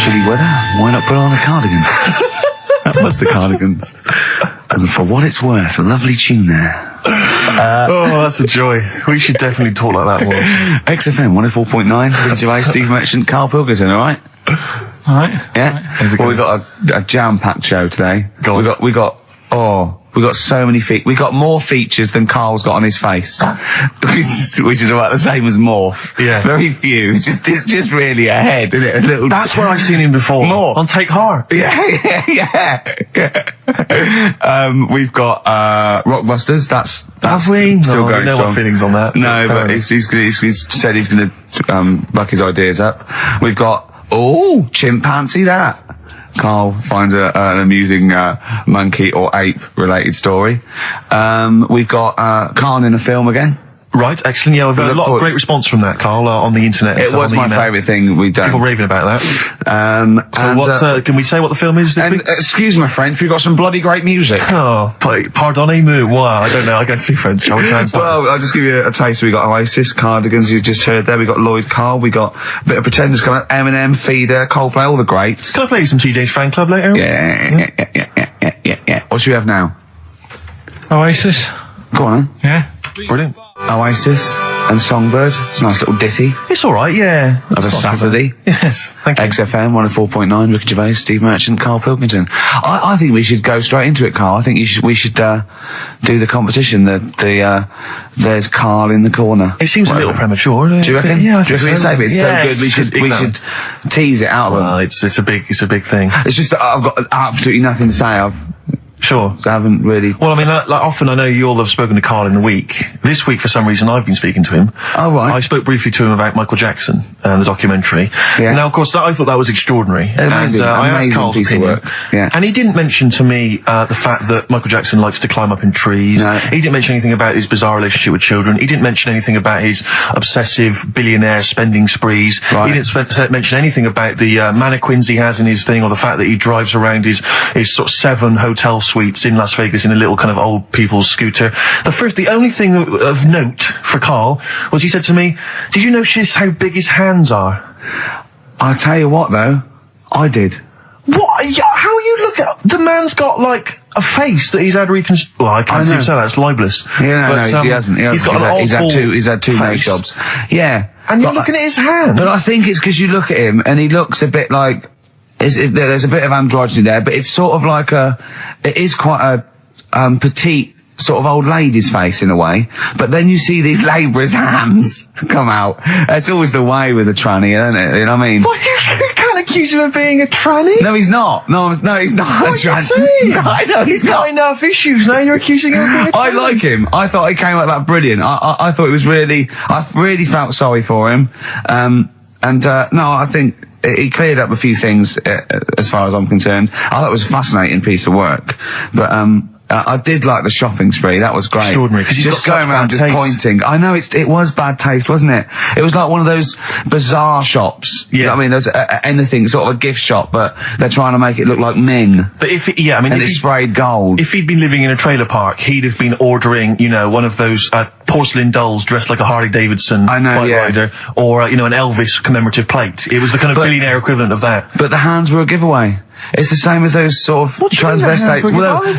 chilly weather, why not put on a cardigan? That was the Cardigans. And for what it's worth, a lovely tune there. That's a joy. We should definitely talk like that more. XFM 104.9, Ricky Gervais, Steve Merchant, Karl Pilkington, alright? Alright. Yeah? Well, we've got a jam-packed show today. We got so many we got more features than Carl's got on his face. which is about the same as Morph. Yeah. Very few. It's just really a head, isn't it? A little. That's where I've seen him before. More. On Take Heart. Yeah. We've got, Rockbusters. That's still going no strong. feelings on that. No, but he's said he's gonna, buck his ideas up. We've got, chimpanzee that. Carl finds an amusing monkey or ape related story. We've got Carl in a film again. Right, excellent. Yeah, I've had a lot of great response from that, Carl, on the internet. It was my favourite thing we've done. People raving about that. Can we say what the film is this week? Excuse my French, we've got some bloody great music. Oh, pardonnez-moi. Wow, I don't know, I can't speak French. Well, I'll just give you a taste. We got Oasis, Cardigans, you just heard there. We got Lloyd Carl, we got a bit of Pretenders coming up, Eminem, Feeder, Coldplay, all the greats. Can I play you some TJ's Fan Club later? Yeah. What should we have now? Oasis. Go on, then. Yeah. Brilliant. Oasis and Songbird. It's a nice little ditty. It's alright, yeah. Of a Saturday. Yes, thank you. XFM 104.9, Ricky Gervais, Steve Merchant, Karl Pilkington. I think we should go straight into it, Karl. I think we should do the competition. There's Karl in the corner. It seems a little premature, doesn't it? Do you reckon? Yeah, I think think so. so. It's so good. We should tease it out of them. Well, it's a big thing. It's just that I've got absolutely nothing to say. Sure. So I haven't really. Well, I mean, like often I know you all have spoken to Karl in the week. This week, for some reason, I've been speaking to him. Oh, right. I spoke briefly to him about Michael Jackson and the documentary. Yeah. Now, of course, I thought that was extraordinary. Amazing, I asked Karl's opinion. Yeah. And he didn't mention to me the fact that Michael Jackson likes to climb up in trees. No. He didn't mention anything about his bizarre relationship with children. He didn't mention anything about his obsessive billionaire spending sprees. Right. He didn't mention anything about the mannequins he has in his thing, or the fact that he drives around his sort of 7 hotel suites in Las Vegas in a little kind of old people's scooter. The only thing of note for Karl was he said to me, "Did you notice how big his hands are?" I'll tell you what, though, I did. What? How you look at the man's got like a face that he's had reconstructed. Well, I can't say that. It's libelous. Yeah, but, he hasn't. He's got an he's had two nose jobs. Yeah, and you're looking at his hands. But I think it's because you look at him and he looks a bit like. There's a bit of androgyny there, but it's sort of like it is quite a petite sort of old lady's face in a way, but then you see these labourers' hands come out. That's always the way with a tranny, isn't it? You know what I mean? Well, you can't accuse him of being a tranny. No, he's not. No, he's not. What are you saying? I know he's got enough issues now. You're accusing him of being a tranny. I like him. I thought he came out that brilliant. I thought it was really. I really felt sorry for him. No, I think he cleared up a few things as far as I'm concerned. I thought it was a fascinating piece of work, but I did like the shopping spree. That was great. Extraordinary, because he's just got going around just taste. pointing. I know it was bad taste, wasn't it? It was like one of those bizarre shops. Yeah. You know what I mean? There's anything, sort of a gift shop, but they're trying to make it look like Ming. But if it's sprayed gold. If he'd been living in a trailer park, he'd have been ordering, one of those porcelain dolls dressed like a Harley Davidson rider, or an Elvis commemorative plate. It was the kind of billionaire equivalent of that. But the hands were a giveaway. It's the same as those sort of transvestites.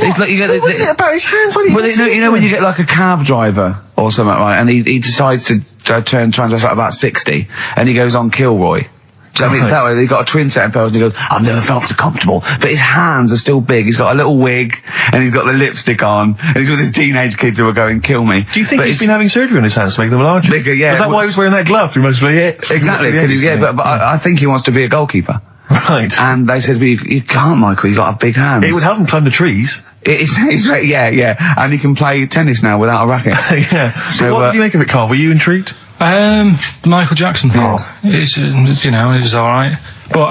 It's like you get. What is it about his hands? When you get like a cab driver or something, right? And he decides to turn transvestite about 60, and he goes on Kilroy. So, I mean, that way, he got a twin set of pearls, and he goes, "I've never felt so comfortable." But his hands are still big. He's got a little wig, and he's got the lipstick on, and he's with his teenage kids who are going, "Kill me." Do you think he's been having surgery on his hands to make them larger? Bigger, yeah. Is that why he was wearing that glove through most of it? Exactly, but I think he wants to be a goalkeeper. Right. And they said, well, you can't, Michael, you've got big hands. It would help him climb the trees. Yeah. And he can play tennis now without a racket. Yeah. So what did you make of it, Karl? Were you intrigued? The Michael Jackson thing. It's, it was alright. But,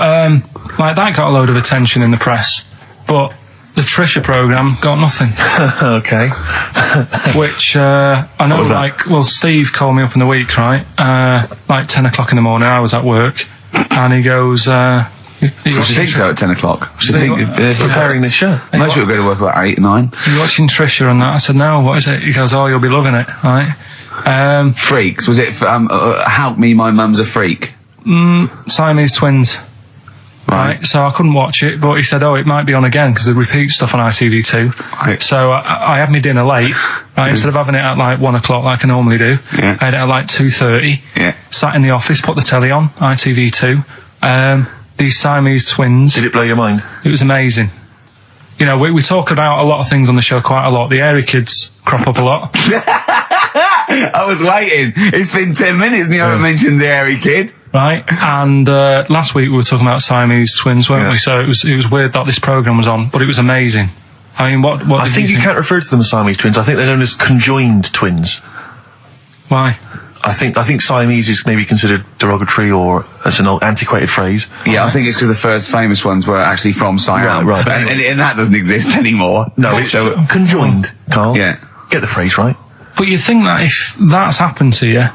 that got a load of attention in the press. But the Trisha programme got nothing. Okay. Which, I know, Steve called me up in the week, right? 10 o'clock in the morning, I was at work. And he goes, you think so at 10 o'clock? Preparing this show. Most people go to work about 8, 9. Are you watching Trisha and that? I said, no, what is it? He goes, oh, you'll be loving it, right? Freaks. Was it, Help Me, My Mum's a Freak? Siamese twins. Right, so I couldn't watch it, but he said, it might be on again because they repeat stuff on ITV2. Right. So I had my dinner late, right, instead of having it at like 1 o'clock like I normally do. Yeah. I had it at like 2:30. Yeah. Sat in the office, put the telly on, ITV2. These Siamese twins. Did it blow your mind? It was amazing. You know, we talk about a lot of things on the show quite a lot. The Airy Kids crop up a lot. I was waiting. It's been 10 minutes and you haven't mentioned the Airy Kid. Right, and last week we were talking about Siamese twins, weren't we? So it was weird that this programme was on, but it was amazing. I mean, what I think you can't refer to them as Siamese twins. I think they're known as conjoined twins. Why? I think Siamese is maybe considered derogatory or as an old antiquated phrase. Yeah, I think it's because the first famous ones were actually from Siam. Right. And that doesn't exist anymore. No, it's conjoined, Carl. Yeah. Get the phrase right. But you think that if that's happened to you,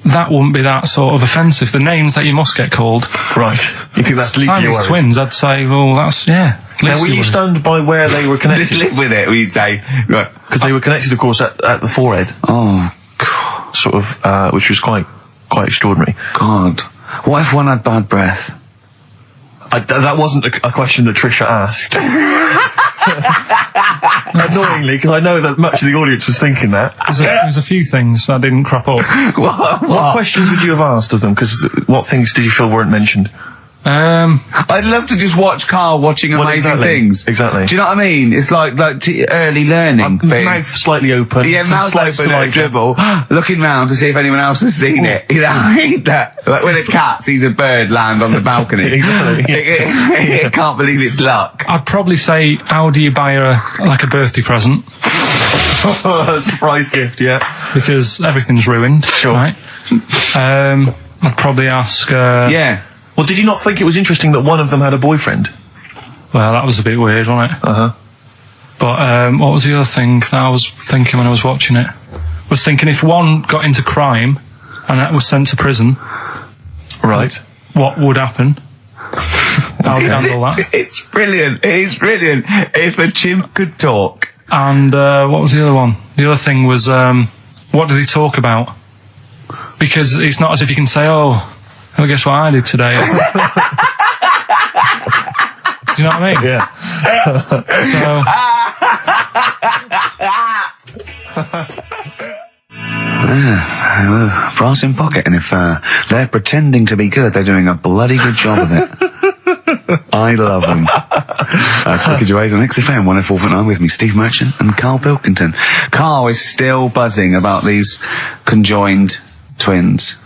that wouldn't be that sort of offensive. The names that you must get called. Right. You think that's least of your Siamese worries? twins, I'd say, well, that's, Now, were you stunned by where they were connected? Just live with it, we'd say. Right. Because they were connected, of course, at the forehead. Oh, Sort of, which was quite extraordinary. God. What if one had bad breath? That wasn't a question that Trisha asked. Annoyingly, because I know that much of the audience was thinking that. There's a few things that didn't crop up. What questions would you have asked of them? Because what things did you feel weren't mentioned? I'd love to just watch Carl watching amazing things. Exactly. Do you know what I mean? It's like early learning thing. Mouth slightly open. Yeah, some mouth slight open, saliva. dribble, looking round to see if anyone else has seen it. You know, I mean that. Like when a cat sees a bird land on the balcony. Exactly. It can't believe it's luck. I'd probably say, how do you buy her a birthday present? A surprise gift, yeah. Because everything's ruined. Sure. Right? I'd probably ask... Yeah. Well, did you not think it was interesting that one of them had a boyfriend? Well, that was a bit weird, wasn't it? Uh-huh. But what was the other thing that I was thinking when I was watching it? I was thinking if one got into crime and that was sent to prison, Right. what would happen? How would you handle that? It's brilliant. It is brilliant. If a chimp could talk. And what was the other one? The other thing was, what did he talk about? Because it's not as if you can say, well, guess what I did today? Do you know what I mean? Yeah. Brass in pocket, and if they're pretending to be good, they're doing a bloody good job of it. I love them. That's Ricky Gervais on XFM 104.9 with me, Steve Merchant and Karl Pilkington. Karl is still buzzing about these conjoined twins.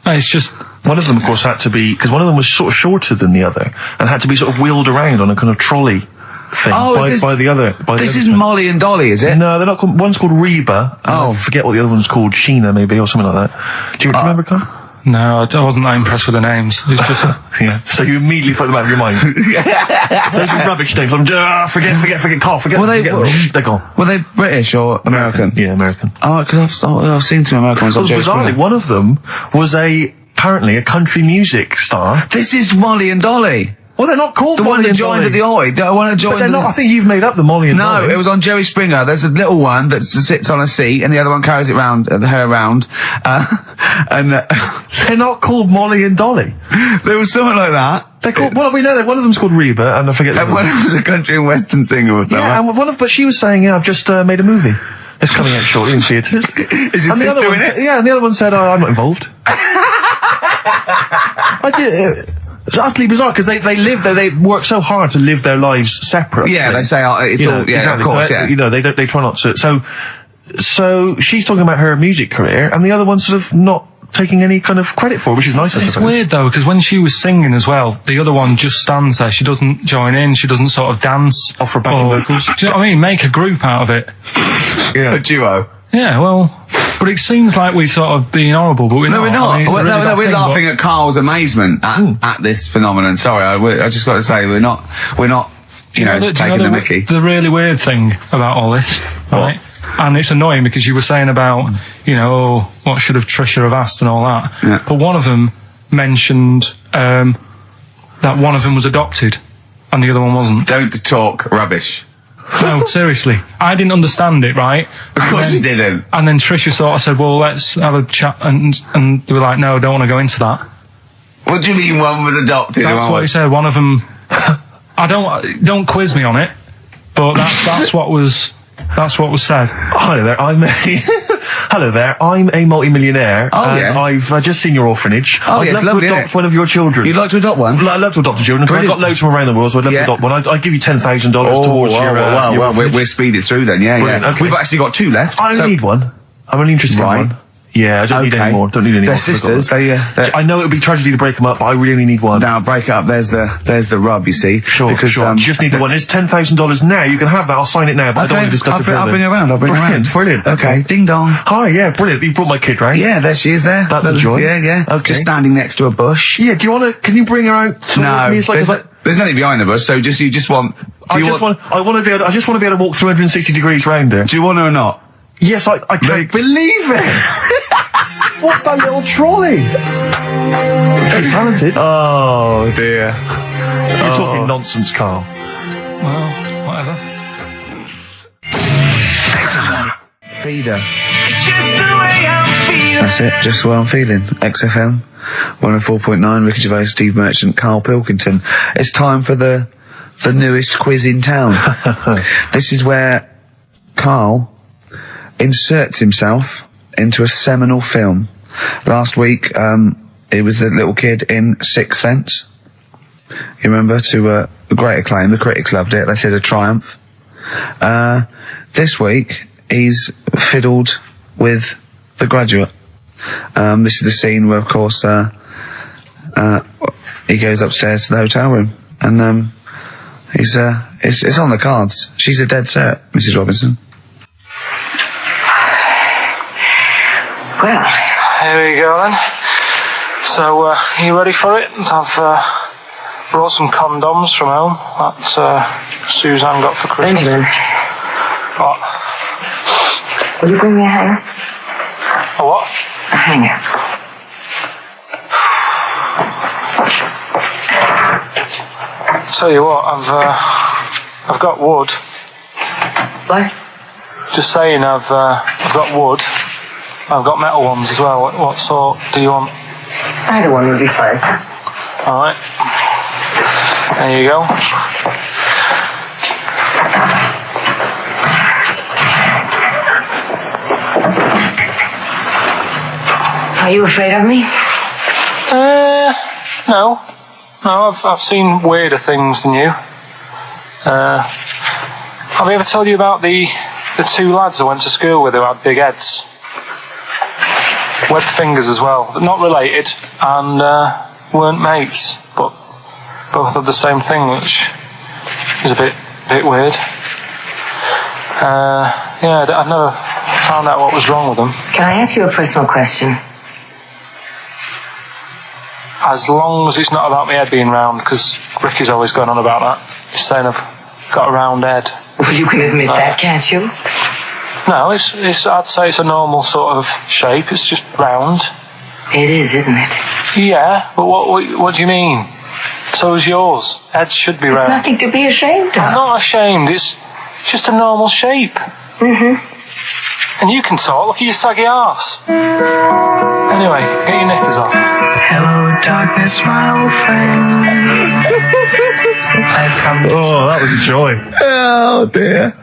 It's just... One of them, of course, had to be... Because one of them was sort of shorter than the other and had to be sort of wheeled around on a kind of trolley thing by the other. This isn't Molly and Dolly, is it? No, they're not called... One's called Reba. I forget what the other one's called. Sheena, maybe, or something like that. Do you remember, Carl? No, I wasn't that impressed with the names. It's just... Yeah. So you immediately put them out of your mind. Those are rubbish names. Forget, Carl, forget. They're gone. Were they British or American? Yeah, American. Oh, because I've seen some American ones on Jerry Bizarrely, Springer. one of them was apparently a country music star. This is Molly and Dolly. Well, they're not called The Molly one that and joined Dolly. at the Oi. The one that joined. But they're not. I think you've made up the Molly and Dolly. No, it was on Jerry Springer. There's a little one that sits on a seat, and the other one carries it round, her around. They're not called Molly and Dolly. There was something like that. They're called. Well, we know that one of them's called Reba, and I forget. And one was a country and western singer or something. Yeah, and but she was saying, "Yeah, I've just made a movie. It's coming out shortly in theatres." Is your sister in it? Yeah, and the other one said, "Oh, I'm not involved." It's utterly bizarre because they live there. They work so hard to live their lives separately. Yeah, they say it's all. Yeah, exactly. of course. So, Yeah. You know, they try not to. So she's talking about her music career, and the other one's sort of not taking any kind of credit for it, which is nice. I It's suppose. weird though, because when she was singing as well, the other one just stands there. She doesn't join in. She doesn't sort of dance. Offer backing vocals. Do you know what I mean? Make a group out of it. Yeah. A duo. Yeah, well, but it seems like we're sort of being horrible, but we're not. No, we're not. I mean, it's a Well, really no, bad we're thing, laughing at Carl's amazement at this phenomenon. Sorry, I just got to say we're not. You know, taking the mickey. The really weird thing about all this, right? And it's annoying because you were saying about, what should have Trisha have asked and all that. Yeah. But one of them mentioned that one of them was adopted and the other one wasn't. Don't talk rubbish. No, seriously. I didn't understand it, right? Of course you didn't. And then Trisha sort of said, well, let's have a chat. And they were like, no, don't want to go into that. What do you mean one was adopted? That's what he said. One of them. Don't quiz me on it, but that's what was said. Hello there. Hello there. I'm a multi-millionaire. And I've just seen your orphanage. I'd love to adopt one of your children. You'd like to adopt one? I'd love to adopt a children. Because I've got loads from around the world, so I'd love to adopt one. I'd give you $10,000 towards your. Well, we're speeding through then. Yeah, Brilliant, yeah. okay. We've actually got 2 left. I only need one. I'm only interested in one. Yeah, I don't need any more. Don't need any more. They're sisters. I know it would be tragedy to break them up, but I really only need one. Now break it up. There's the rub. You see. Sure. You just need the one. It's $10,000 now. You can have that. I'll sign it now. But I don't want to discuss it further. I'll bring her around. Brilliant. Okay. Ding dong. Hi. Yeah. Brilliant. You brought my kid round. Yeah. There she is. There. That's a joy. Yeah. Okay. Just standing next to a bush. Yeah. Do you want to? Can you bring her out? No. There's nothing behind the bush. So you just want. I just want to be able to walk 360 degrees round her. Do you want her or not? Yes. I can't believe it. What's that little trolley? She's talented. Oh dear. You're talking nonsense, Carl. Well, whatever. Feeder. That's it. Just the way I'm feeling. XFM 104.9. Ricky Gervais, Steve Merchant, Karl Pilkington. It's time for the newest quiz in town. This is where Karl inserts himself into a seminal film. Last week, it was the little kid in Sixth Sense. You remember? To great acclaim. The critics loved it. They said a triumph. This week, he's fiddled with The Graduate. This is the scene where, of course, he goes upstairs to the hotel room, and it's on the cards. She's a dead cert, Mrs. Robinson. Well, Here we go then. So, are you ready for it? I've brought some condoms from home that Suzanne got for Christmas. Benjamin, What? will you bring me a hanger? A what? A hanger. Tell you what, I've got wood. What? Just saying, I've got wood. I've got metal ones as well. What sort do you want? Either one would be fine. Alright. There you go. Are you afraid of me? No. No, I've seen weirder things than you. Have I ever told you about the 2 lads I went to school with who had big heads? Webbed fingers as well. But not related, and weren't mates, but both had the same thing, which is a bit weird. Yeah, I'd never found out what was wrong with them. Can I ask you a personal question? As long as it's not about my head being round, because Ricky's always going on about that. He's saying I've got a round head. Well, you can admit that, can't you? No, it's. I'd say it's a normal sort of shape. It's just round. It is, isn't it? Yeah, but what do you mean? So is yours. Heads should be It's round. nothing to be ashamed I'm of. not ashamed. It's just a normal shape. Mm-hmm. And you can talk. Look at your saggy arse. Anyway, get your knickers off. Hello, darkness, my old friend. Oh, that was a joy. Oh dear.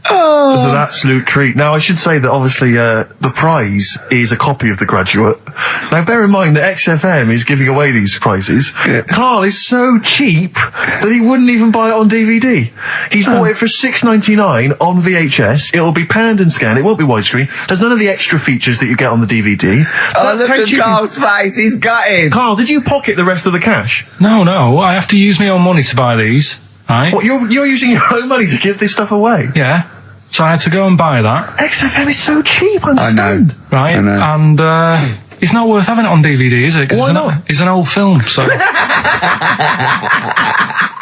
It was an absolute treat. Now, I should say that obviously the prize is a copy of The Graduate. Now, bear in mind that XFM is giving away these prizes. Yeah. Carl is so cheap that he wouldn't even buy it on DVD. He's bought it for $6.99 on VHS. It'll be panned and scanned. It won't be widescreen. There's none of the extra features that you get on the DVD. Look at Carl's face. He's gutted. Carl, did you pocket the rest of the cash? No, I have to use my own money to buy these. Right? What, you're using your own money to give this stuff away? Yeah. So I had to go and buy that. XFM is so cheap, I I know. understand. Right? I know. And it's not worth having it on DVD, is it? 'Cause Why not? It's an old film, so.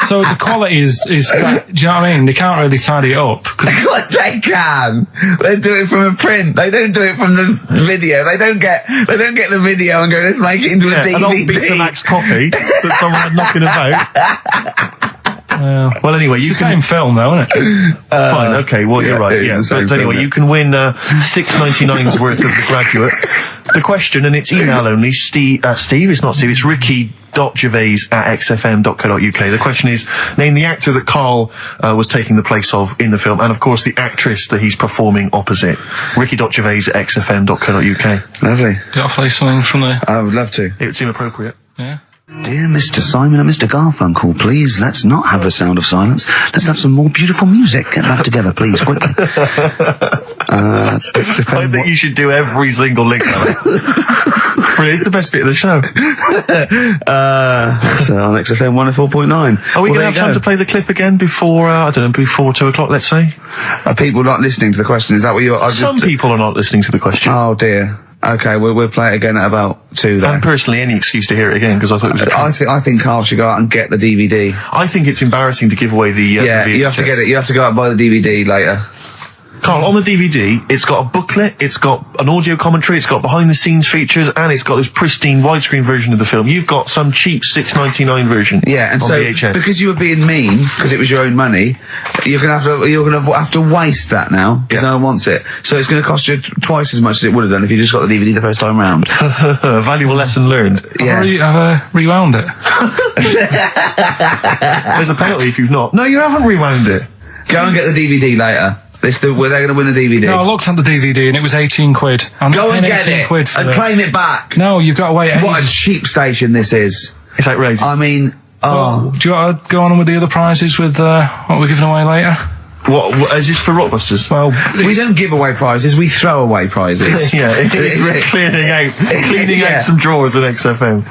So the quality is. Do you know what I mean? They can't really tidy it up. Of course they can. They do it from a print. They don't do it from the video. They don't get the video and go, let's make it into a DVD. An old Betamax copy that someone had knocking about. Well, anyway, you It's the can. same film, though, isn't it? Fine, okay, well, you're right, it is yeah. the same But anyway, film, you can win $6.99's worth of The Graduate. The question, and it's email only, Steve, it's not Steve, it's ricky.gervais@xfm.co.uk. The question is, name the actor that Karl was taking the place of in the film, and of course the actress that he's performing opposite. ricky.gervais@xfm.co.uk. Lovely. Do you want to play something from there? I would love to. It would seem appropriate. Yeah. Dear Mr. Simon and Mr. Garfunkel, please, let's not have the sound of silence. Let's have some more beautiful music. Get that together, please, quickly. That's XFM. I think you should do every single link on it. Really, it's the best bit of the show. That's on XFM 104.9. Are we going to have time to play the clip again before, before 2 o'clock, let's say? Are people not listening to the question? Is that what you're... Some people are not listening to the question. Oh, dear. Okay, we'll play it again at about 2 then. And personally, any excuse to hear it again, because I thought it was I think Karl should go out and get the DVD. I think it's embarrassing to give away the Yeah, the you have to VHS. get it. You have to go out and buy the DVD later. Karl, on the DVD, it's got a booklet, it's got an audio commentary, it's got behind-the-scenes features, and it's got this pristine widescreen version of the film. You've got some cheap $6.99 version. Yeah, and on so VHS. because you were being mean, because it was your own money, you're gonna have to waste that now because no one wants it. So it's gonna cost you twice as much as it would have done if you just got the DVD the first time round. A valuable lesson learned. Yeah. I've rewound it. There's a penalty if you've not. No, you haven't rewound it. Go and get the DVD later. They're going to win the DVD. No, I looked at the DVD and it was 18 quid. I'm Go not and paying get 18 it quid for and it. claim it back. No, you've got to wait. What a cheap station this is. It's outrageous. I mean, Well, do you want to go on with the other prizes with what we're giving away later? What is this for Rockbusters? Well, we don't give away prizes, we throw away prizes. Yeah, it's cleaning out some drawers at XFM.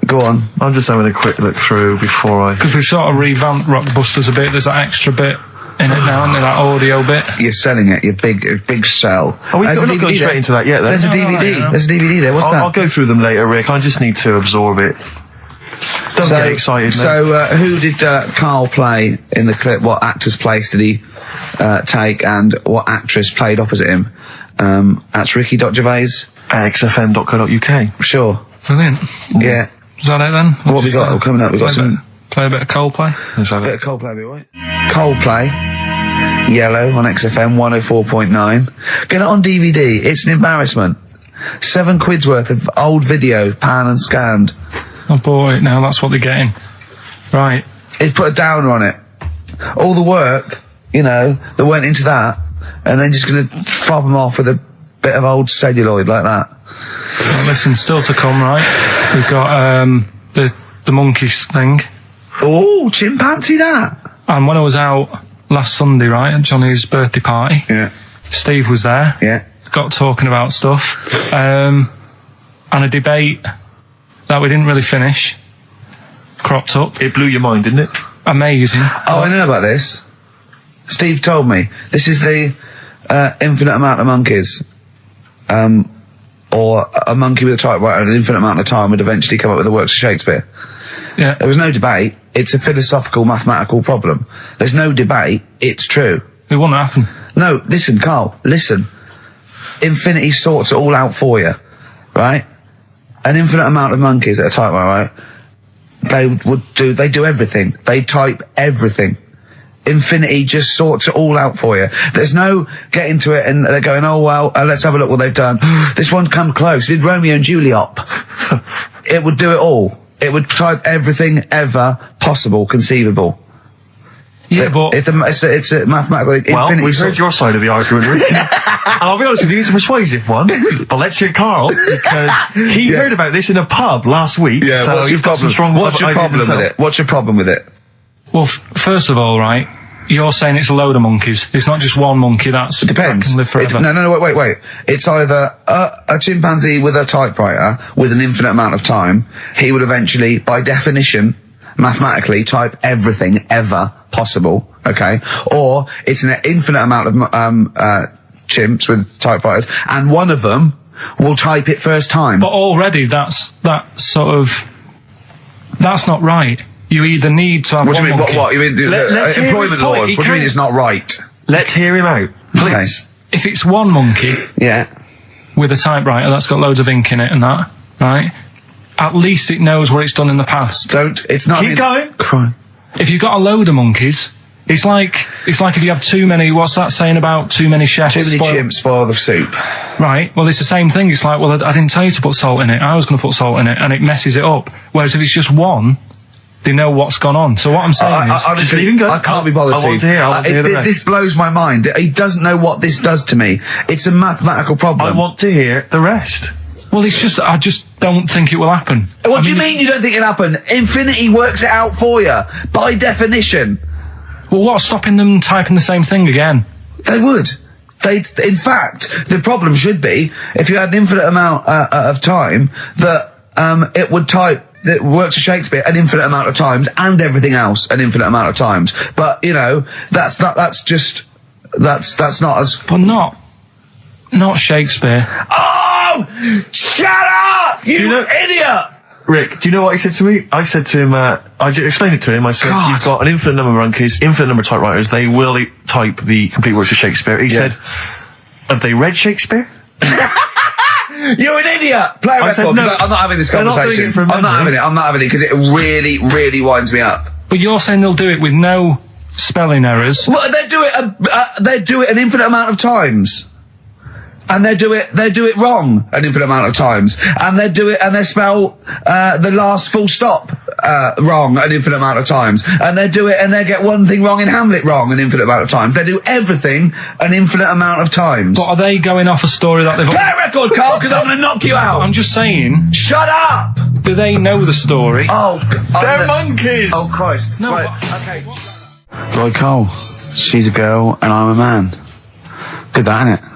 Go on. I'm just having a quick look through before I... because we've sort of revamped Rockbusters a bit. There's that extra bit in it now, isn't there? That audio bit. You're selling it, your big sell. Oh, we're not going straight into that yet, then. There's a No, DVD. no. There's a DVD there. What's that? I'll go through them later, Rick. I just need to absorb it. Don't get excited, mate. So, who did Karl play in the clip? What actor's place did he take, and what actress played opposite him? That's Ricky.Gervais. XFM.co.uk. Sure. Brilliant. Yeah. Is that it then? What have we got coming up? We've got some... Play a bit of Coldplay. Let's have bit it. of Coldplay, be right? Coldplay. Yellow on XFM 104.9. Get it on DVD. It's an embarrassment. £7 worth of old video, pan and scanned. Oh boy, now that's what they're getting. Right. He's put a downer on it. All the work, that went into that, and then just going to fob them off with a bit of old celluloid like that. Well, listen, still to come, right? We've got the monkeys thing. Oh, chimpanzee that. And when I was out last Sunday, right, at Johnny's birthday party, Yeah. Steve was there. Yeah. Got talking about stuff. And a debate that we didn't really finish cropped up. It blew your mind, didn't it? Amazing. Oh, I know about this. Steve told me. This is the infinite amount of monkeys. Or a monkey with a typewriter and an infinite amount of time would eventually come up with the works of Shakespeare. Yeah. There was no debate. It's a philosophical, mathematical problem. There's no debate. It's true. It wouldn't happen. No, listen, Karl, listen. Infinity sorts it all out for you, right? An infinite amount of monkeys at a typewriter, right? They do everything. They type everything. Infinity just sorts it all out for you. There's no getting to it and they're going, oh, well, let's have a look what they've done. This one's come close. Did Romeo and Juliet. It would do it all. It would type everything ever possible, conceivable. Yeah, but It's a mathematical Well, infinity. we've heard your side of the argument, Rick. And I'll be honest with you, it's a persuasive one. But let's hear Karl, because he heard about this in a pub last week. Yeah, so what's he's your got some problem? strong What's your ideas problem with himself. it? What's your problem with it? well, first of all, right, you're saying it's a load of monkeys. It's not just one monkey. That Depends. can live forever. No, wait. It's either a chimpanzee with a typewriter with an infinite amount of time. He would eventually, by definition, mathematically, type everything ever possible. Okay, or it's an infinite amount of chimps with typewriters, and one of them will type it first time. But already, that's not right. You either need to have What do one you mean? monkey. What? You mean Let's hear his employment point. laws? He What do you mean can't- it's not right? Let's hear him out, please. If it's one monkey Yeah. with a typewriter that's got loads of ink in it and that, right? At least it knows what it's done in the past. It's not. Keep going. Crime. if you've got a load of monkeys, it's like if you have too many. What's that saying about too many chefs? Too many chimps spoil the soup. Right. Well, it's the same thing. It's like, well, I didn't tell you to put salt in it. I was going to put salt in it, and it messes it up. Whereas if it's just one, they know what's gone on. So what I'm saying is, honestly, just leave him go. I can't be bothered. I want to hear. I want to hear the rest. This blows my mind. He doesn't know what this does to me. It's a mathematical problem. I want to hear the rest. well, it's just I just don't think it will happen. What do you mean you don't think it'll happen? Infinity works it out for you by definition. Well, what's stopping them typing the same thing again? They would. In fact, the problem should be if you had an infinite amount of time that it would type. It works for Shakespeare an infinite amount of times and everything else an infinite amount of times. But you know, that's not as. But not Shakespeare. Oh, shut up, you idiot! Rick, do you know what he said to me? I said to him, I explained it to him. I said, God. you've got an infinite number of monkeys, infinite number of typewriters. They will type the complete works of Shakespeare. He said, have they read Shakespeare? You're an idiot! Play a record. said, no, I'm not having this they're not doing conversation. it from I'm not having memory. it. I'm not having it because it really, really winds me up. But you're saying they'll do it with no spelling errors. Well, they do it an infinite amount of times. And they do it wrong an infinite amount of times. And they spell the last full stop wrong an infinite amount of times. And they get one thing wrong in Hamlet wrong an infinite amount of times. They do everything an infinite amount of times. But are they going off a story that they've... Play a record, Carl, because I'm going to knock you out. I'm just saying... Shut up! Do they know the story? They're monkeys! Oh, Christ. No, Right, but- okay. Right, Carl. She's a girl and I'm a man. Good that, innit?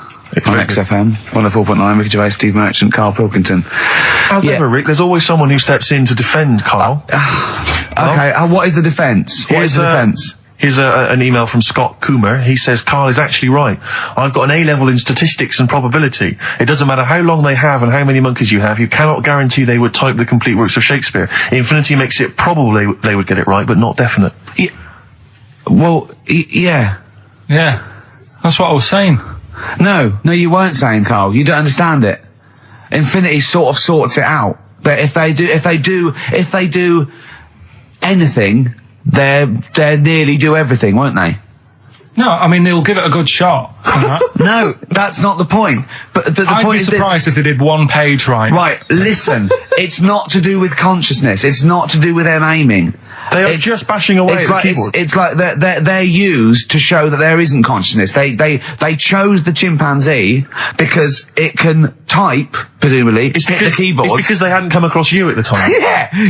On XFM, 104.9, Ricky Gervais, Steve Merchant, Karl Pilkington. As ever, Rick, there's always someone who steps in to defend Carl. Okay, what is the defence? What is the defence? Here's an email from Scott Coomer. He says, Carl is actually right. I've got an A-level in statistics and probability. It doesn't matter how long they have and how many monkeys you have. You cannot guarantee they would type the complete works of Shakespeare. Infinity makes it probable they would get it right, but not definite. Yeah. Well, yeah. Yeah. That's what I was saying. No, you weren't saying, Carl. You don't understand it. Infinity sort of sorts it out. But if they do anything, they nearly do everything, won't they? No, I mean, they'll give it a good shot. No, that's not the point. But the I'd point be is surprised if they did one page right. Right, listen, it's not to do with consciousness. It's not to do with them aiming. They are just bashing away at the keyboard. It's like they're used to show that there isn't consciousness. They chose the chimpanzee because it can type, presumably, hit the keyboard. It's because they hadn't come across you at the time.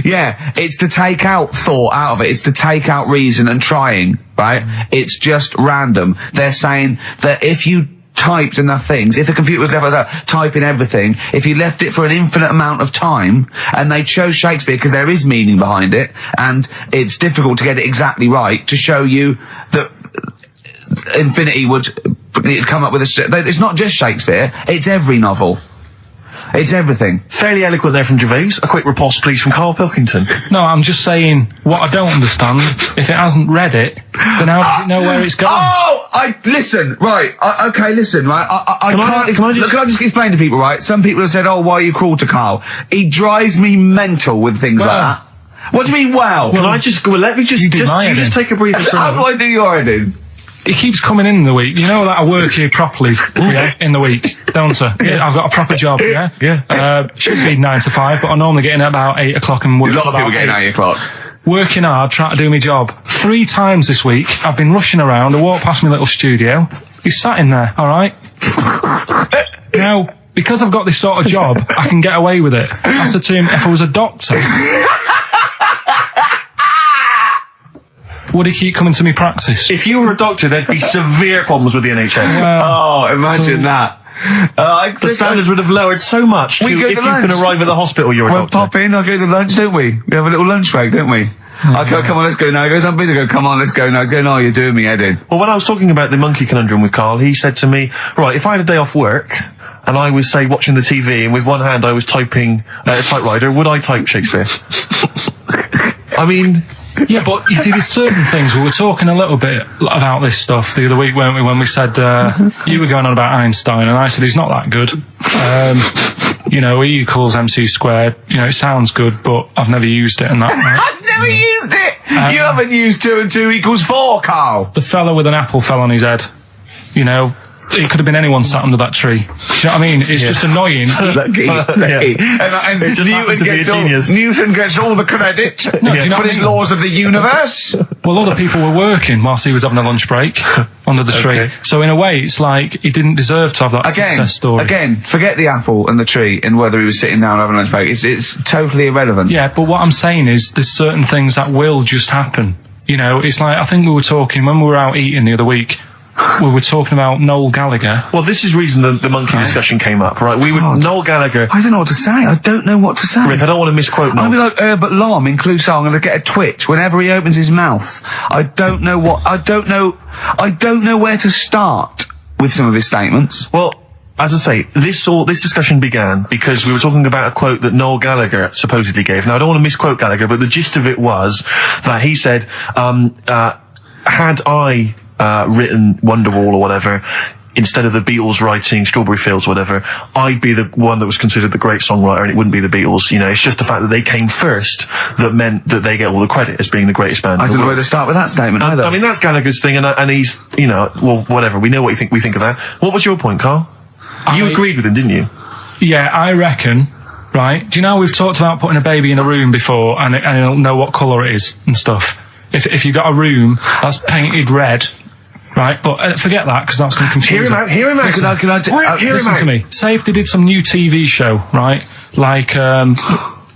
Yeah. It's to take out thought out of it. It's to take out reason and trying, right? It's just random. They're saying that if you typed enough things, if the computer was left typing everything, if you left it for an infinite amount of time, and they chose Shakespeare because there is meaning behind it, and it's difficult to get it exactly right, to show you that Infinity would come up with it's not just Shakespeare, it's every novel. It's everything. Fairly eloquent there from Gervais. A quick riposte, please, from Karl Pilkington. No, I'm just saying, what I don't understand, if it hasn't read it, then how does it know where it's going? Listen, right, listen, right, Can I just explain to people, right? Some people have said, why are you cruel to Carl? He drives me mental with things like that. What do you mean, let me just take a breather. How do I do your editing? It keeps coming in the week. You know that I work here properly, in the week, don't I? Yeah, I've got a proper job, Yeah. Should be 9 to 5, but I normally get in at about 8 o'clock and work. A lot of people getting 8 o'clock. Working hard, trying to do my job. 3 times this week, I've been rushing around. I walked past my little studio. He's sat in there, alright? Now, because I've got this sort of job, I can get away with it. I said to him, if I was a doctor, would he keep coming to me practice? If you were a doctor, there'd be severe problems with the NHS. Imagine that. The standards would have lowered so much if you can arrive at the hospital you're a We'll doctor. pop in, I'll go to lunch, don't we? We have a little lunch break, don't we? I go, come on, let's go now. He goes, I'm busy. I go, come on, let's go now. He's going, you're doing me head in. Well, when I was talking about the monkey conundrum with Carl, he said to me, right, if I had a day off work, and I was, say, watching the TV, and with one hand I was typing a typewriter, would I type Shakespeare? I mean... Yeah, but you see, there's certain things. We were talking a little bit about this stuff the other week, weren't we, when we said you were going on about Einstein, and I said he's not that good. you know, E equals MC squared. You know, it sounds good, but I've never used it and that. Right? I've never used it! You haven't used 2 and 2 equals 4, Carl! The fella with an apple fell on his head. You know, it could have been anyone sat under that tree. Do you know what I mean? It's just annoying. Lucky. And It just happened to be a genius. Newton gets all the credit do you know for what I his mean? laws of the universe. Well, other people were working whilst he was having a lunch break under the tree. Okay. So in a way, it's like he didn't deserve to have that success story. Again, forget the apple and the tree and whether he was sitting down having a lunch break. It's totally irrelevant. Yeah, but what I'm saying is there's certain things that will just happen. You know, it's like, I think we were talking, when we were out eating the other week, we were talking about Noel Gallagher. Well, this is reason the monkey discussion came up, right? Noel Gallagher. I don't know what to say. I don't know what to say. Rick, I don't want to misquote Noel. I'll be like Herbert Lom in Clouseau. I'm going to get a twitch whenever he opens his mouth. I don't know where to start with some of his statements. Well, as I say, this discussion began because we were talking about a quote that Noel Gallagher supposedly gave. Now, I don't want to misquote Gallagher, but the gist of it was that he said, had I written Wonderwall or whatever, instead of the Beatles writing Strawberry Fields or whatever, I'd be the one that was considered the great songwriter and it wouldn't be the Beatles. You know, it's just the fact that they came first that meant that they get all the credit as being the greatest band. I in the don't know where world. to start with that statement either. I mean, that's Gallagher's thing, and he's, you know, well, whatever. We know what we think of that. What was your point, Carl? You agreed with him, didn't you? Yeah, I reckon, right? Do you know we've talked about putting a baby in a room before and it'll know what colour it is and stuff? If you got a room that's painted red, right? But forget that, because that's going to confuse Hear him out. Listen to me. Say if they did some new TV show, right? Like,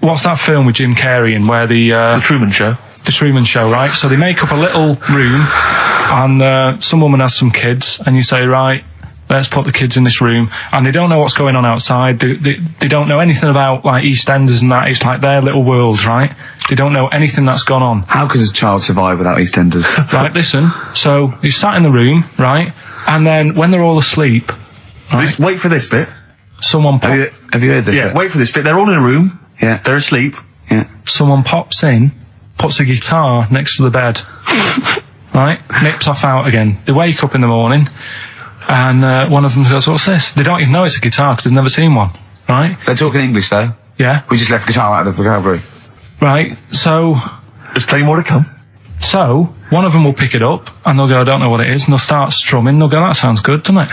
what's that film with Jim Carrey in where The Truman Show. The Truman Show, right? So they make up a little room and some woman has some kids and you say, right, let's put the kids in this room, and they don't know what's going on outside. They don't know anything about like EastEnders and that. It's like their little world, right? They don't know anything that's gone on. How could a child survive without EastEnders? Right, listen. So he's sat in the room, right? And then when they're all asleep, right, Wait for this bit. someone Have you heard this? Yeah, bit? wait for this bit. They're all in a room. Yeah. They're asleep. Yeah. someone pops in, puts a guitar next to the bed, right? Nips off out again. They wake up in the morning, and one of them goes, "What's this?" They don't even know it's a guitar because they've never seen one, right? They're talking English though. Yeah, We just left guitar out of the vocabulary. right. So There's plenty more to come. one of them will pick it up and they'll go, "I don't know what it is," and they'll start strumming. They'll go, "That sounds good, doesn't it?"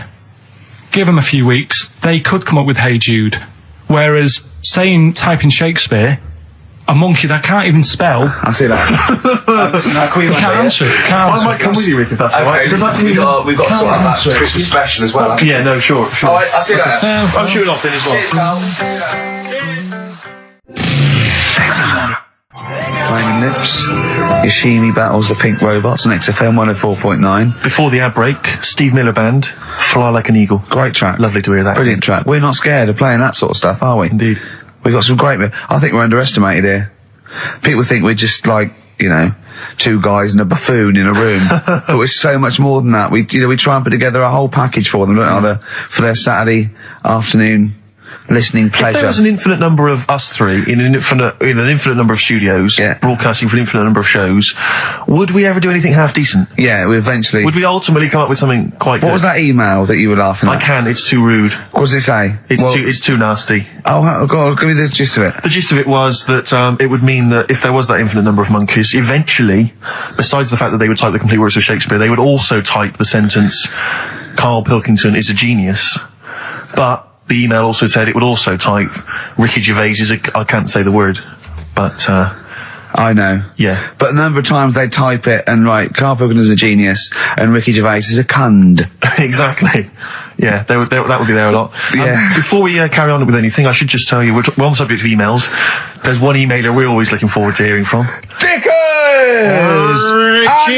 Give them a few weeks, they could come up with "Hey Jude." Whereas, typing Shakespeare, a monkey that can't even spell, I see that. Listen, can't answer it. Can't I answer might it. come with you, Rick, if that's all right. Okay, we've got to sort out that Christmas special as well. Yeah, no, sure. Alright, I'll see you later. I'm shooting off then as well. Cheers, Carl. Flaming Lips, Yoshimi battles the Pink Robots on XFM 104.9. Before the ad break, Steve Miller Band, Fly Like an Eagle. Great track. Lovely to hear that. Brilliant track. We're not scared of playing that sort of stuff, are we? Indeed. We've got some great... I think we're underestimated here. People think we're just like, you know, two guys and a buffoon in a room. But we're so much more than that. We try and put together a whole package for them, don't we? For their Saturday afternoon listening pleasure. If there was an infinite number of us three in an infinite number of studios, broadcasting for an infinite number of shows, would we ever do anything half decent? Yeah, we eventually... Would we ultimately come up with something quite good? What was that email that you were laughing at? I can, it's too rude. What does it say? It's too nasty. Oh, God, give me the gist of it. The gist of it was that it would mean that if there was that infinite number of monkeys, eventually, besides the fact that they would type the complete works of Shakespeare, they would also type the sentence, "Karl Pilkington is a genius." But the email also said it would also type, "Ricky Gervais is a..." I can't say the word, but I know. yeah. But a number of times they type it and write, "Karl Pilkington is a genius," and Ricky Gervais is a cund. Exactly. Yeah, that would be there a lot. Yeah. Before we carry on with anything, I should just tell you, we're on the subject of emails. There's one emailer we're always looking forward to hearing from. Richie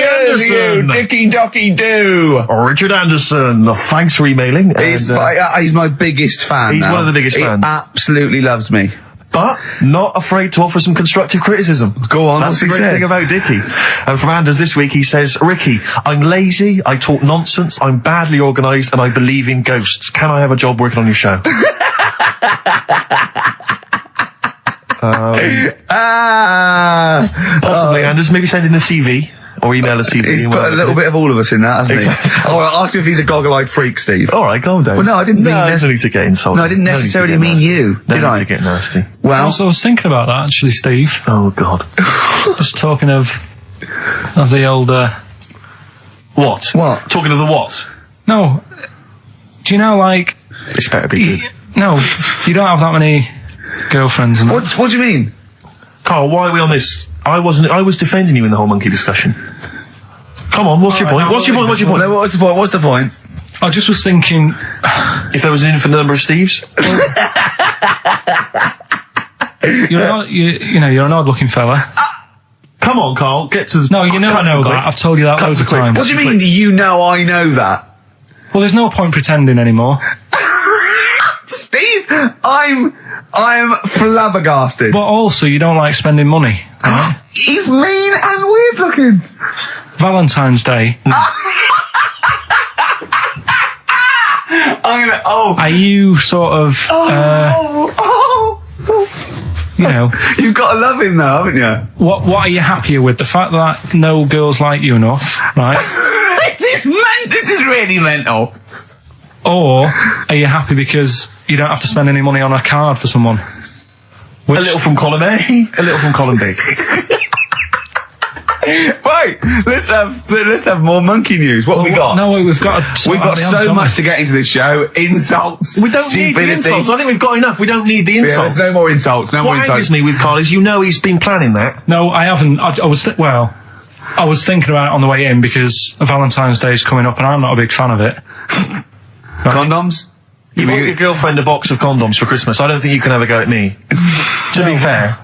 Anderson. Dicky Docky Doo. Richard Anderson, thanks for emailing. He's And, my biggest fan. He's now. one of the biggest he fans. Absolutely loves me. but not afraid to offer some constructive criticism. Go on, That's what's the he great said? thing about Dickie. And from Anders this week, he says, "Ricky, I'm lazy, I talk nonsense, I'm badly organised, and I believe in ghosts. Can I have a job working on your show?" Possibly, Anders. Maybe send in a CV. Or email us either. He's put a little bit of all of us in that, hasn't he? Oh, I'll ask him if he's a goggle-eyed freak, Steve. All right, calm down. Well, no, I didn't mean no need to get insulted. No, I didn't necessarily mean you, No did need I? to get nasty. Well, Also, I was thinking about that actually, Steve. Oh, God. Just talking of the old. What? What? Talking of the what? No. Do you know, like? This better be good. No, you don't have that many girlfriends. And that. what do you mean? Carl, why are we on this? I was defending you in the whole monkey discussion. Come on, what's your point? What's your point? What's your point? No, what's the point? What's the point? I just was thinking, If there was an infinite number of Steves? you're an odd-looking fella. Come on, Carl, get to the... No, you know I know that. I've told you that loads of times. What do you mean, you know I know that? Well, there's no point pretending anymore. Steve, I'm flabbergasted. But also, you don't like spending money, right? He's mean and weird looking. Valentine's Day. Are you sort of, you know... You've got to love him though, haven't you? What are you happier with? The fact that no girls like you enough, right? This is really mental. Or are you happy because you don't have to spend any money on a card for someone? A little from column A, a little from column B. Right, let's have more monkey news. What have we got? No, we've got so much to get into this show. Insults. We don't need the insults. I think we've got enough. We don't need the Yeah, insults. there's no more insults. No more What insults. angers me with Carl is you know he's been planning that. No, I haven't. I was thinking about it on the way in because Valentine's Day is coming up and I'm not a big fan of it. Condoms? You bought your girlfriend a box of condoms for Christmas. I don't think you can have a go at me. To be fair.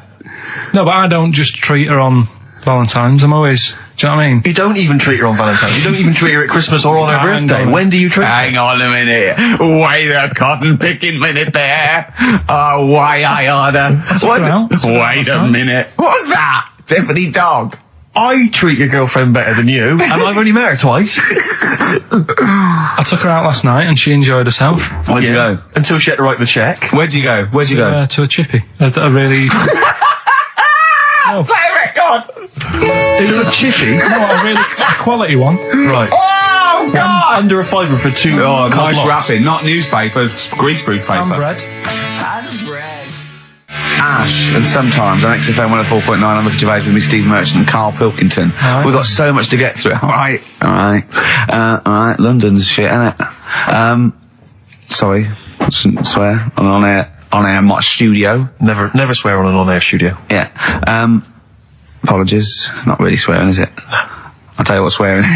No, but I don't just treat her on Valentine's. I'm always... Do you know what I mean? You don't even treat her on Valentine's. You don't even treat her at Christmas or on her birthday. When do you treat her? Hang on a minute. Wait a cotton picking minute there. Oh, why I order. Wait a minute. What was that? Tiffany dog. I treat your girlfriend better than you, and I've only met her twice. I took her out last night and she enjoyed herself. Where'd you go? Until she had to write the check. Where'd you go? Where'd you go? To a chippy. A really... No. Play a record! It's a chippy. No, a really quality one. Right. Oh, God! Under a fiver for two. Oh, nice lots. wrapping. Not newspapers, greaseproof paper. And bread. And bread. Ash, and sometimes on XFM 104.9, I'm Ricky Gervais with me, Steve Merchant and Karl Pilkington. Right. We've got so much to get through. All right. London's shit, innit? Sorry, I shouldn't swear on air, not studio. Never swear on an on-air studio. Yeah. Apologies. Not really swearing, is it? I'll tell you what swearing is.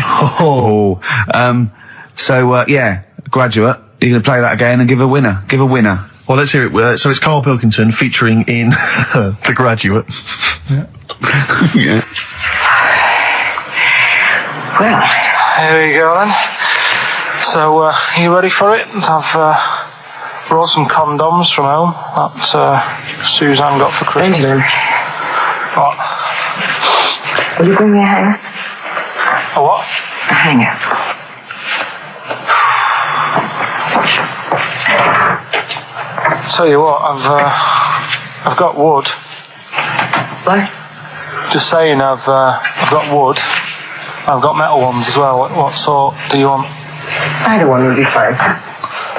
Yeah, Graduate. You're going to play that again and give a winner. Give a winner. Well, let's hear it. So it's Karl Pilkington featuring in The Graduate. Yeah. Yeah. Well, Here we go then. So, you ready for it? I've brought some condoms from home that Suzanne got for Christmas. Benjamin, What? will you bring me a hanger? A what? A hanger. Tell you what, I've got wood. What? Just saying, I've got wood. I've got metal ones as well. What sort do you want? Either one would be fine.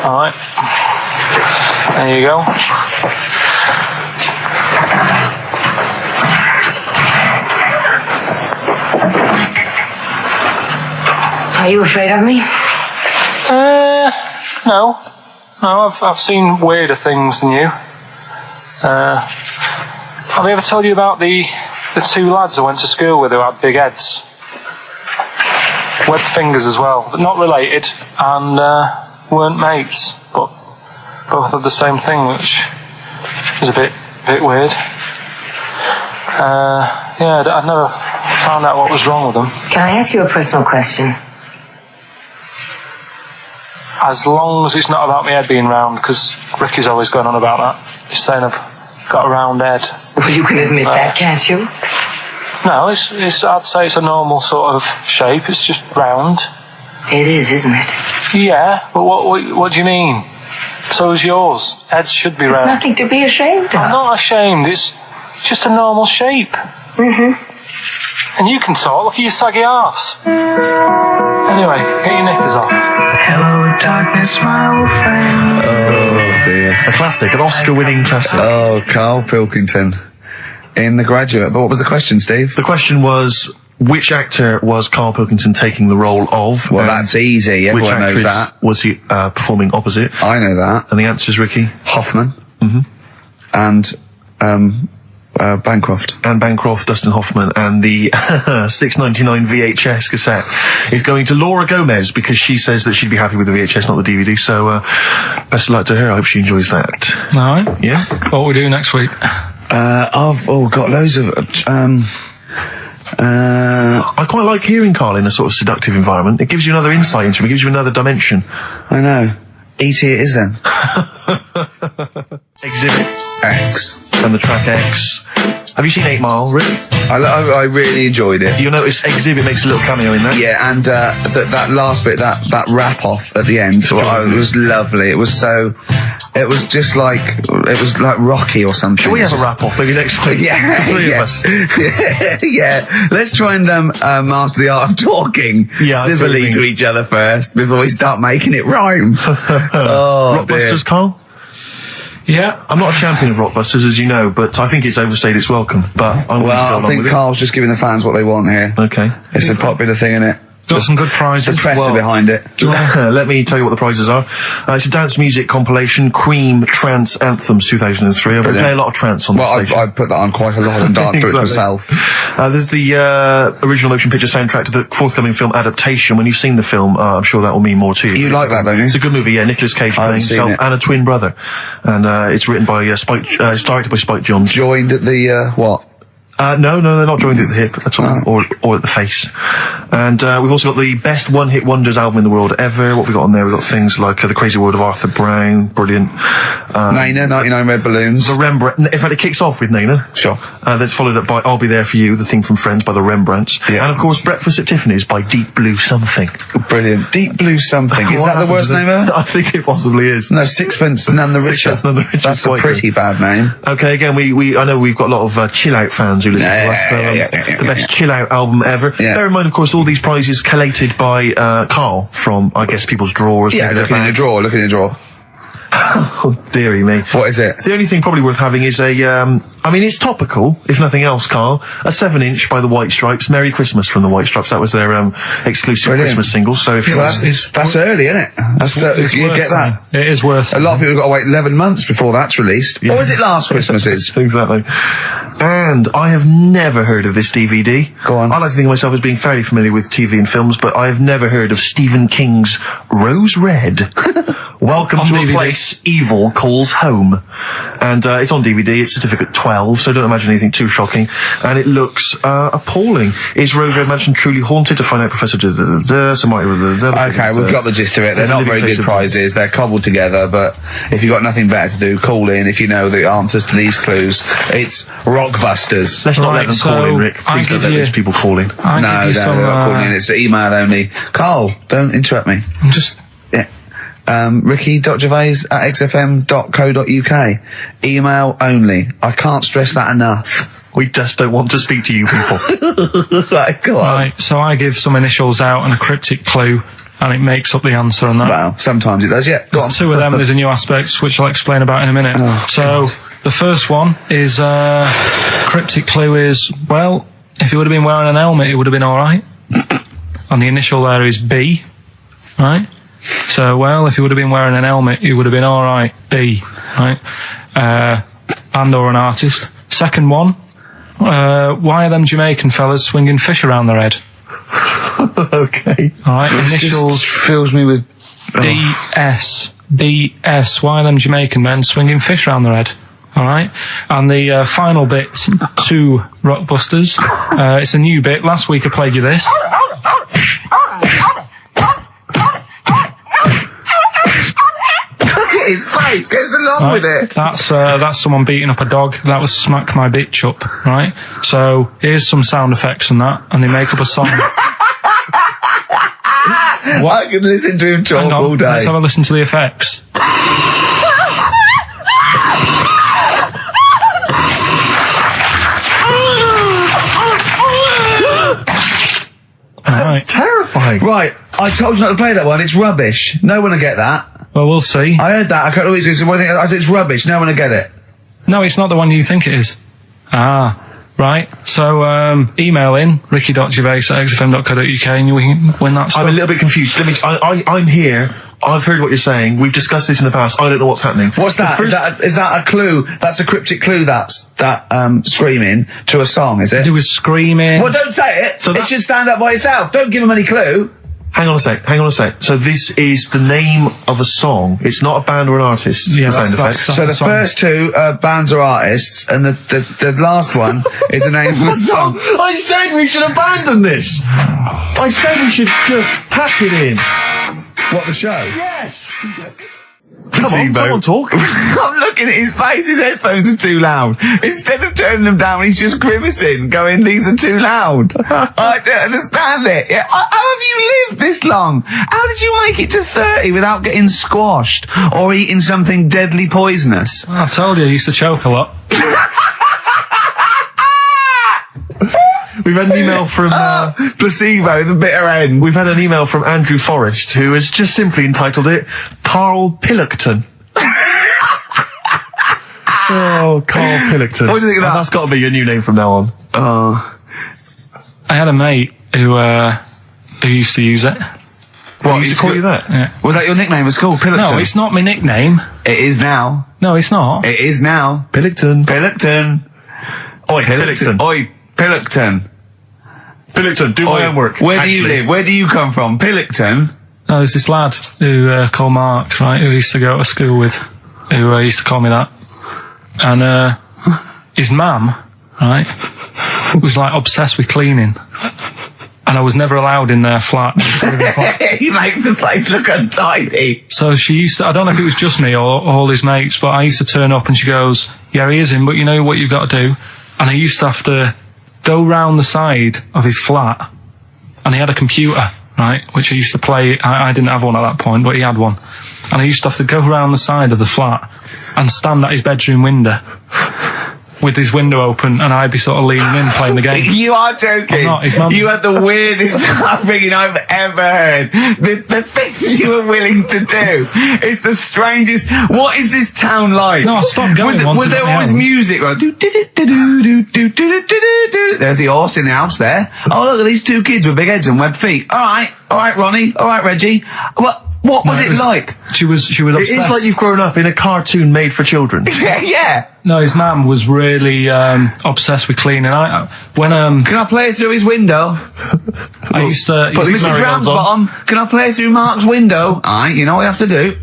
All right. There you go. Are you afraid of me? No. No, I've seen weirder things than you. Have I ever told you about the two lads I went to school with who had big heads? Webbed fingers as well, but not related, and weren't mates, but both had the same thing, which is a bit weird. I'd never found out what was wrong with them. Can I ask you a personal question? As long as it's not about my head being round, because Ricky's always going on about that. He's saying I've got a round head. Well, you can admit that, can't you? No, it's I'd say it's a normal sort of shape. It's just round. It is, isn't it? Yeah, but what do you mean? So is yours. Heads should be It's round. nothing to be ashamed of. I'm not ashamed. It's just a normal shape. Mm-hmm. And you can talk. Look at your saggy arse. Anyway, get your knickers off. Hello, darkness, my old friend. Oh dear. A classic, an Oscar-winning classic. Oh, Karl Pilkington in The Graduate. But what was the question, Steve? The question was, which actor was Karl Pilkington taking the role of? Well, that's easy. Which Everyone knows actress that. was he performing opposite? I know that. And the answer is Ricky. Hoffman. Mm-hmm. And Bancroft. Anne Bancroft, Dustin Hoffman, and the $6.99 VHS cassette is going to Laura Gomez because she says that she'd be happy with the VHS, not the DVD. So best of luck to her. I hope she enjoys that. All right. Yeah. What we do next week? I've got loads of. I quite like hearing Karl in a sort of seductive environment. It gives you another insight into him. It gives you another dimension. I know. E.T. it is then. Exhibit X. and the track X. Have you seen 8 Mile, Rick? I really enjoyed it. You'll notice Exhibit makes a little cameo in that. Yeah, and that last bit, that wrap off at the end, it was lovely. It was just like, it was like Rocky or something. Shall we have a wrap off maybe next week? Yeah, The three of us. yeah. Let's try and master the art of talking civilly to each other first before we start making it rhyme. Oh, Rockbusters, Karl? Yeah. I'm not a champion of Rockbusters, as you know, but I think it's overstayed its welcome. But I'm Well, I think Karl's just giving the fans what they want here. Okay. It's a popular thing, isn't it? Got some good prizes. The press are behind it. Let me tell you what the prizes are. It's a dance music compilation, Cream Trance Anthems 2003. I've been playing a lot of trance on the station. I put that on quite a lot and danced to it myself. There's the original motion picture soundtrack to the forthcoming film adaptation. When you've seen the film, I'm sure that will mean more to you. You like that, don't you? It's a good movie, yeah. Nicolas Cage playing himself and a twin brother. And it's wrritten by it's directed by Spike Jonze. Joined at the, what? No, they're not joined at the hip at all, or at the face. And we've also got the best one-hit wonders album in the world ever. What have we got on there? We've got things like The Crazy World of Arthur Brown, brilliant. Nana, 99 Red Balloons. The Rembrandt. In fact, it kicks off with Nana. Sure. That's followed up by I'll Be There For You, the theme from Friends by the Rembrandts. Yeah. And of course, Breakfast at Tiffany's by Deep Blue Something. Brilliant. Deep Blue Something. Is What that the worst happens name ever? I think it possibly is. No, Sixpence None the Richer. Sixpence None the Richer. That's a Quite pretty good. bad name. Okay, again, I know we've got a lot of chill-out fans who listen to us. So, the best chill-out album ever. Yeah. Bear in mind, of course, all these prizes collated by Karl from, I guess, people's drawers. Yeah, look in the drawer. Oh, dearie me. What is it? The only thing probably worth having is it's topical, if nothing else, Karl. A 7-inch by the White Stripes, Merry Christmas from the White Stripes. That was their exclusive Brilliant. Christmas single. So if That's early, isn't it? You get that. It is worth A lot of people have got to wait 11 months before that's released. Or was it last Christmas's? Exactly. And I have never heard of this DVD. Go on. I like to think of myself as being fairly familiar with TV and films, but I have never heard of Stephen King's Rose Red. Welcome On to DVD. a place evil calls home. And it's on DVD, it's certificate 12, so don't imagine anything too shocking. And it looks appalling. Is Rose Red Mansion truly haunted? To find out, Professor Okay, we've got the gist of it. They're It's a not living very place good of- prizes. They're cobbled together, but if you've got nothing better to do, call in if you know the answers to these clues. It's Rockbusters. Let's not Right, let them so call in, Rick. I Please don't give let you- these people call in. No, they're not calling in. It's email only. Carl, don't interrupt me. I'm just... Yeah. Ricky.gervais@xfm.co.uk. Email only. I can't stress that enough. We just don't want to speak to you people. Right, go on. Right, so I give some initials out and a cryptic clue, and it makes up the answer on that. Well, sometimes it does, yeah. Go on. There's two of them, there's a new aspects, which I'll explain about in a minute. Oh, so, the first one is, cryptic clue is, well, if he would have been wearing an helmet, it would have been alright. And the initial there is B, right? So, well, if he would have been wearing an helmet, it would have been alright, B, right? Band or an artist. Second one, why are them Jamaican fellas swinging fish around their head? Okay. Alright, initials Just fills me with... DS. Why are them Jamaican men swinging fish around their head? Alright? And the final bit to Rockbusters. It's a new bit. Last week I played you this. His face goes along Right? with it. That's someone beating up a dog. That was Smack My Bitch Up, right? So here's some sound effects and that, and they make up a song. I can listen to him talk Hang on, all day. let's have a listen to the effects. It's terrifying. Right, I told you not to play that one. It's rubbish. No one will get that. Well, we'll see. I heard that. I can't always say one thing. I said it's rubbish. No one will get it. No, it's not the one you think it is. Ah, right. So, email in, ricky.gervais@xfm.co.uk and you can win that stuff. I'm a little bit confused. I'm here. I've heard what you're saying. We've discussed this in the past. I don't know what's happening. What's that? Is that a clue? That's a cryptic clue. That's screaming to a song, is it? It was screaming. Well, don't say it. It should stand up by itself. Don't give him any clue. Hang on a sec. So this is the name of a song. It's not a band or an artist. Yeah, the sound effects. So the first two bands or artists, and the last one is the name of a song. I said we should abandon this. I said we should just pack it in. What, the show? Yes. Come on, someone talk. I'm looking at his face. His headphones are too loud. Instead of turning them down, he's just grimacing, going, "These are too loud." I don't understand it. Yeah, how have you lived this long? How did you make it to 30 without getting squashed or eating something deadly poisonous? I told you I used to choke a lot. We've had an email from placebo, the bitter end. We've had an email from Andrew Forrest, who has just simply entitled it Karl Pilkington. Oh, Karl Pilkington. What do you think of that? That's got to be your new name from now on. Oh, I had a mate who used to use it. What, he used to call you that? Yeah. was that your nickname at school, Pilkington? No, it's not my nickname. It is now. No, it's not. It is now. Pilkington. Pilkington. Oi, Pilkington. Oi, Pilkington. Pilkington, do my homework. Where do you live? Where do you come from? Pilkington? No, there's this lad who called Mark, right, who I used to go to school with, who used to call me that. And his mum, right, was like obsessed with cleaning. And I was never allowed in their flat. He makes the place look untidy. So she used to, I don't know if it was just me or all his mates, but I used to turn up and she goes, "Yeah, he is in, but you know what you've got to do?" And I used to have to go round the side of his flat, and he had a computer, right, which I used to play. I didn't have one at that point, but he had one. And I used to have to go round the side of the flat and stand at his bedroom window with his window open, and I'd be sort of leaning in playing the game. You are joking. I'm not. His mum. You had the weirdest upbringing I've ever heard. The things you were willing to do. It's the strangest. What is this town like? No, I stopped going once Was I there got my always own. music? Right? There's the horse in the house there. Oh, look at these two kids with big heads and webbed feet. All right, Ronnie. All right, Reggie. What was it like? She was obsessed. It is like you've grown up in a cartoon made for children. Yeah. No, his mum was really obsessed with cleaning. Can I play it through his window? I used to. It's Mrs. Ramsbottom. Can I play it through Mark's window? Aye, you know what you have to do.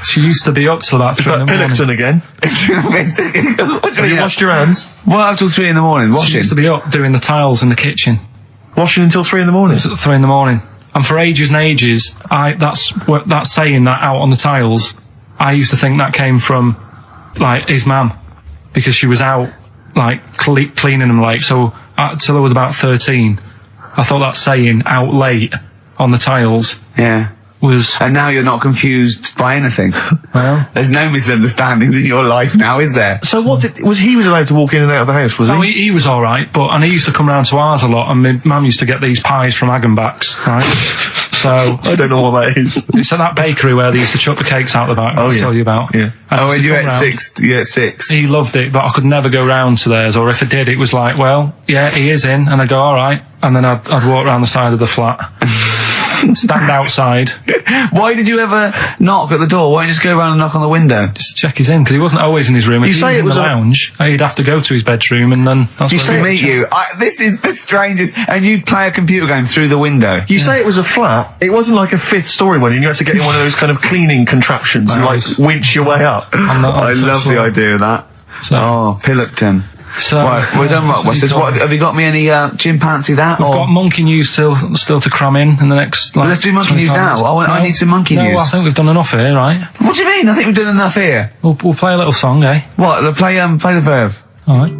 She used to be up till about 3 in the morning. Pilkington again. Have you washed your hands? What up till 3 in the morning? She Washing. used to be up doing the tiles in the kitchen. Washing until 3 in the morning? It's at 3 in the morning. And for ages and ages, that saying that out on the tiles, I used to think that came from, like, his mum. Because she was out, like, cleaning them late. So, till I was about 13, I thought that saying, out late, on the tiles, Yeah. was... And now you're not confused by anything. Well... There's no misunderstandings in your life now, is there? So what he was allowed to walk in and out of the house, was he? Oh, he was alright, and he used to come round to ours a lot, and my mum used to get these pies from Hagenbach's, right? So... I don't know what that is. It's at that bakery where they used to chuck the cakes out the back, I'll tell you about. Yeah. Oh, when used to you come at round. 6, you at 6. He loved it, but I could never go round to theirs, or if I did, it was like, well, yeah, he is in, and I'd go, alright, and then I'd walk round the side of the flat. Stand outside. Why did you ever knock at the door? Why don't you just go around and knock on the window? Just to check he's in, because he wasn't always in his room. If You he say was it in was the a- lounge, he'd have to go to his bedroom, and then that's You where say he To meet you. This is the strangest. And you'd play a computer game through the window. You say it was a flat. It wasn't like a 5th story one, and you had to get in one of those kind of cleaning contraptions and, like, winch your way up. on I the love floor. the idea of that. So- Oh, Pilkington. So, Right, we're done. that's What's he this? told me. Have you got me any chimpanzee that? We've or? got monkey news still to cram in the next. Like, Let's do monkey news 25 now. minutes. I need some monkey no, news. I think we've done enough here, right? What do you mean? I think we've done enough here. We'll play a little song, eh? What? Play the verb. All right.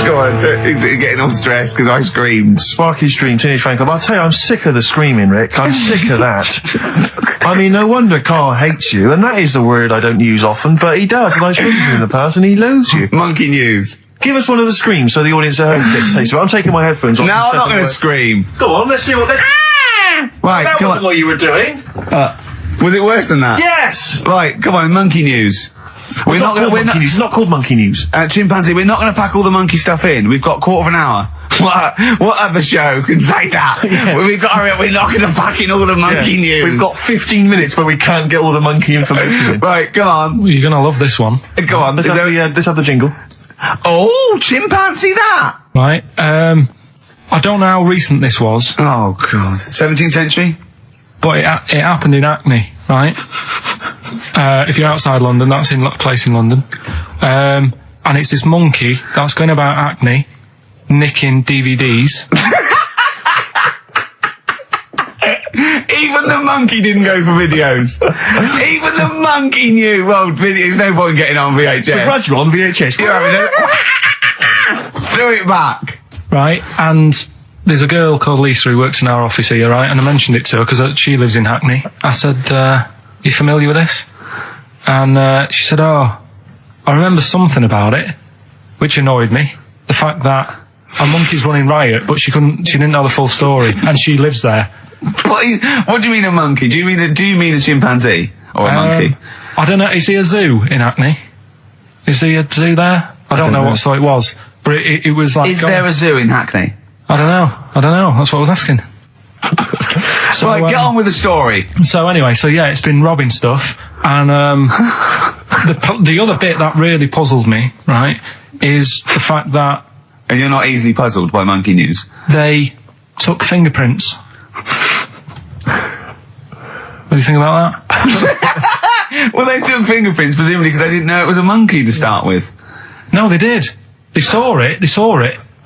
Go on. He's getting all stressed because I screamed. Sparky's Dream, Teenage Fan Club. I'll tell you, I'm sick of the screaming, Rick. I'm sick of that. I mean, no wonder Carl hates you, and that is the word I don't use often, but he does, and I've spoken to him in the past, and he loathes you. Monkey news. Give us one of the screams so the audience at home gets to say so. I'm taking my headphones off. No, I'm not going to scream. Go on, let's see what... Right, that come wasn't on. what you were doing. Was it worse than that? Yes! Right, come on, monkey news. We're not It's not called monkey news. Chimpanzee, we're not going to pack all the monkey stuff in. We've got a quarter of an hour. What other show can say that? Yeah. We're not going to pack in all the monkey news. We've got 15 minutes where we can't get all the monkey information in. Right, come on. Well, you're going to love this one. Go on. Let's have the jingle. Oh, chimpanzee that! Right. I don't know how recent this was, Oh, God. 17th century? but it happened in Hackney, right? If you're outside London, that's in a place in London. And it's this monkey that's going about Hackney, nicking DVDs. Even the monkey didn't go for videos. Even the monkey knew, well, there's no point getting on VHS. The Grudge on VHS. You're having a... Throw it back. Right, and there's a girl called Lisa who works in our office here, right, and I mentioned it to her because she lives in Hackney. I said, you familiar with this? And she said, oh, I remember something about it, which annoyed me. The fact that a monkey's running riot, but she didn't know the full story, and she lives there. What do you mean a monkey? Do you mean a chimpanzee? Or a monkey? I don't know, is he a zoo in Hackney? Is he a zoo there? I don't know what sort it was, but it was like... Is there a zoo in Hackney? I don't know, that's what I was asking. So, right, get on with the story. So anyway, it's been robbing stuff, and the other bit that really puzzled me, right, is the fact that... And you're not easily puzzled by monkey news? They took fingerprints. What do you think about that? Well, they took fingerprints, presumably because they didn't know it was a monkey to start with. No, they did. They saw it,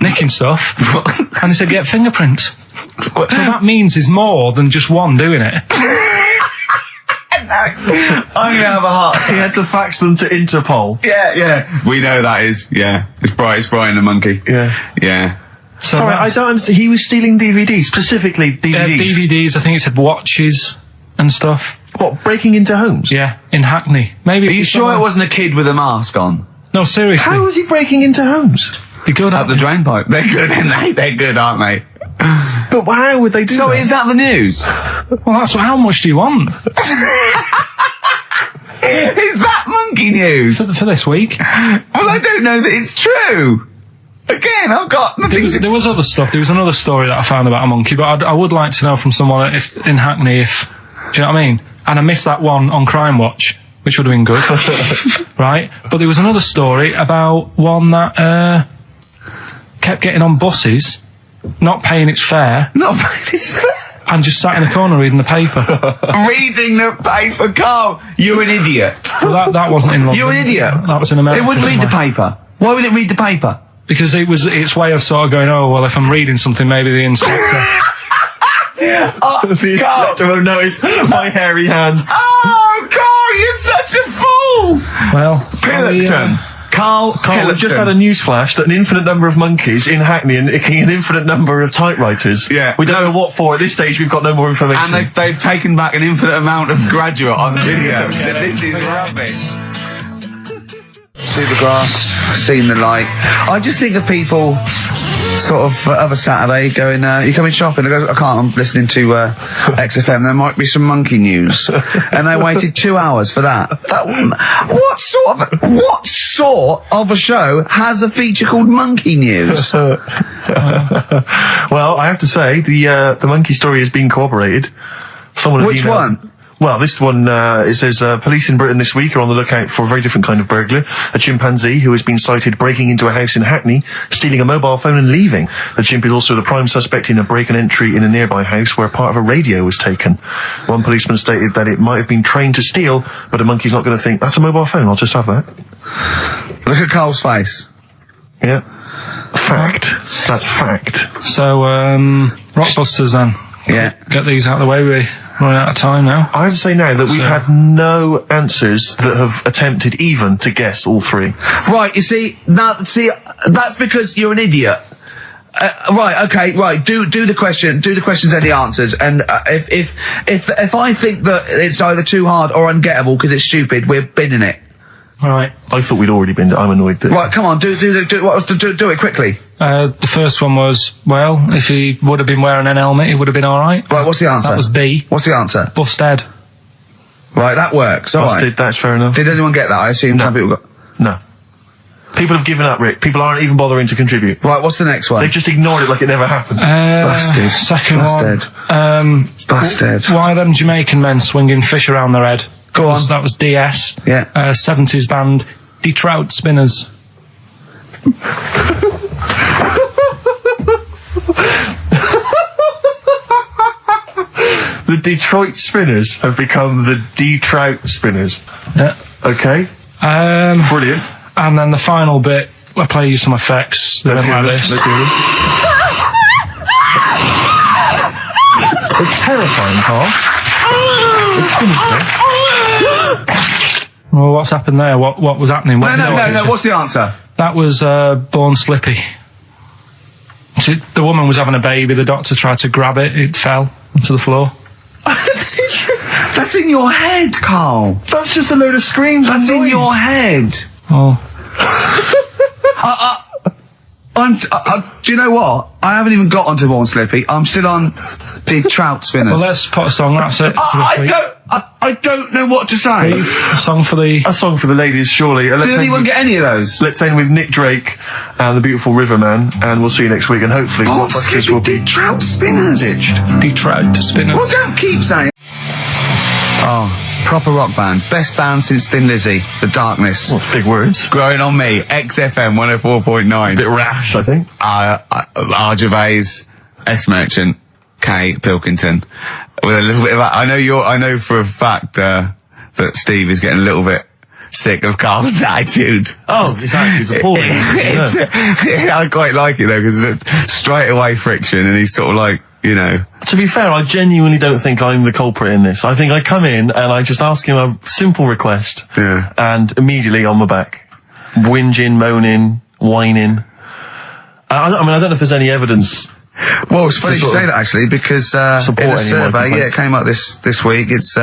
nicking stuff, and they said, get fingerprints. So that means there's more than just one doing it. I'm gonna have a heart. He had to fax them to Interpol. Yeah. We know that is. Yeah. It's Brian the monkey. Yeah. So sorry, I don't understand. He was stealing DVDs, specifically DVDs. DVDs, I think it said watches and stuff. What, breaking into homes? Yeah, in Hackney. Maybe. Are you sure it wasn't a kid with a mask on? No, seriously. How was he breaking into homes? They're good Up the drain pipe. They're good, aren't they? They're good, aren't they? But how would they do that? So is that the news? Well, that's how much do you want? Is that monkey news? For this week? Well, I don't know that it's true. Again, I've got the things. There was other stuff. There was another story that I found about a monkey, but I would like to know from someone in Hackney do you know what I mean? And I missed that one on Crime Watch, which would have been good. Right? But there was another story about one that kept getting on buses, not paying its fare. Not paying its fare? And just sat in a corner reading the paper. Reading the paper, Carl. You're an idiot. Well, that wasn't in London. You're an idiot. That was in America. It wouldn't read the paper. Why would it read the paper? Because it was its way of sort of going, oh, well, if I'm reading something, maybe the inspector... The inspector won't notice my hairy hands. Oh, Carl, you're such a fool! Well, Pilkington. Carl, we've just had a news flash that an infinite number of monkeys in Hackney and an infinite number of typewriters. Yeah. We don't know what for. At this stage, we've got no more information. And they've taken back an infinite amount of graduate on video. This is rubbish. See the grass, seen the light. I just think of people sort of of a Saturday going, you coming shopping? I go, I can't, I'm listening to XFM, there might be some monkey news. And they waited 2 hours for that. What sort of a show has a feature called Monkey News? Well, I have to say, the monkey story has been corroborated. Which one? Well, this one, it says, police in Britain this week are on the lookout for a very different kind of burglar. A chimpanzee who has been sighted breaking into a house in Hackney, stealing a mobile phone and leaving. The chimp is also the prime suspect in a break and entry in a nearby house where part of a radio was taken. One policeman stated that it might have been trained to steal, but a monkey's not going to think, that's a mobile phone, I'll just have that. Look at Carl's face. Yeah. Fact. That's fact. So, Rockbusters then. Yeah. Get these out of the way, we're running out of time now. I have to say now that we've had no answers that have attempted even to guess all three. Right, you see, that's because you're an idiot. Right, okay, right. Do the questions and the answers. And if I think that it's either too hard or ungettable because it's stupid, we're binning it. Right. I thought we'd already been. I'm annoyed that. Right, come on, do it quickly. The first one was, well, if he would have been wearing an helmet, he would have been alright. Right, what's the answer? That was B. What's the answer? Busted. Right, that works. All right. Busted, that's fair enough. Did anyone get that? I assume some people got... No. People have given up, Rick. People aren't even bothering to contribute. Right, what's the next one? They've just ignored it like it never happened. Busted. Second Busted. one. Busted. Why are them Jamaican men swinging fish around their head? Go on. That was DS. Yeah. 70s band, Trout Spinners. The Detroit Spinners have become the D-Trout Spinners. Yeah. Okay. Brilliant. And then the final bit, I play you some effects. They Let's went hear like this. this. Let's hear this. It's terrifying, Carl. It's sinister. Well, what's happened there? What was happening? No, what's the answer? That was Born Slippy. The woman was having a baby. The doctor tried to grab it. It fell onto the floor. That's in your head, Carl. That's just a load of screams. That's and in noise. your head. Oh. Do you know what? I haven't even got onto Born Slippy. I'm still on the Trout Spinners. Well, let's put a song. That's it. I don't know what to say. A song for the... A song for the ladies, surely. Did anyone get any of those? Let's end with Nick Drake and the Beautiful Riverman, and we'll see you next week. And hopefully, Born Blockbusters will be Slippy, Trout Spinners. ditched. Trout Spinners. Well, don't keep saying. Oh, proper rock band. Best band since Thin Lizzy. The Darkness. Well, big words. Growing on me. XFM 104.9. Bit rash, I think. R. Gervais, S. Merchant, K. Pilkington. With a little bit of that. I know for a fact that Steve is getting a little bit sick of Carl's attitude. Oh, his attitude's appalling. I quite like it though, because it's straight away friction, and he's sort of like, you know. To be fair, I genuinely don't think I'm the culprit in this. I think I come in and I just ask him a simple request. Yeah. And immediately on my back. Whinging, moaning, whining. I don't know if there's any evidence. Well, it's funny you say that actually, because in a survey, it came up this week. It's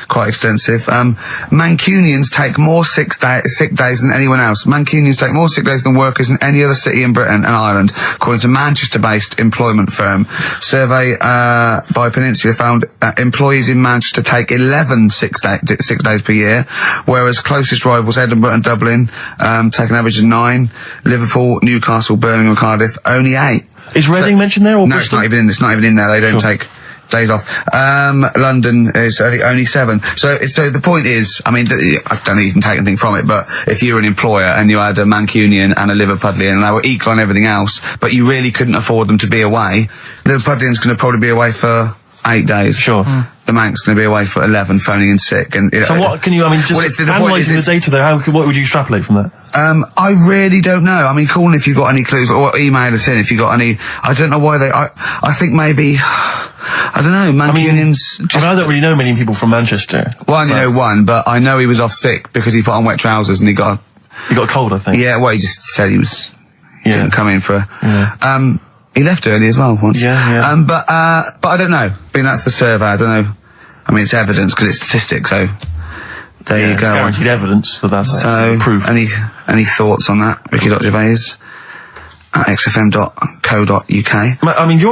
quite extensive. Mancunians take more sick days than anyone else. Mancunians take more sick days than workers in any other city in Britain and Ireland, according to Manchester-based employment firm. Survey by Peninsula found employees in Manchester take 11 sick days per year, whereas closest rivals Edinburgh and Dublin take an average of 9. Liverpool, Newcastle, Birmingham, and Cardiff only 8. Is Reading mentioned there? Or no, it's not even in. It's not even in there. They don't take days off. London is only 7. So the point is, I mean, I don't know you can take anything from it, but if you were an employer and you had a Mancunian and a Liverpudlian and they were equal on everything else, but you really couldn't afford them to be away, Liverpudlian's going to probably be away for 8 days. Sure. The Manc's going to be away for 11, phoning in sick. And so what can you? I mean, just analysing the data there. What would you extrapolate from that? I really don't know. I mean, call in if you've got any clues, or email us in if you've got any. I don't know why I think maybe. I don't know. Mancunians. I don't really know many people from Manchester. Well, I only know one, but I know he was off sick because he put on wet trousers and he got a cold, I think. Yeah. Well, he just said he was. Didn't come in for. Yeah. He left early as well once. Yeah. But I don't know. I mean, that's the survey. I don't know. I mean, it's evidence because it's statistics. So there you go. It's guaranteed evidence that that's proof. Any thoughts on that? Ricky.Gervais at xfm.co.uk. I mean,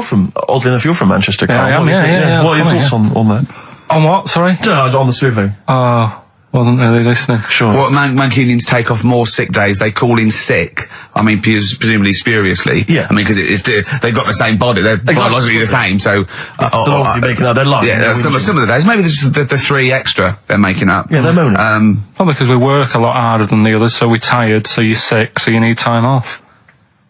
oddly enough, you're from Manchester, Carl. Yeah, I am, yeah. What are your thoughts on that? On what? Sorry? On the survey. Wasn't really listening. Sure. Well, Mancunians take off more sick days. They call in sick. I mean, presumably spuriously. Yeah. I mean, because they've got the same body. They're biologically the same. So they're obviously making up their life. Yeah. Some of the days, maybe there's just the 3 extra they're making up. Yeah, they're moaning. Probably because we work a lot harder than the others, so we're tired, so you're sick, so you need time off.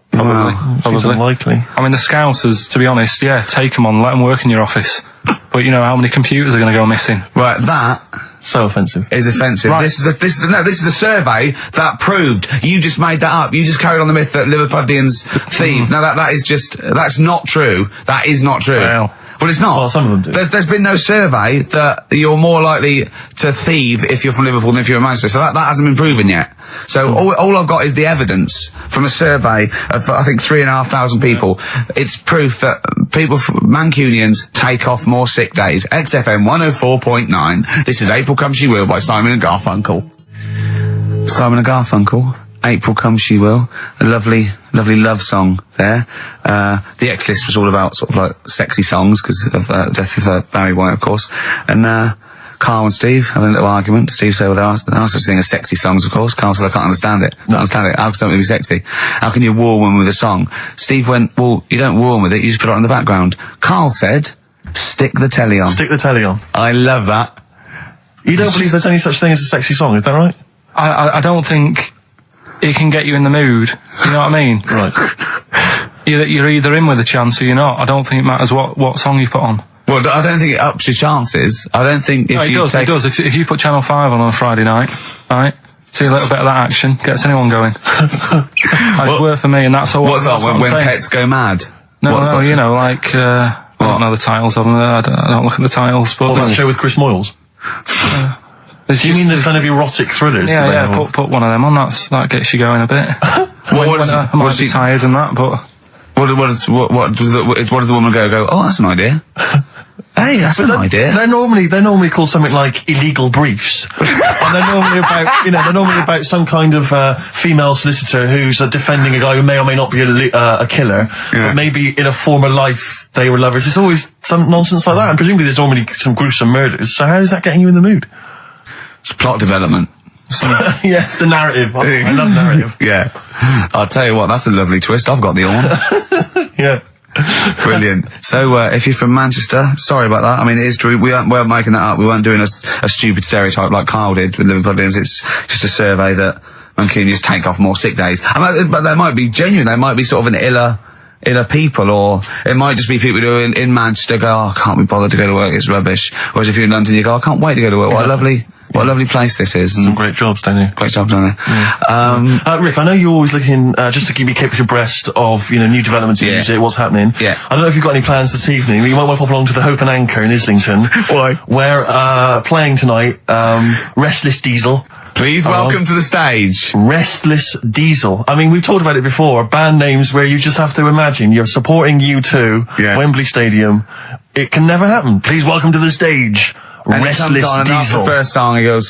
Probably. Seems unlikely. I mean, the Scousers, to be honest, take them on, let them work in your office. But you know how many computers are going to go missing? Right, that so offensive. Is offensive. Right. This is a survey that proved you just made that up. You just carried on the myth that Liverpudlians thieve. Now that's not true. That is not true. Well, it's not. Well, some of them do. There's been no survey that you're more likely to thieve if you're from Liverpool than if you're a Manchester. So that hasn't been proven yet. So all I've got is the evidence from a survey of, I think, 3,500 people. It's proof that Mancunians take off more sick days. XFM 104.9. This is April Come She Will by Simon and Garfunkel. Simon and Garfunkel, April Come She Will, a lovely love song there. The X-List was all about sort of like sexy songs because of death of Barry White, of course. And Carl and Steve having a little argument. Steve said, well, there are such a thing as sexy songs, of course. Carl said, I can't understand it. How can something be sexy? How can you woo a woman with a song? Steve went, well, you don't woo a woman with it, you just put it on the background. Carl said, stick the telly on. Stick the telly on. I love that. You don't believe there's any such thing as a sexy song, is that right? I don't think it can get you in the mood. You know what I mean? Right. You're either in with a chance or you're not. I don't think it matters what song you put on. Well, I don't think it ups your chances. I don't think if it does. If you put Channel 5 on a Friday night, right, see a little bit of that action, gets anyone going. It's worth for me, and that's all. What's that, when pets go mad? No, you know, like, I don't know the titles of them, I don't look at the titles, but... That show with Chris Moyles? Do you mean the kind of erotic thrillers? Yeah, put one of them on, that gets you going a bit. I might be tired and that, but... What does the woman go, oh, that's an idea. Hey, that's an idea. They're normally called something like illegal briefs. And they're normally about some kind of female solicitor who's defending a guy who may or may not be a killer, but maybe in a former life they were lovers. It's always some nonsense like that, and presumably there's normally some gruesome murders. So how is that getting you in the mood? It's plot development. Yes, the narrative. I love narrative. Yeah. I'll tell you what, that's a lovely twist. I've got the horn. Yeah. Brilliant. So, if you're from Manchester, sorry about that. I mean, it is true. We weren't making that up. We weren't doing a stupid stereotype like Carl did with Liverpudlians. It's just a survey that Mancunians take off more sick days. But they might be genuine. They might be sort of an iller people, or it might just be people who are in Manchester go, oh, I can't be bothered to go to work, it's rubbish. Whereas if you're in London, you go, I can't wait to go to work. What a lovely place this is. Some great jobs, don't you? Great jobs, don't they? Yeah. Rick, I know you're always looking, just to keep you abreast of, new developments in music, what's happening. Yeah. I don't know if you've got any plans this evening, but you might want to pop along to the Hope and Anchor in Islington. Why? Where, playing tonight, Restless Diesel. Please welcome to the stage. Restless Diesel. I mean, we've talked about it before, band names where you just have to imagine you're supporting U2, Wembley Stadium. It can never happen. Please welcome to the stage, and Restless Diesel. And after the first song, he goes,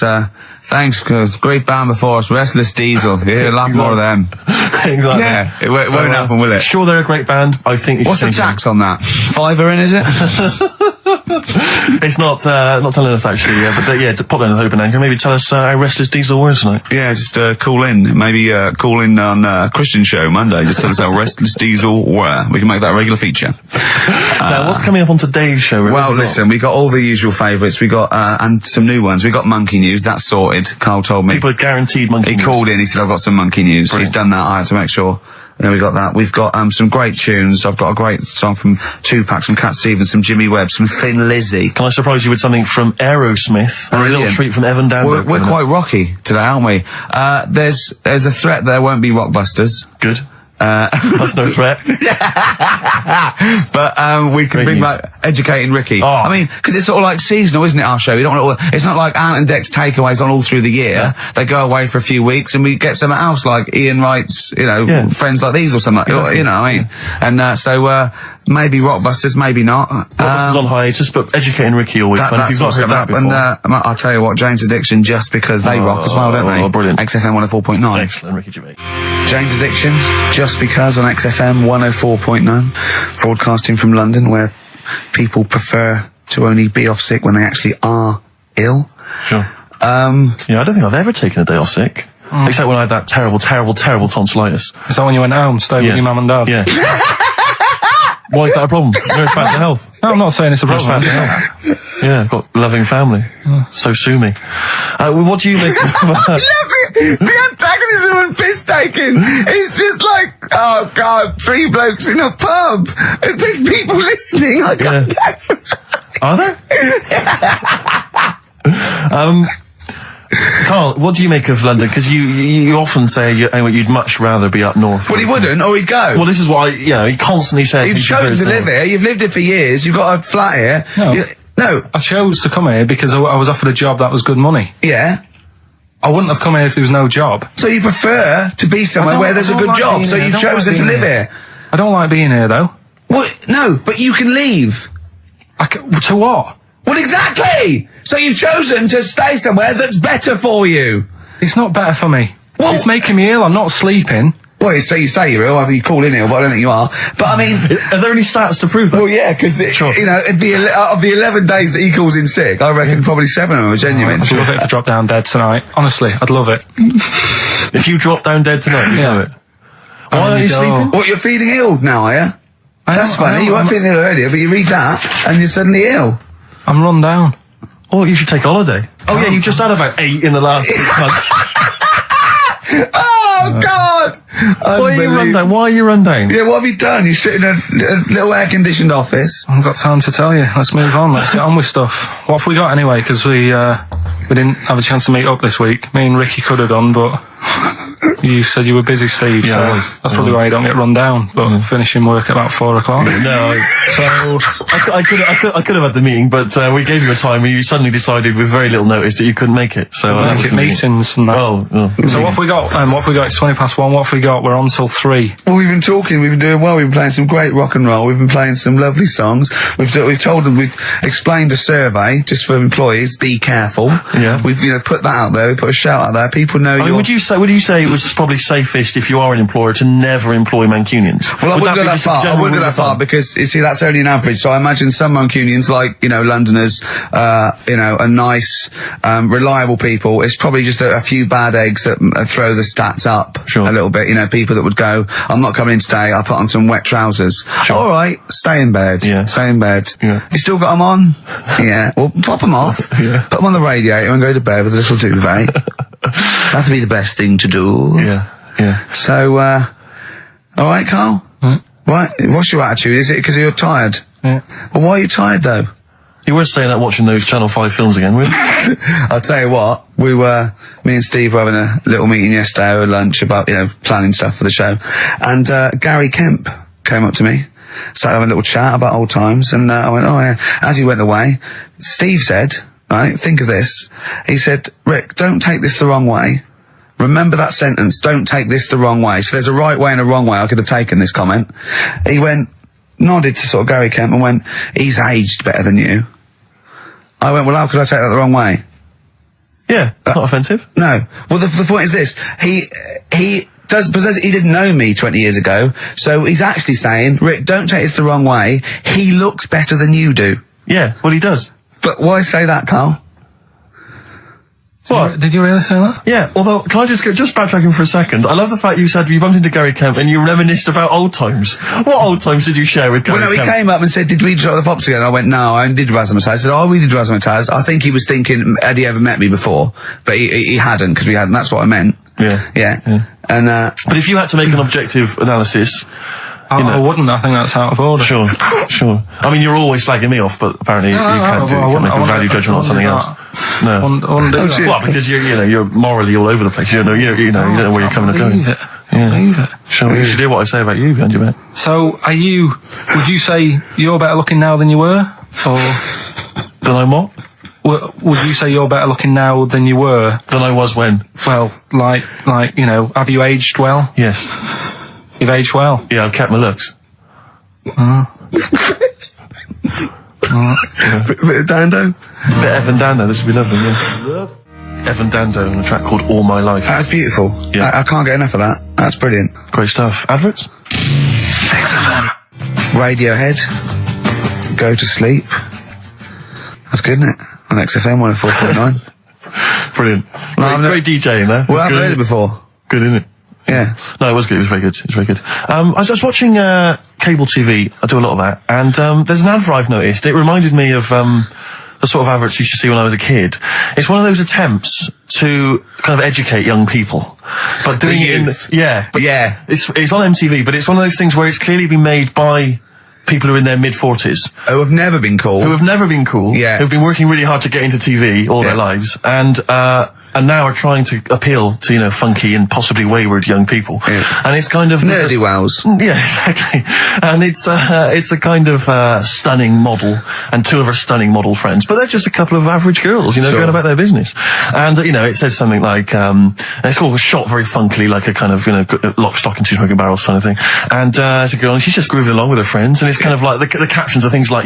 thanks, because great band before us, Restless Diesel. Yeah, a lot more of them. Exactly. Yeah, it won't happen, will it? Sure, they're a great band. I think. What's the tax on that? $5 in, is it? It's not telling us actually. But to pop down to the Hope and Anchor, maybe tell us how Restless Diesel was tonight. Yeah, just call in. Maybe call in on Christian show Monday. Just tell us how Restless Diesel were. We can make that a regular feature. Now, what's coming up on today's show? Well, listen, we got all the usual favourites. We got and some new ones. We got Monkey News. That's sorted. Carl told me. People are guaranteed Monkey News. He called in. He said, I've got some Monkey News. Brilliant. He's done that. I have to make sure. And then we got that. We've got some great tunes. I've got a great song from Tupac, some Cat Stevens, some Jimmy Webb, some Thin Lizzy. Can I surprise you with something from Aerosmith? And a little treat from Evan Danberg. We're quite rocky today, aren't we? There's a threat there won't be Rockbusters. Good. That's no threat. But we can bring back Educating Ricky. Oh. I mean, because it's sort of like seasonal, isn't it, our show? We don't want it's not like Ant and Dec's takeaways on all through the year. Yeah. They go away for a few weeks and we get something else like Ian Wright's, Friends Like These or something. You know what I mean? And so maybe Rockbusters, maybe not. Rockbusters on hiatus, but Educating Ricky always fun. If you've not heard that before. And I'll tell you what, Jane's Addiction, just because they rock as well, don't they? Oh, brilliant. XFM 104.9. Excellent, Ricky Gervais. Jane's Addiction, just because on XFM 104.9, broadcasting from London, where people prefer to only be off sick when they actually are ill. Sure. I don't think I've ever taken a day off sick. Except when I had that terrible tonsillitis. Is that when you went home, stayed with your mum and dad? Yeah. Why is that a problem? Nurse back to health. No, I'm not saying it's a problem. Nurse back to health. Yeah, I've got a loving family. So sue me. What do you make of the antagonism and piss taking is just like, oh God, 3 blokes in a pub. There's people listening. I can't go. Are there? Carl, what do you make of London? Because you often say you'd much rather be up north. Well, he wouldn't, or he'd go. Well, this is why, he constantly says... You've chosen to live here, you've lived here for years, you've got a flat here. No. I chose to come here because I was offered a job that was good money. Yeah. I wouldn't have come here if there was no job. So you prefer to be somewhere where there's a good job, so you've chosen to live here? I don't like being here, though. Well, no, but you can leave. To what? Well, exactly! So you've chosen to stay somewhere that's better for you. It's not better for me. Well- It's making me ill. I'm not sleeping. Well, you say you're ill, you call in ill, but I don't think you are. But I mean, Are there any stats to prove that? well, yeah, because you know, of the 11 days that he calls in sick, I reckon probably 7 of them are genuine. I'd love it if I drop down dead tonight. Honestly, I'd love it. If you drop down dead tonight, you know it. Why aren't you sleeping? What, you're feeling ill now, are you? That's funny. You weren't feeling ill earlier, but you read that and you're suddenly ill. I'm run down. Or you should take a holiday. Oh yeah, you just had about 8 in the last 6 months. Oh God! Why are you run down? Why are you run down? Yeah, what have you done? You sit in a little air-conditioned office. I haven't got time to tell you. Let's move on. Let's get on with stuff. What have we got anyway? Because we didn't have a chance to meet up this week. Me and Ricky could have done, but you said you were busy, Steve. Yeah, so I was. that's probably why you don't get run down. But finishing work at about 4 o'clock. No, so I could have had the meeting, but we gave you a time and you suddenly decided with very little notice that you couldn't make it. So Make it meetings and that. Oh. So what have we got? What have we got? It's 1:20. What have we got? We're on till 3. Well, we've been talking, we've been doing well, we've been playing some great rock and roll, we've been playing some lovely songs, we've told them, we've explained a survey, just for employees, be careful. Yeah. We've, put that out there, we put a shout out there, people know I mean, you're... would you say it was probably safest if you are an employer to never employ Mancunians? Well, I wouldn't go that just a far. I general wouldn't go rule that of far thumb? because you see that's only an average. So I imagine some Mancunians, like Londoners, are nice, reliable people. It's probably just a few bad eggs that throw the stats up Sure. a little bit. People that would go, I'm not coming in today. I'll put on some wet trousers. Sure. All right, stay in bed. Yeah. Stay in bed. Yeah. You still got them on? Yeah. Well, pop them off. Yeah. Put them on the radiator and go to bed with a little duvet. That'd be the best thing to do. Yeah. So, all right, Carl? Right, what's your attitude? Is it because you're tired? Yeah. Well, why are you tired, though? You were saying that watching those Channel 5 films again, weren't you? I'll tell you what, me and Steve were having a little meeting yesterday over lunch about, planning stuff for the show. And, Gary Kemp came up to me, started having a little chat about old times, and, I went, oh yeah. As he went away, Steve said, right, think of this. He said, Rick, don't take this the wrong way. Remember that sentence, don't take this the wrong way. So there's a right way and a wrong way. I could have taken this comment. He nodded to sort of Gary Kemp and went, he's aged better than you. I went, well, how could I take that the wrong way? Yeah, it's not offensive. No. Well, the point is this. He didn't know me 20 years ago, so he's actually saying, Rick, don't take this the wrong way. He looks better than you do. Yeah, well, he does. But why say that, Carl? What? Did you really say that? Yeah, although, can I just backtracking for a second? I love the fact you said you bumped into Gary Kemp and you reminisced about old times. What old times did you share with Gary Well, no, Kemp? he came up and said, did we drop the pops together? I went, no, I did Razzmatazz. I said, oh, we did Razzmatazz. I think he was thinking, had he ever met me before? But he hadn't, because we hadn't. That's what I meant. Yeah. And, But if you had to make an objective analysis... I wouldn't. I think that's out of order. Sure. I mean, you're always slagging me off, but apparently you can't make a value judgment on something else. No. I wouldn't do that. Well, because you're morally all over the place. You don't know where you're coming and going. Believe it. Sure, you should hear what I say about you behind your back. So, would you say you're better looking now than you were? Or Then I'm what? would you say you're better looking now than you were? Than I was when? Well, have you aged well? Yes. You've aged well. Yeah, I've kept my looks. bit of Dando? Bit Evan Dando, this would be lovely, yeah. Evan Dando on a track called All My Life. That's beautiful. Yeah. I can't get enough of that. That's brilliant. Great stuff. Adverts? Radiohead, Go to Sleep. That's good, isn't it? On XFM 104.9. Brilliant. Great DJing there. Well, I've heard it before. Good, isn't it? Yeah. No, it was good. It was very good. It was very good. I was watching cable TV. I do a lot of that, and there's an advert I've noticed. It reminded me of the sort of adverts you used to see when I was a kid. It's one of those attempts to kind of educate young people, but doing it in it's on MTV, but it's one of those things where it's clearly been made by people who are in their mid-40s. Who have never been cool. Yeah. Who've been working really hard to get into TV all their lives, and now are trying to appeal to, funky and possibly wayward young people. Yeah. And it's kind of... Nerdy wows. Yeah, exactly. And it's a kind of stunning model, and two of her stunning model friends, but they're just a couple of average girls, going about their business. And, it says something like, it's all shot very funkily, like a kind of, lock, stock and two smoking barrels kind of thing. And it's a girl, and she's just grooving along with her friends, and it's kind of like, the captions are things like,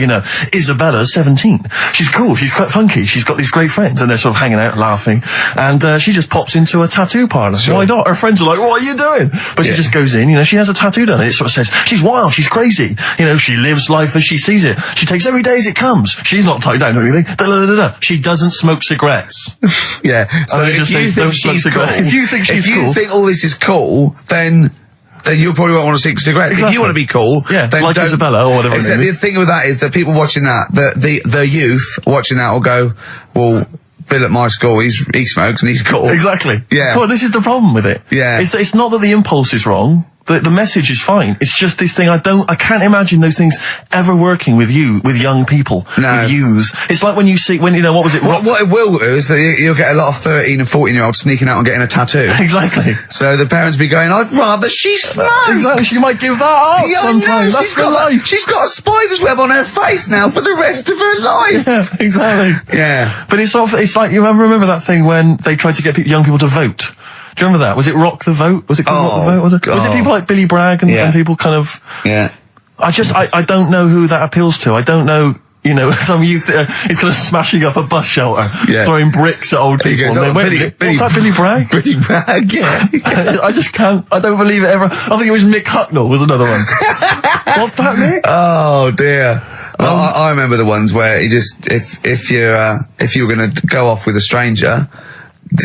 Isabella's 17. She's cool, she's quite funky, she's got these great friends, and they're sort of hanging out, laughing. and she just pops into a tattoo parlour. Sure. Why not? Her friends are like, what are you doing? But she just goes in, she has a tattoo done, and it sort of says, she's wild, she's crazy, she lives life as she sees it. She takes every day as it comes. She's not tied down or anything. She doesn't smoke cigarettes. Yeah. So it just says, don't smoke cigarettes. If you think she's cool. If you think all this is cool, then you probably won't want to smoke cigarettes. Exactly. If you want to be cool, then like don't. Isabella or whatever. Except the thing with that is that people watching that, the youth watching that will go, well, Bill at my school, he smokes and he's cool. Exactly. Yeah. Well, this is the problem with it. Yeah. It's not that the impulse is wrong. The message is fine. It's just this thing. I can't imagine those things ever working with young people, with youths. It's like when what was it? What it will do is that you'll get a lot of 13 and 14-year-olds sneaking out and getting a tattoo. Exactly. So the parents be going, I'd rather she smoked. Exactly. She might give that up sometimes. That's her life. She's got a spider's web on her face now for the rest of her life. Yeah, exactly. Yeah. But it's like, you remember that thing when they tried to get young people to vote? Do you remember that? Was it Rock the Vote? Was it called Rock the Vote? Was it people like Billy Bragg and people kind of... Yeah. I don't know who that appeals to. I don't know, some youth is kind of smashing up a bus shelter, throwing bricks at old people. Goes, what's that, Billy Bragg? Billy Bragg, yeah. I just can't, I don't believe it ever. I think it was Mick Hucknall was another one. What's that, Mick? Oh, dear. I remember the ones where he just, if you were going to go off with a stranger,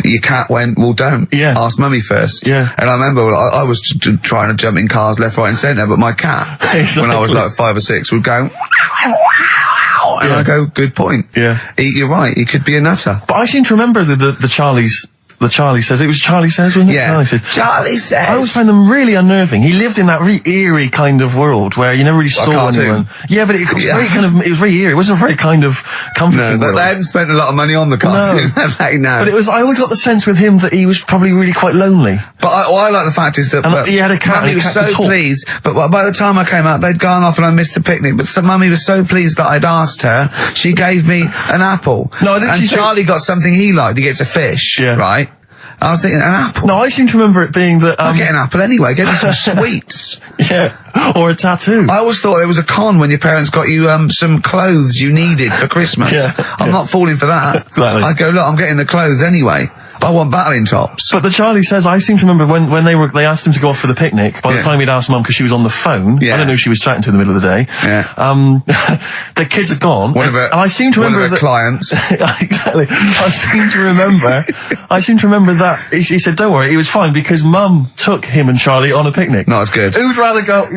your cat went, well, don't. Yeah. Ask mummy first. Yeah. And I remember I was trying to jump in cars left, right and centre, but my cat, when I was like 5 or 6, would go, and I go, good point. Yeah. You're right, he could be a nutter. But I seem to remember the Charlie's... The Charlie Says. It was Charlie Says, wasn't it? Yeah. Charlie Says. I always find them really unnerving. He lived in that really eerie kind of world where you never really saw anyone. Yeah, but it was very it was very eerie. It wasn't a very kind of comforting world. They hadn't spent a lot of money on the cartoon. No. But I always got the sense with him that he was probably really quite lonely. But I like the fact is that he had a cat. Mummy was so pleased. But by the time I came out, they'd gone off and I missed the picnic. But Mummy was so pleased that I'd asked her. She gave me an apple. No, I think and Charlie got something he liked. He gets a fish. Yeah. Right. I was thinking, an apple? No, I seem to remember it being that... I'll get an apple anyway. Give me some sweets. Yeah. Or a tattoo. I always thought there was a con when your parents got you some clothes you needed for Christmas. I'm not falling for that. Exactly. I'd go, look, I'm getting the clothes anyway. I want battling tops. But the Charlie Says, I seem to remember when they asked him to go off for the picnic, by the time he'd asked Mum, because she was on the phone, I don't know who she was chatting to in the middle of the day, the kids had gone, and I seem to remember that... clients. Exactly. I seem to remember that, he said, don't worry, he was fine, because Mum took him and Charlie on a picnic. Not as good. Who'd rather go,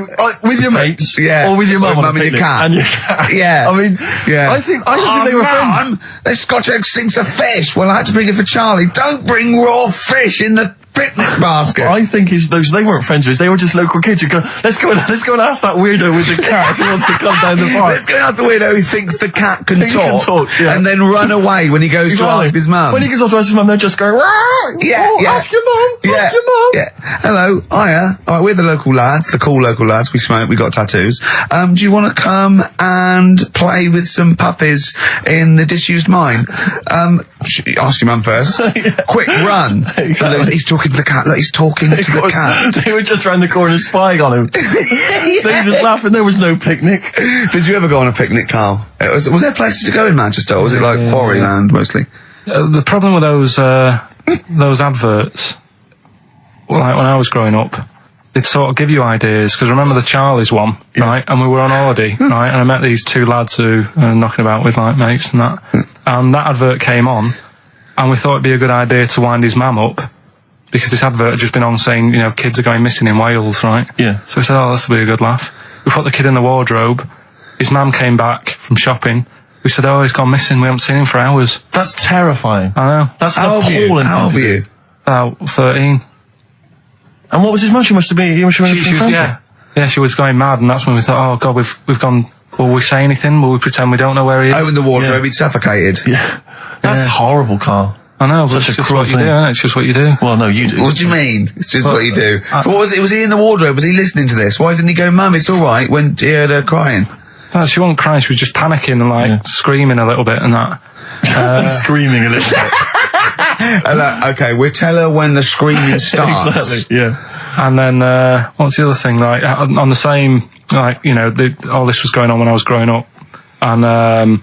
with your mates, or with your mum on a picnic? And your cat. Yeah. I mean, I think they were friends. The Scotch egg sinks a fish. Well, I had to bring it for Charlie. Don't bring raw fish in the picnic basket. I think they weren't friends with us. They were just local kids who go, let's go and ask that weirdo with the cat if he wants to come down the park. Let's go and ask the weirdo who thinks the cat can talk, yeah. and then run away when he goes to ask his mum. When he goes off to ask his mum, they're just going, ask your mum, ask your mum. Yeah. Hello, hiya. All right, we're the local lads, the cool local lads. We smoke, we got tattoos. Do you want to come and play with some puppies in the disused mine? Ask your mum first. Quick, run. Exactly. He's talking to the cat. Look, he's talking to the cat. They were just round the corner spying on him. They were just laughing. There was no picnic. Did you ever go on a picnic, Carl? Was there places to go in Manchester, or was it like Quarryland mostly? The problem with those adverts, like when I was growing up, they'd sort of give you ideas, because remember the Charlie's one, right? And we were on holiday, right? And I met these two lads who are knocking about with like mates and that. And that advert came on, and we thought it'd be a good idea to wind his mum up, because this advert had just been on saying, kids are going missing in Wales, right? Yeah. So we said, this will be a good laugh. We put the kid in the wardrobe. His mum came back from shopping. We said, he's gone missing. We haven't seen him for hours. That's terrifying. I know. That's appalling. How old were you? About 13. And what was his mum? She must have been... Yeah, she was going mad, and that's when we thought, oh, God, we've gone... Will we say anything? Will we pretend we don't know where he is? Oh, in the wardrobe, he'd suffocated. Yeah. That's horrible, Carl. I know, but it's just what you do, isn't it? It's just what you do. Well, no, you do. What do you mean? It's just what you do. But what was it? Was he in the wardrobe? Was he listening to this? Why didn't he go, Mum, it's all right, when he heard her crying? No, she wasn't crying, she was just panicking and screaming a little bit and that. Screaming a little bit. Okay, we'll tell her when the screaming starts. Exactly, yeah. And then, what's the other thing? Like, on the same, all this was going on when I was growing up. And,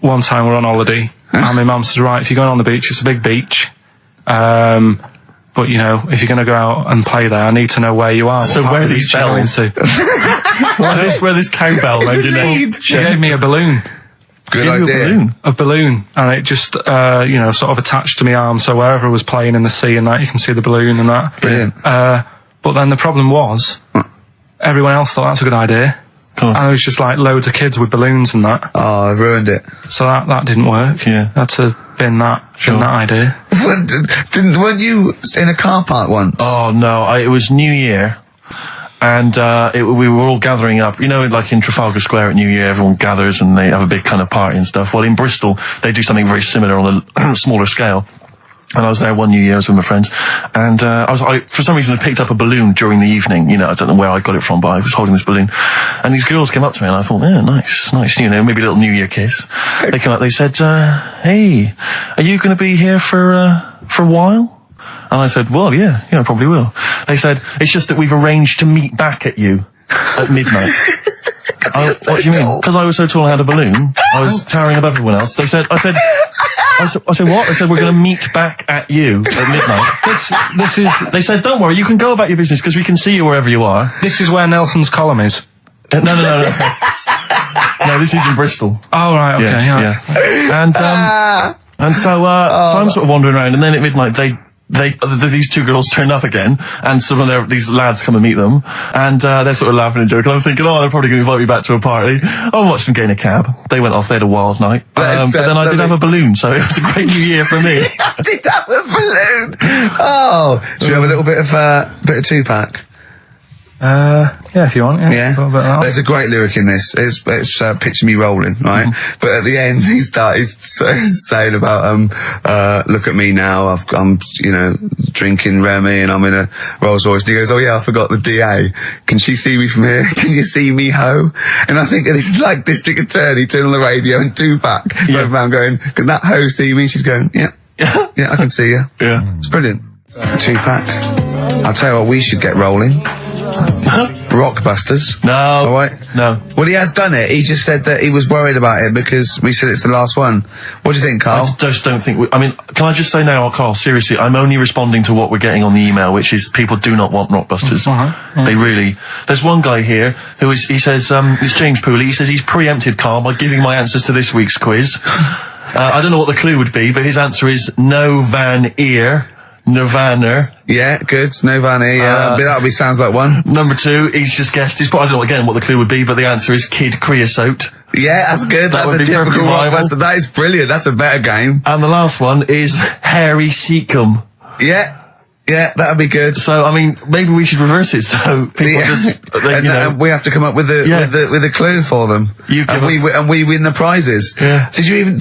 one time we're on holiday, and my mum says, right, if you're going on the beach, it's a big beach, But, you know, if you're going to go out and play there, I need to know where you are. So where are these bells? Where this cowbell around your neck? She gave me a balloon. Good idea. A balloon, and it just, you know, sort of attached to my arm, so wherever I was playing in the sea and that, you can see the balloon and that. Brilliant. But then the problem was, everyone else thought that's a good idea. Cool. And it was just like loads of kids with balloons and that. Oh, I've ruined it. So that didn't work. Yeah. I had to bin that idea. Weren't you in a car park once? Oh no, it was New Year, and we were all gathering up. You know, like in Trafalgar Square at New Year, everyone gathers and they have a big kind of party and stuff. Well, in Bristol, they do something very similar on a smaller scale. And I was there one New Year, I was with my friends, and I for some reason I picked up a balloon during the evening. You know, I don't know where I got it from, but I was holding this balloon, and these girls came up to me, and I thought, yeah, nice, you know, maybe a little New Year kiss. They came up, they said, "Hey, are you going to be here for a while?" And I said, "Well, yeah, I probably will." They said, "It's just that we've arranged to meet back at you at midnight." What do you mean? Because I was so tall and had a balloon, I was towering above everyone else. I said, what? They said, we're going to meet back at you at midnight. They said, don't worry, you can go about your business because we can see you wherever you are. This is where Nelson's column is. No. No, this is in Bristol. Oh, right, okay, yeah. And so I'm sort of wandering around, and then at midnight these two girls turn up again, and some of these lads come and meet them, and they're sort of laughing and joking. I'm thinking, they're probably going to invite me back to a party. I watched them gain a cab. They went off. They had a wild night. But then I did have a balloon, so it was a great New Year for me. I did have a balloon. Oh, should we have a little bit of Tupac? Yeah, if you want. Yeah. There's a great lyric in this. It's picture me rolling, right? Mm. But at the end, he's saying about look at me now. I'm you know, drinking Remy and I'm in a Rolls Royce. And he goes, oh yeah, I forgot the DA. Can she see me from here? Can you see me, ho? And I think this is like District Attorney turning on the radio and Tupac going around going, can that ho see me? She's going, yeah, I can see you. Yeah, it's brilliant. Tupac. I'll tell you what, we should get rolling. Rockbusters. No. All right. No. Well, he has done it. He just said that he was worried about it because we said it's the last one. What do you think, Carl? I just don't think... I mean, can I just say now, Carl, seriously, I'm only responding to what we're getting on the email, which is people do not want Rockbusters. They really... There's one guy here who is... He says... it's James Pooley. He says he's preempted Carl by giving my answers to this week's quiz. I don't know what the clue would be, but his answer is no van ear. Nirvana. Yeah, good. Nirvana, yeah. That sounds like one. Number 2, he's just guessed. I don't know again what the clue would be, but the answer is Kid Creosote. Yeah, that's good. That's a typical Rockbuster. That is brilliant. That's a better game. And the last one is Harry Seacombe. Yeah. Yeah, that'd be good. So, I mean, maybe we should reverse it so people we have to come up with a clue for them. And we win the prizes. Yeah.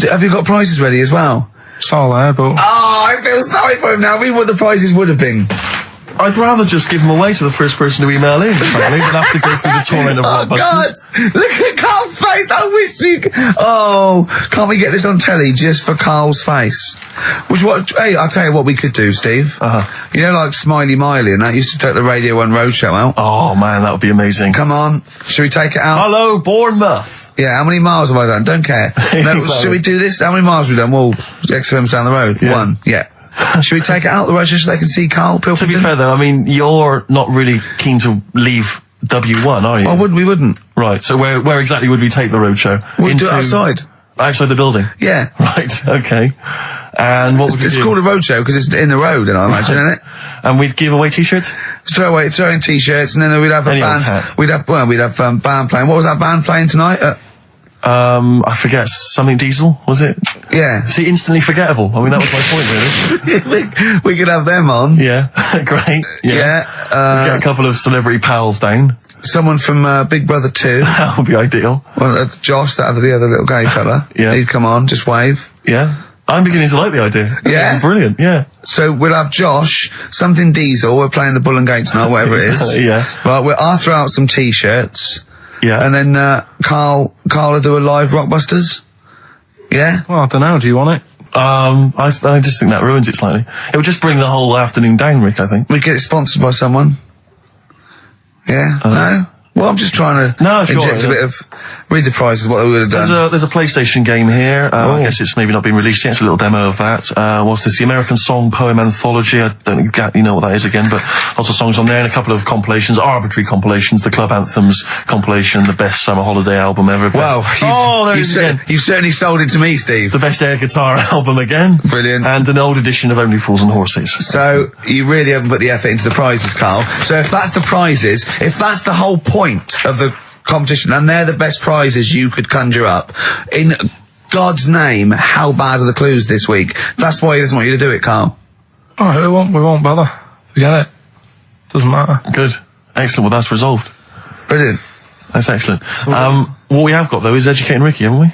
Have you got prizes ready as well? It's all there, but... Oh, I feel sorry for him now. What the prizes would have been. I'd rather just give them away to the first person to email in, frankly, than have to go through the torrent of Rockbusters. God! Look at Carl's face! I wish we could... Oh, can't we get this on telly just for Carl's face? Hey, I'll tell you what we could do, Steve. You know, like Smiley Miley and that used to take the Radio 1 Roadshow out? Oh, man, that would be amazing. Come on. Should we take it out? Hello, Bournemouth. Yeah, how many miles have I done? Don't care. No, should we do this? How many miles have we done? Well, XFM's down the road. Yeah. 1. Yeah. Should we take it out the road just so they can see Karl Pilkington? To be fair, though, I mean, you're not really keen to leave W1, are you? Oh, we wouldn't. Right, so where exactly would we take the roadshow? We'd do it outside. Outside the building? Yeah. Right, okay. And what would we do? It's called a roadshow because it's in the road, I imagine, isn't it? And we'd give away T-shirts? Throw in T-shirts, and then we'd have a band. We'd have band playing. What was that band playing tonight? I forget, something Diesel, was it? Yeah. See, instantly forgettable. I mean, that was my point, really. we could have them on. Yeah, great. Yeah. Get a couple of celebrity pals down. Someone from Big Brother 2. That would be ideal. Well, Josh, the other little gay fella. Yeah. He'd come on, just wave. Yeah. I'm beginning to like the idea. Yeah. Brilliant, yeah. So we'll have Josh, something Diesel, we're playing the Bull and Gates tonight, whatever it is. Yeah. Well, I'll throw out some T-shirts. Yeah. And then Karl will do a live Rockbusters. Yeah? Well, I don't know. Do you want it? I just think that ruins it slightly. It would just bring the whole afternoon down, Rick, I think. We get it sponsored by someone. Yeah? No? Well, I'm just trying to inject a bit of Read the prizes, what they would have done. There's a PlayStation game here. I guess it's maybe not been released yet. It's a little demo of that. What's this? The American Song Poem Anthology. I don't exactly know what that is again, but lots of songs on there and a couple of compilations, arbitrary compilations, the Club Anthems compilation, the best summer holiday album ever. Wow. There it is again. You've certainly sold it to me, Steve. The best air guitar album again. Brilliant. And an old edition of Only Fools and Horses. So, you really haven't put the effort into the prizes, Carl. So if that's the prizes, if that's the whole point of the competition, and they're the best prizes you could conjure up, in God's name, how bad are the clues this week? That's why he doesn't want you to do it, Carl. Alright, we won't bother. Forget it. Doesn't matter. Good. Excellent. Well, that's resolved. Brilliant. That's excellent. What we have got, though, is Educating Ricky, haven't we?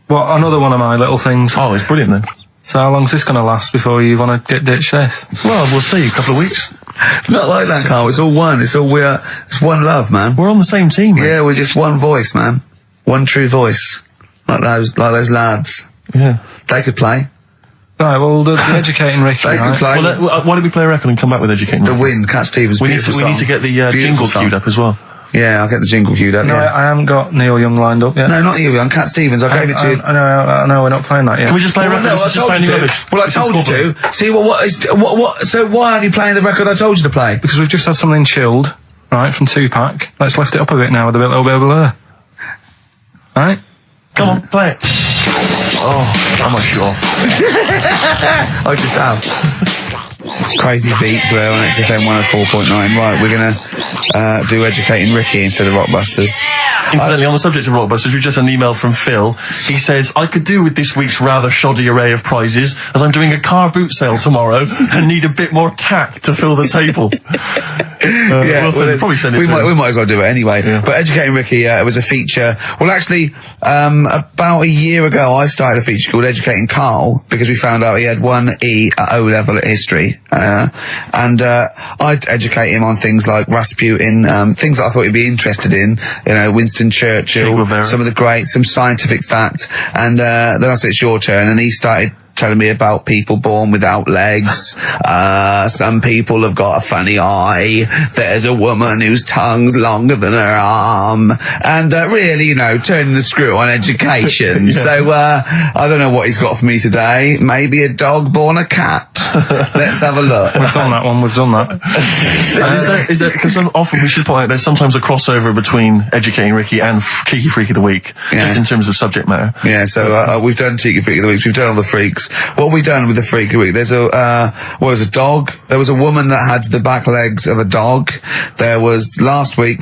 Well, another one of my little things. Oh, it's brilliant, then. So how long's this going to last before you want to get ditched this? Well, we'll see. A couple of weeks. It's not like that, Carl. It's all one. It's one love, man. We're on the same team, man. Yeah, we're just one voice, man. One true voice. Like those lads. Yeah. They could play. Right, well, the Educating Ricky, They could right? play. Well, why don't we play a record and come back with Educating The Ricky? Wind, Cat Stevens. We need to get the jingle queued up as well. Yeah, I'll get the jingle queued up. No, yeah. I haven't got Neil Young lined up yet. No, not you, young Cat Stevens. I gave it to you. I know, we're not playing that yet. Can we just play a record? Well, no, I This is told just you sounding to. rubbish. Well, I This is told you awful. to. See, what, so why aren't you playing the record I told you to play? Because we've just had something chilled, right, from Tupac. Let's lift it up a bit now with a little bit of blur. Right? Come on, play it. Oh, I'm not sure. I just have. Crazy beat there on XFM 104.9. Right, we're gonna do Educating Ricky instead of Rockbusters. Incidentally, on the subject of Rockbusters, we've just had an email from Phil. He says, I could do with this week's rather shoddy array of prizes, as I'm doing a car boot sale tomorrow and need a bit more tact to fill the table. We'll probably send it we through. might as well do it anyway. Yeah. But Educating Ricky, it was a feature. Well, actually, about a year ago, I started a feature called Educating Carl because we found out he had 1 E at O level at history, and I'd educate him on things like Rasputin, things that I thought he'd be interested in. You know, Winston Churchill, some of the greats, some scientific facts, and then I said it's your turn, and he started telling me about people born without legs. Some people have got a funny eye. There's a woman whose tongue's longer than her arm. And really, you know, turning the screw on education. So I don't know what he's got for me today. Maybe a dog born a cat. Let's have a look. We've done that one, we've done that. Is there, because often we should point out there's sometimes a crossover between Educating Ricky and Cheeky Freak of the Week, just in terms of subject matter. Yeah, so we've done Cheeky Freak of the Week, we've done all the freaks. What have we done with the Freak of the Week? There's a dog. There was a woman that had the back legs of a dog. What was last week?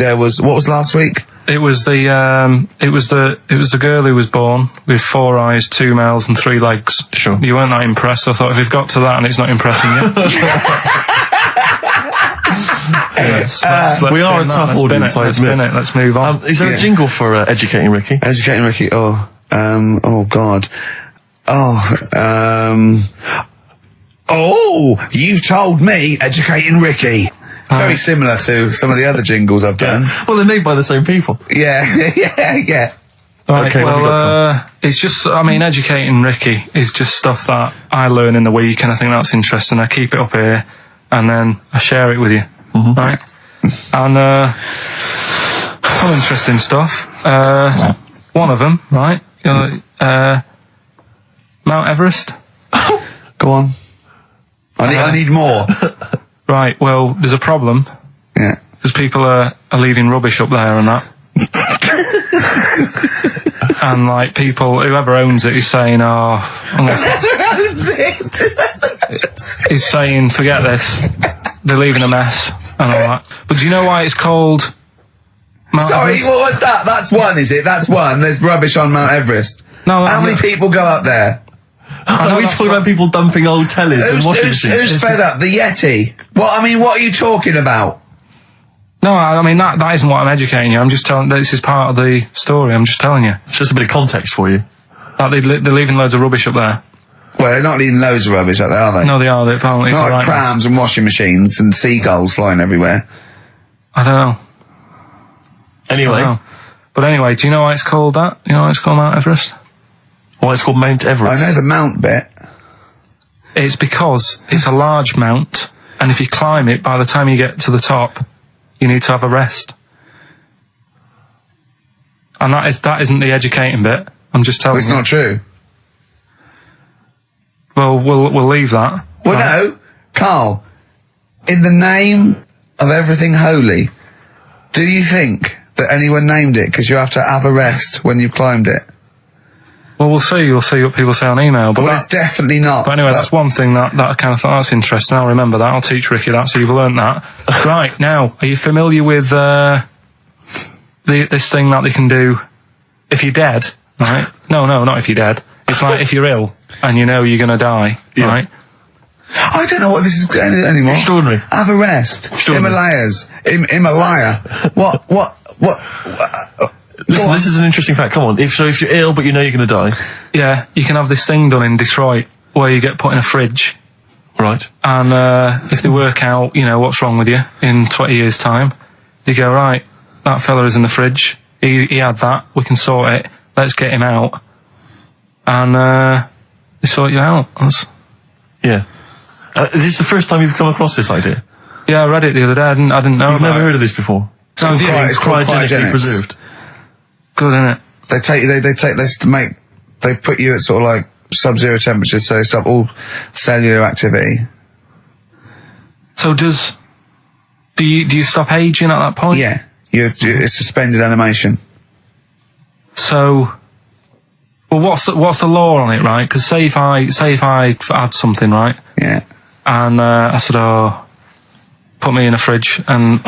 It was the girl who was born with 4 eyes, 2 mouths and 3 legs. Sure. You weren't that impressed. I thought if we've got to that and it's not impressing you. We are a tough audience, I Let's admit. spin it. Let's move on. Is there a jingle for Educating Ricky? Educating Ricky. Oh God. You've told me Educating Ricky. Very similar to some of the other jingles I've done. Well, they're made by the same people. Yeah. Right, Okay, well, it's just, I mean, Educating Ricky is just stuff that I learn in the week, and I think that's interesting. I keep it up here, and then I share it with you, right? And some interesting stuff. One of them, right? Mount Everest. Go on. I need more. Right, well, there's a problem. Yeah. Because people are leaving rubbish up there and that. And, like, whoever owns it is saying, he's saying, forget this. They're leaving a mess and all that. But do you know why it's called Mount Sorry, Everest? what's that? That's one, is it? That's one. There's rubbish on Mount Everest. No, How many people go up there? Are we talking about people dumping old tellies and washing machines? Who's fed up? The Yeti? What are you talking about? No, I mean, that isn't what I'm educating you. I'm just telling, this is part of the story. I'm just telling you. It's just a bit of context for you. Like, they're leaving loads of rubbish up there. Well, they're not leaving loads of rubbish up there, are they? No, they are. They're apparently Not like trams and washing machines and seagulls flying everywhere. I don't know. Anyway. I don't know. But anyway, do you know why it's called that? You know why it's called Mount Everest? Why it's called Mount Everest? I know the mount bit. It's because it's a large mount, and if you climb it, by the time you get to the top, you need to have a rest. And that isn't the educating bit. I'm just telling It's you. not true. Well, we'll leave that. Well, no, Carl, in the name of everything holy, do you think that anyone named it because you have to have a rest when you've climbed it? Well, we'll see. You'll see what people say on email. But Well, it's definitely not. But anyway, that's one thing that I kind of thought, that's interesting. I'll remember that. I'll teach Ricky that, so you've learnt that. Right, now, are you familiar with this thing that they can do if you're dead, right? No, not if you're dead. It's like if you're ill and you know you're going to die, right? I don't know what this is anymore. Extraordinary. Have a rest. Extraordinary. Himalaya. What? Listen, this is an interesting fact. Come on. If you're ill but you know you're going to die. Yeah, you can have this thing done in Detroit where you get put in a fridge. Right. And if they work out, what's wrong with you in 20 years' time, you go, right, that fella is in the fridge. He had that. We can sort it. Let's get him out. And they sort you out. Yeah. Is this the first time you've come across this idea? Yeah, I read it the other day. I didn't know You've about never it. heard of this before? It's called Cryogenically preserved. Good, isn't it? They put you at sort of like sub-zero temperatures, so stop all cellular activity. So do you stop aging at that point? Yeah, it's suspended animation. So, well, what's the law on it, right? Because say if I had something, right? Yeah. And I said, put me in a fridge, and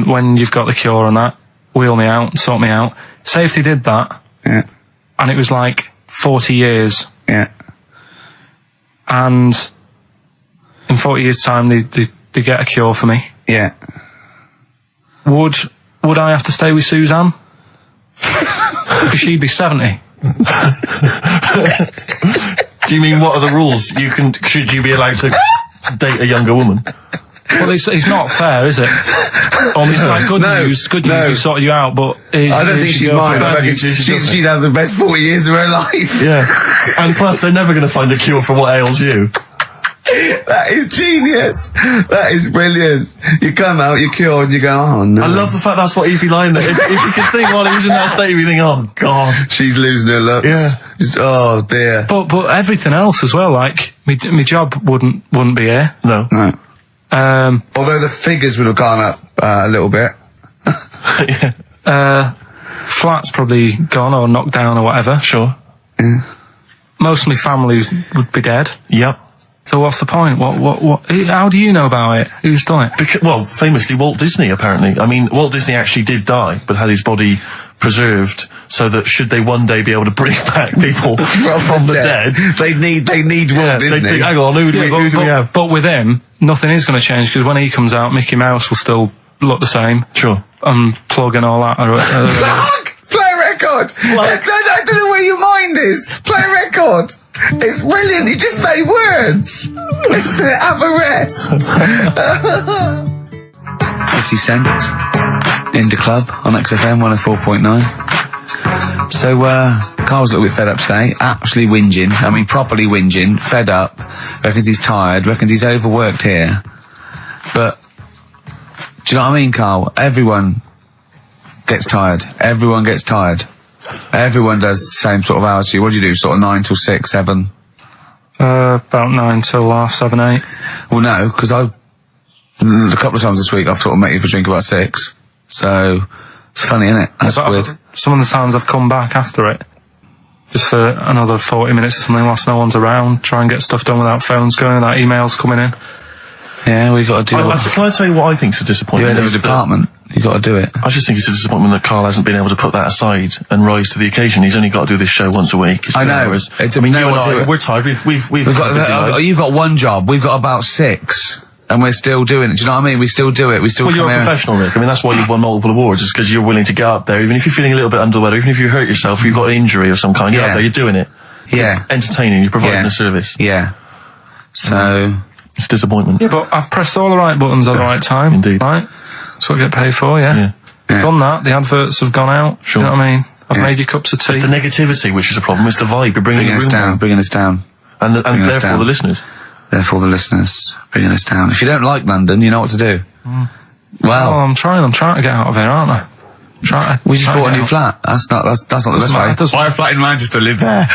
when you've got the cure and that, wheel me out and sort me out. Say if they did that, Yeah. and it was like 40 years, Yeah. and in 40 years' time they get a cure for me. Yeah. Would I have to stay with Suzanne? Because she'd be 70. Do you mean what are the rules? Should you be allowed to date a younger woman? Well, it's not fair, is it? It's like good news, we sorted you out, but... I don't think she'd mind. I reckon she'd have the best 40 years of her life. Yeah. And plus, they're never going to find a cure for what ails you. That is genius. That is brilliant. You come out, you're cured, and you go, oh no. I love the fact that's what he'd be lying there. If you could think while he was in that state, you'd be thinking, oh god. She's losing her looks. Yeah. Just, oh dear. But everything else as well, like, my job wouldn't be here. No. No. Although the figures would have gone up a little bit. Yeah. Flat's probably gone or knocked down or whatever. Sure. Yeah. Most of my family would be dead. Yep. So what's the point? What? How do you know about it? Who's done it? Well, famously Walt Disney, apparently. I mean, Walt Disney actually did die, but had his body preserved so that should they one day be able to bring back people from the dead, they need Walt Disney. Hang on, who do we have? But with him, nothing is going to change, because when he comes out, Mickey Mouse will still look the same. Sure. Unplug and all that. Play a record. I don't know where your mind is. Play a record. It's brilliant. You just say words. Have a rest. 50 Cent in the club on XFM 104.9. So Carl's a little bit fed up today, actually whinging. I mean, properly whinging, fed up, reckons he's tired, reckons he's overworked here. But do you know what I mean, Carl? Everyone gets tired. Everyone gets tired. Everyone does the same sort of hours. What do you do? Sort of 9 till 6, 7? About 9 till 7, 8. Well, no, because a couple of times this week I've sort of met you for a drink about 6. So it's funny, isn't it? That's weird. Some of the times I've come back after it, just for another 40 minutes or something whilst no one's around, try and get stuff done without phones going, without emails coming in. Yeah, we got to do it. Can I tell you what I think's a disappointment? You're in the department. You got to do it. I just think it's a disappointment that Carl hasn't been able to put that aside and rise to the occasion. He's only got to do this show once a week. It's I 2 know. hours. It's I mean, no you and one's do I, it. we're tired. We've got You've got one job. We've got about 6, and we're still doing it. Do you know what I mean? We still do it. We still. Well, come you're a here. professional, Rick. I mean, that's why you've won multiple awards. Is because you're willing to get up there, even if you're feeling a little bit under the weather, even if you hurt yourself, you've got an injury of some kind. You're up there. You're doing it. Yeah. You're entertaining. You're providing a service. Yeah. So. It's disappointment. Yeah, but I've pressed all the right buttons at the right time. Indeed. Right? That's what I get paid for, yeah. Done that. The adverts have gone out. Sure. You know what I mean? I've made you cups of tea. It's the negativity which is the problem. It's the vibe. You're bringing us down. Bringing us down. And therefore the listeners. Therefore the listeners. Bringing us down. If you don't like London, you know what to do. Well, I'm trying to get out of here, aren't I? We just bought a new flat. That's not the best way. Buy a flat in Manchester, live there.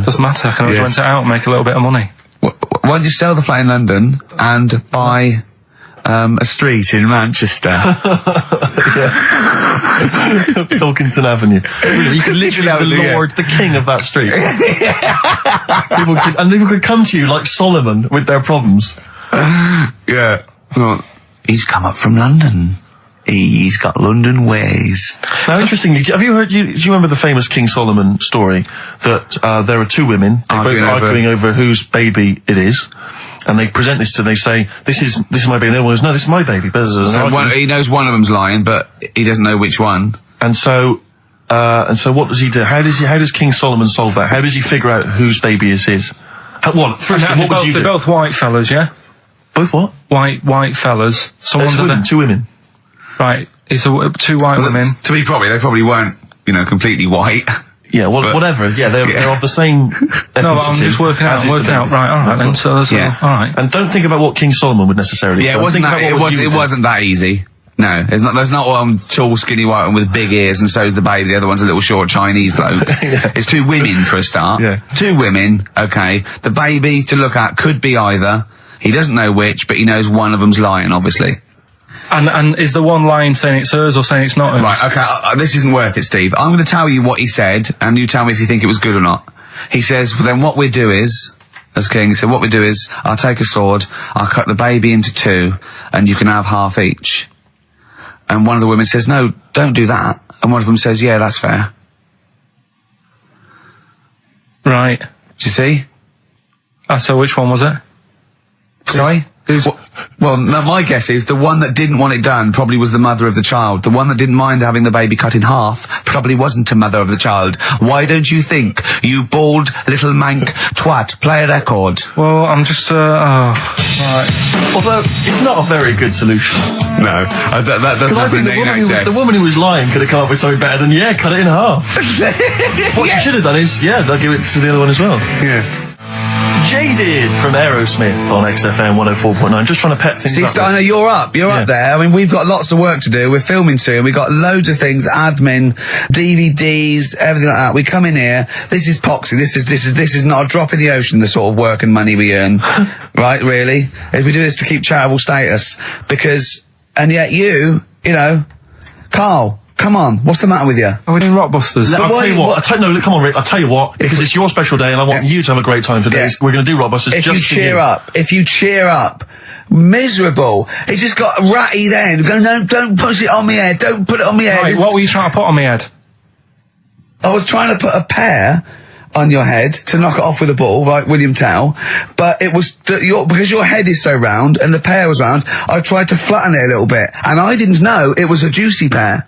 Doesn't matter. I can always rent it out and make a little bit of money. Why don't you sell the flat in London and buy a street in Manchester? Pilkington Avenue. You could literally have the Lord, the king of that street. People could come to you like Solomon with their problems. Yeah. Well, he's come up from London. He's got London ways. Now, interestingly, have you heard? Do you remember the famous King Solomon story that there are two women arguing over whose baby it is, and they present this to? They say, "This is my baby." And the other one goes, "No, this is my baby." So he knows one of them's lying, but he doesn't know which one. And so what does he do? How does King Solomon solve that? How does he figure out whose baby is his? First, what would you do? They're both white fellas, yeah. Both what? White fellas. Two women. Right, it's two white women. To be probably, they probably weren't, completely white. Yeah, whatever. Yeah, they're of the same ethnicity. No, I'm just working out. Right, all right then. So, all right. And don't think about what King Solomon would necessarily. Yeah, it wasn't that easy. No, there's not one tall, skinny white one with big ears, and so's the baby. The other one's a little short Chinese bloke. It's two women for a start. Yeah. Two women. Okay, the baby to look at could be either. He doesn't know which, but he knows one of them's lying, obviously. And is the one lying saying it's hers or saying it's not hers? Right, okay, this isn't worth it, Steve. I'm going to tell you what he said, and you tell me if you think it was good or not. He says, well, then what we do is, as king, he said, what we do is, I'll take a sword, I'll cut the baby into two, and you can have half each. And one of the women says, no, don't do that. And one of them says, yeah, that's fair. Right. Do you see? So which one was it? Sorry? Well, no, my guess is the one that didn't want it done probably was the mother of the child. The one that didn't mind having the baby cut in half probably wasn't a mother of the child. Why don't you think, you bald little mank twat? Play a record. Well, I'm just, right. Although, it's not a very good solution. No, that doesn't happen in the woman who was lying could have come up with something better than, cut it in half. What you should have done is, I'll give it to the other one as well. Yeah. Jaded from Aerosmith on XFM 104.9. Just trying to pep things up. See, Steiner, you're up there. I mean, we've got lots of work to do. We're filming soon. We've got loads of things, admin, DVDs, everything like that. We come in here. This is Poxy. This is not a drop in the ocean, the sort of work and money we earn. Right, really? If we do this to keep charitable status. And yet Carl, come on, what's the matter with you? Are we doing Rockbusters? I'll tell you what. Come on, Rick. I'll tell you what. Because it's your special day, and I want you to have a great time today. Yeah. We're going to do Rockbusters. If you cheer up, miserable. It just got ratty then. Go, no, don't push it on my head. Don't put it on my head. Right, what were you trying to put on my head? I was trying to put a pear on your head to knock it off with a ball, like William Tell, but it was because your head is so round and the pear was round. I tried to flatten it a little bit, and I didn't know it was a juicy pear.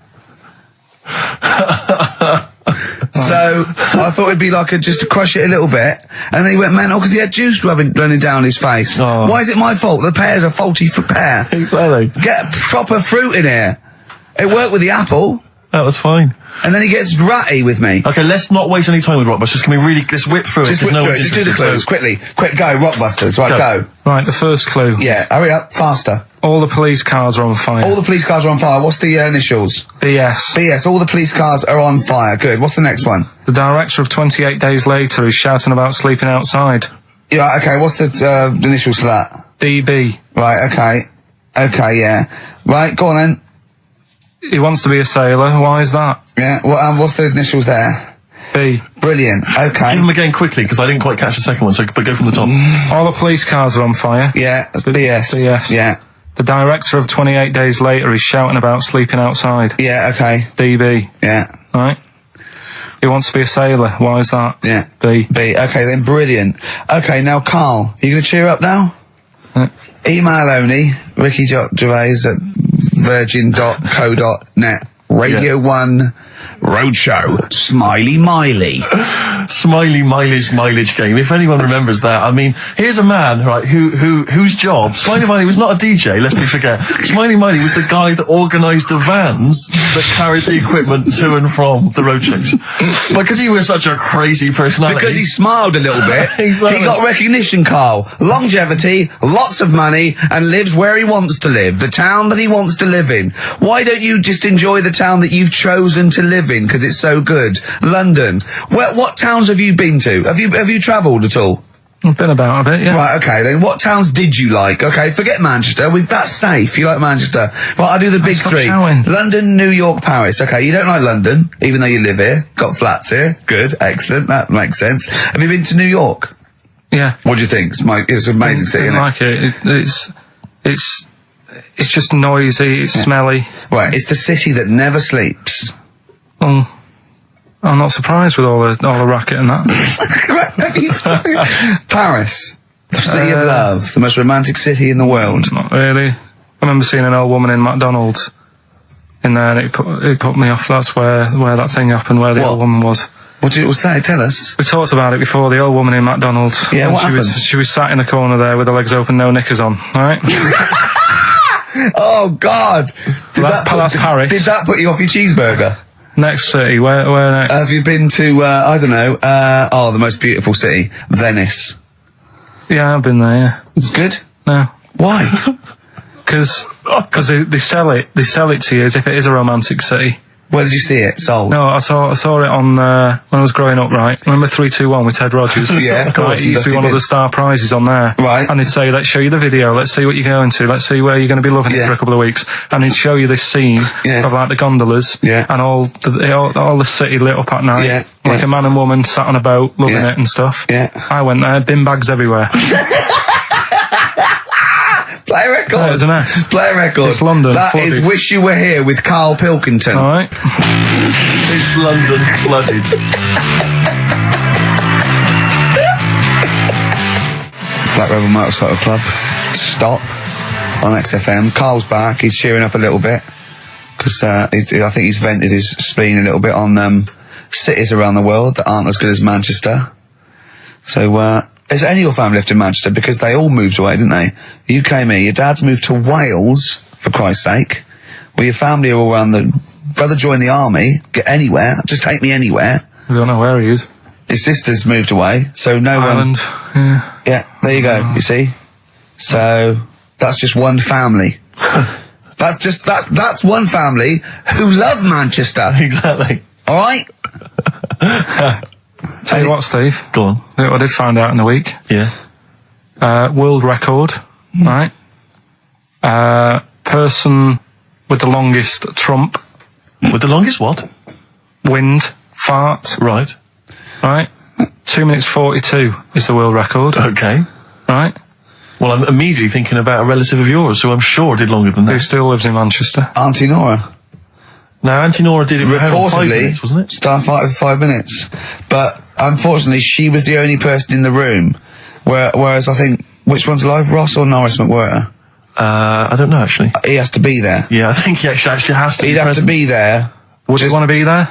So I thought it'd be like just to crush it a little bit, and then he went mental because he had juice running down his face. Oh. Why is it my fault? The pear's a faulty pear. Exactly. Get proper fruit in here. It worked with the apple. That was fine. And then he gets ratty with me. Okay, let's not waste any time with Rockbusters. Can we really let's whip through it? Just whip through it. Just do the clues quickly. Quick, go Rockbusters. Right, go. Right, the first clue. Yeah, hurry up, faster. All the police cars are on fire. All the police cars are on fire. What's the initials? BS. BS. All the police cars are on fire. Good. What's the next one? The director of 28 Days Later is shouting about sleeping outside. Yeah. Okay. What's the initials for that? DB. Right. Okay. Okay. Yeah. Right. Go on then. He wants to be a sailor. Why is that? Yeah. What's the initials there? B. Brilliant. Okay. Give them again quickly, because I didn't quite catch the second one. But go from the top. All the police cars are on fire. Yeah. That's BS. BS. Yeah. The director of 28 Days Later is shouting about sleeping outside. Yeah. Okay. DB. Yeah. Right. He wants to be a sailor. Why is that? Yeah. B. B. Okay then. Brilliant. Okay. Now, Carl, are you going to cheer up now? Email only, Ricky Gervais at virgin.co.net. Radio 1 Roadshow, Smiley Miley. Smiley Miley's mileage game. If anyone remembers that, I mean, here's a man, right, whose job, Smiley Miley was not a DJ, lest we forget. Smiley Miley was the guy that organised the vans that carried the equipment to and from the roadshows. Because he was such a crazy personality. Because he smiled a little bit. Exactly. He got recognition, Carl. Longevity, lots of money, and lives where he wants to live. The town that he wants to live in. Why don't you just enjoy the town that you've chosen to live in? Because it's so good. London. What towns have you been to? Have you travelled at all? I've been about a bit, yeah. Right, okay, then what towns did you like? Okay, forget Manchester. That's safe. You like Manchester. Right, I'll do the big stop three. shouting. London, New York, Paris. Okay, you don't like London, even though you live here. Got flats here. Good, excellent. That makes sense. Have you been to New York? Yeah. What do you think? It's an amazing city, isn't it? like it. It's just noisy, it's smelly. Right, it's the city that never sleeps. I'm not surprised with all the racket and that. Paris, the city of love, the most romantic city in the world. Not really. I remember seeing an old woman in McDonald's in there, and it put me off. That's where that thing happened, where the old woman was. What did it say? Tell us. We talked about it before. The old woman in McDonald's. Yeah, what happened? She was sat in the corner there with her legs open, no knickers on. All right. Oh God! That's Paris. Did that put you off your cheeseburger? Next city. Where next? Have you been to? I don't know. The most beautiful city, Venice. Yeah, I've been there. Yeah. It's good. No. Why? Because they sell it to you as if it is a romantic city. Where did you see it sold? No, I saw it on when I was growing up. Right, remember 3-2-1 with Ted Rogers? Yeah, of course. It used to be one of the star prizes on there. Right. And they'd say, "Let's show you the video. Let's see what you're going to. Let's see where you're going to be loving it for a couple of weeks." And they'd show you this scene of like the gondolas and all the city lit up at night, like a man and woman sat on a boat loving it and stuff. Yeah. I went there, bin bags everywhere. Play a record. Yeah, it's a mess. Play a record. It's London. That flooded. is Wish You Were Here with Karl Pilkington. All right. It's London flooded. Black Rebel Motorcycle Club. Stop on XFM. Carl's back. He's cheering up a little bit because I think he's vented his spleen a little bit on cities around the world that aren't as good as Manchester. So has any of your family lived in Manchester? Because they all moved away, didn't they? You came here. Your dad's moved to Wales, for Christ's sake. Well, your family are all around brother joined the army. Get anywhere. Just take me anywhere. I don't know where he is. His sister's moved away, so no Ireland. one... Yeah, there you go, you see? So, that's just one family. That's one family who love Manchester. Exactly. Alright? Tell you what, Steve. Go on. I did find out in the week. Yeah. World record, right? Person with the longest trump. With the longest what? Wind. Fart. Right. Right? 2 minutes 42 is the world record. Okay. Right? Well, I'm immediately thinking about a relative of yours who I'm sure did longer than Who that. still lives in Manchester. Auntie Nora. Now, Auntie Nora did it for 5 minutes, wasn't it? Starfighter for 5 minutes. But, unfortunately, she was the only person in the room. Whereas I think, which one's alive, Ross or Norris McWhirter? I don't know, actually. He has to be there. Yeah, I think he actually has to He'd be have present. to be there. Would you want to be there?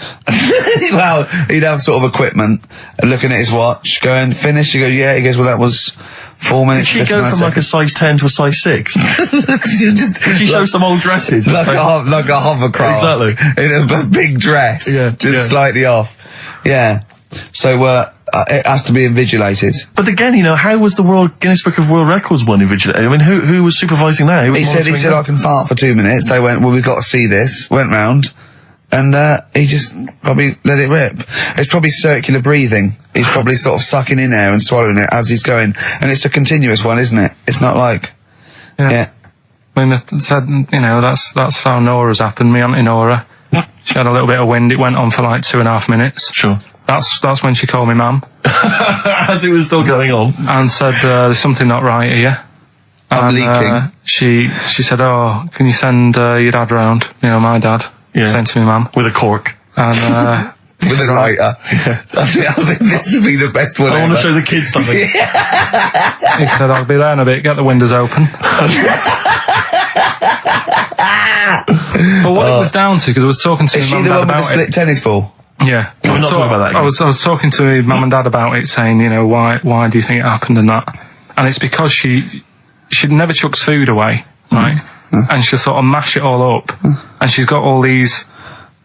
Well, he'd have sort of equipment, looking at his watch, going, finish, you go, yeah, he goes, well, that was 4 minutes. Did she go from like a size 10 to a size 6? Did she show some old dresses? like a hovercraft. Exactly. In a big dress. Yeah, just slightly off. Yeah. So, it has to be invigilated. But again, how was the Guinness Book of World Records one invigilated? I mean, who was supervising that? Who was He said, monitoring that? I can fart for 2 minutes. They went, well, we've got to see this. Went round. And, he just probably let it rip. It's probably circular breathing. He's probably sort of sucking in air and swallowing it as he's going. And it's a continuous one, isn't it? It's not like... Yeah. I mean, it said, that's how Nora's happened. Me Auntie Nora. She had a little bit of wind. It went on for like 2.5 minutes. Sure. That's when she called me mum. As it was still going on. And said, there's something not right here. I'm leaking. She said, oh, can you send your dad round? My dad. Yeah. Sent to me mum. With a cork. And, with a lighter. I think this would be the best one I ever. want to show the kids something. he said, I'll be there in a bit, get the windows open. But what it was down to, because I was talking to Is my she mum and the dad one with the about split it. tennis ball? Yeah. We're not talking about that again. I was talking to my mum and dad about it, saying, you know, why do you think it happened and that? And it's because she never chucks food away, right? And she'll sort of mash it all up. And she's got all these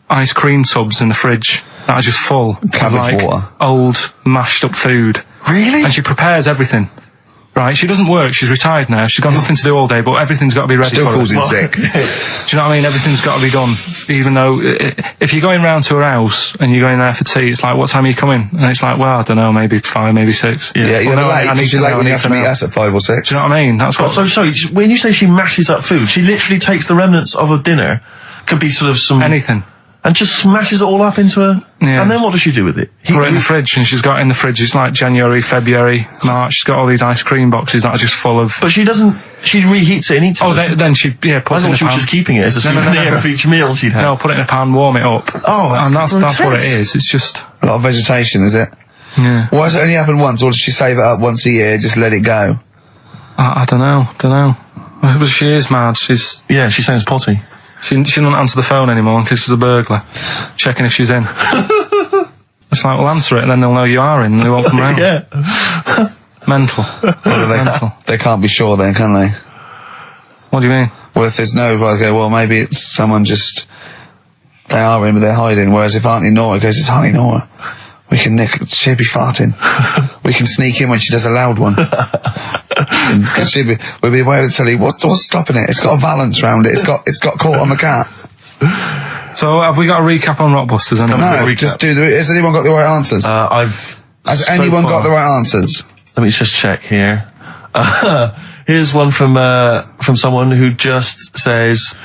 ice cream tubs in the fridge that are just full Cabbage of water. old mashed up food. Really? And she prepares everything. Right, she doesn't work, she's retired now, she's got nothing to do all day, but everything's got to be ready Still for her. calls in sick. Do you know what I mean? Everything's got to be done. Even though, if you're going round to her house and you're going there for tea, it's like, what time are you coming? And it's like, well, I don't know, maybe 5, maybe 6. Yeah, you're Well, no, late, I need because to you're late know, when I you need have to to meet know. us at 5 or 6. Do you know what I mean? That's what... So sorry, when you say she mashes up food, she literally takes the remnants of a dinner, could be sort of some... Anything. And just smashes it all up into a... Yeah. And then what does she do with it? Put it in the fridge, and she's got in the fridge, it's like January, February, March, she's got all these ice cream boxes that are just full of... But she doesn't... She reheats it and eats Oh, it. then she, puts I it in thought the she was pan. just keeping it as a No, souvenir of each meal she'd had. No, put it in a pan, warm it up. Oh, and that's what grotesque. it is. It's just... A lot of vegetation, is it? Yeah. Why has it only happened once, or does she save it up once a year, just let it go? I don't know. Well, she is mad. Yeah, she sounds potty. She doesn't answer the phone anymore because she's a burglar. Checking if she's in. It's like, well, answer it and then they'll know you are in and they won't come round. Yeah. Mental. Well, they can't be sure then, can they? What do you mean? Well, if there's no, well, I go, well, maybe it's someone just, they are in, but they're hiding. Whereas if Auntie Nora goes, it's Auntie Nora, we can nick, she'll be farting. We can sneak in when she does a loud one. Because we'll be aware of the telly, what's stopping it? It's got a valance round it. It's got caught on the cat. So, have we got a recap on Rockbusters anyway? No, just has anyone got the right answers? Has so anyone far- got the right answers? Let me just check here. Here's one from someone who just says,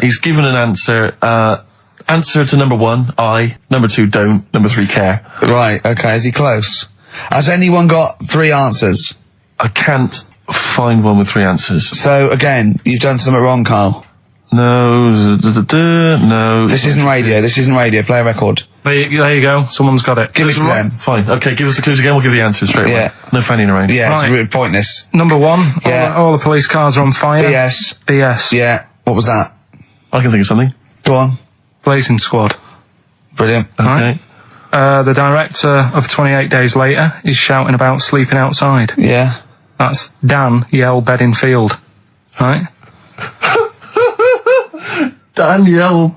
he's given an answer, answer to number 1, I, number 2, don't, number 3, care. Right, okay, is he close? Has anyone got 3 answers? I can't find one with 3 answers. So, again, you've done something wrong, Carl. No, no. This isn't radio, play a record. There you go. Someone's got it. Give it to them. Fine, okay, give us the clues again, we'll give the answers straight away. Yeah. No fanning around. Yeah, Right. it's really pointless. Number 1. Yeah. All the police cars are on fire. BS. BS. Yeah, what was that? I can think of something. Go on. Blazing Squad. Brilliant. Okay. Right. The director of 28 Days Later is shouting about sleeping outside. Yeah. That's Dan Yell Bedingfield. Right? Danielle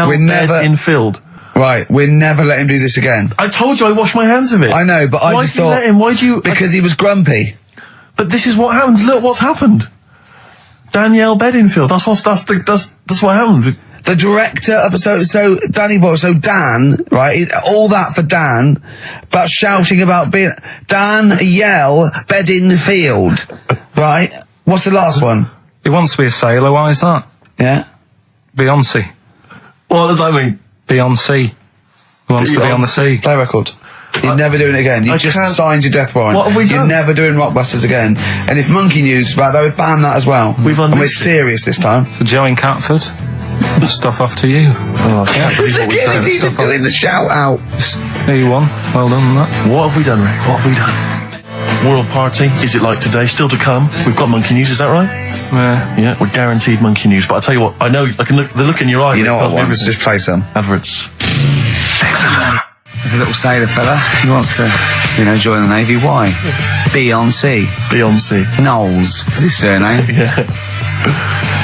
We never- Bedingfield. Right, we'll never let him do this again. I told you I washed my hands of it. I know, but I Why just did you thought... let him? Why do you... Because he was grumpy. But this is what happens. Look what's happened. Danielle Bedingfield. That's what happened. The director of... So Danny Boy, so Dan, right, all that for Dan, about shouting about being... Dan Yell Bedingfield, right? What's the last one? He wants to be a sailor. Why is that? Yeah? Beyonce. What does that mean? Beyonce. He wants to be on the sea. Play record. You're never doing it again. You I just can't- signed your death warrant. What have we You're done? never doing Rockbusters again. And if Monkey News is back, they would ban that as well. We've And we're unleashed it. serious this time. So Joe in Catford. Stuff off to you. Oh, I can't believe what we've done. He's even doing the shout out. There you won. Well done on that. What have we done, Ray? What have we done? World Party, is it like today? Still to come. We've got Monkey News, is that right? Yeah, we're guaranteed Monkey News. But I tell you what, I know, I can look, the look in your eye. You know tells what me I want? everything. Just play some. Adverts. There's a little sailor fella. He wants to, join the Navy. Why? Beyonce. Knowles. Is his surname? Yeah.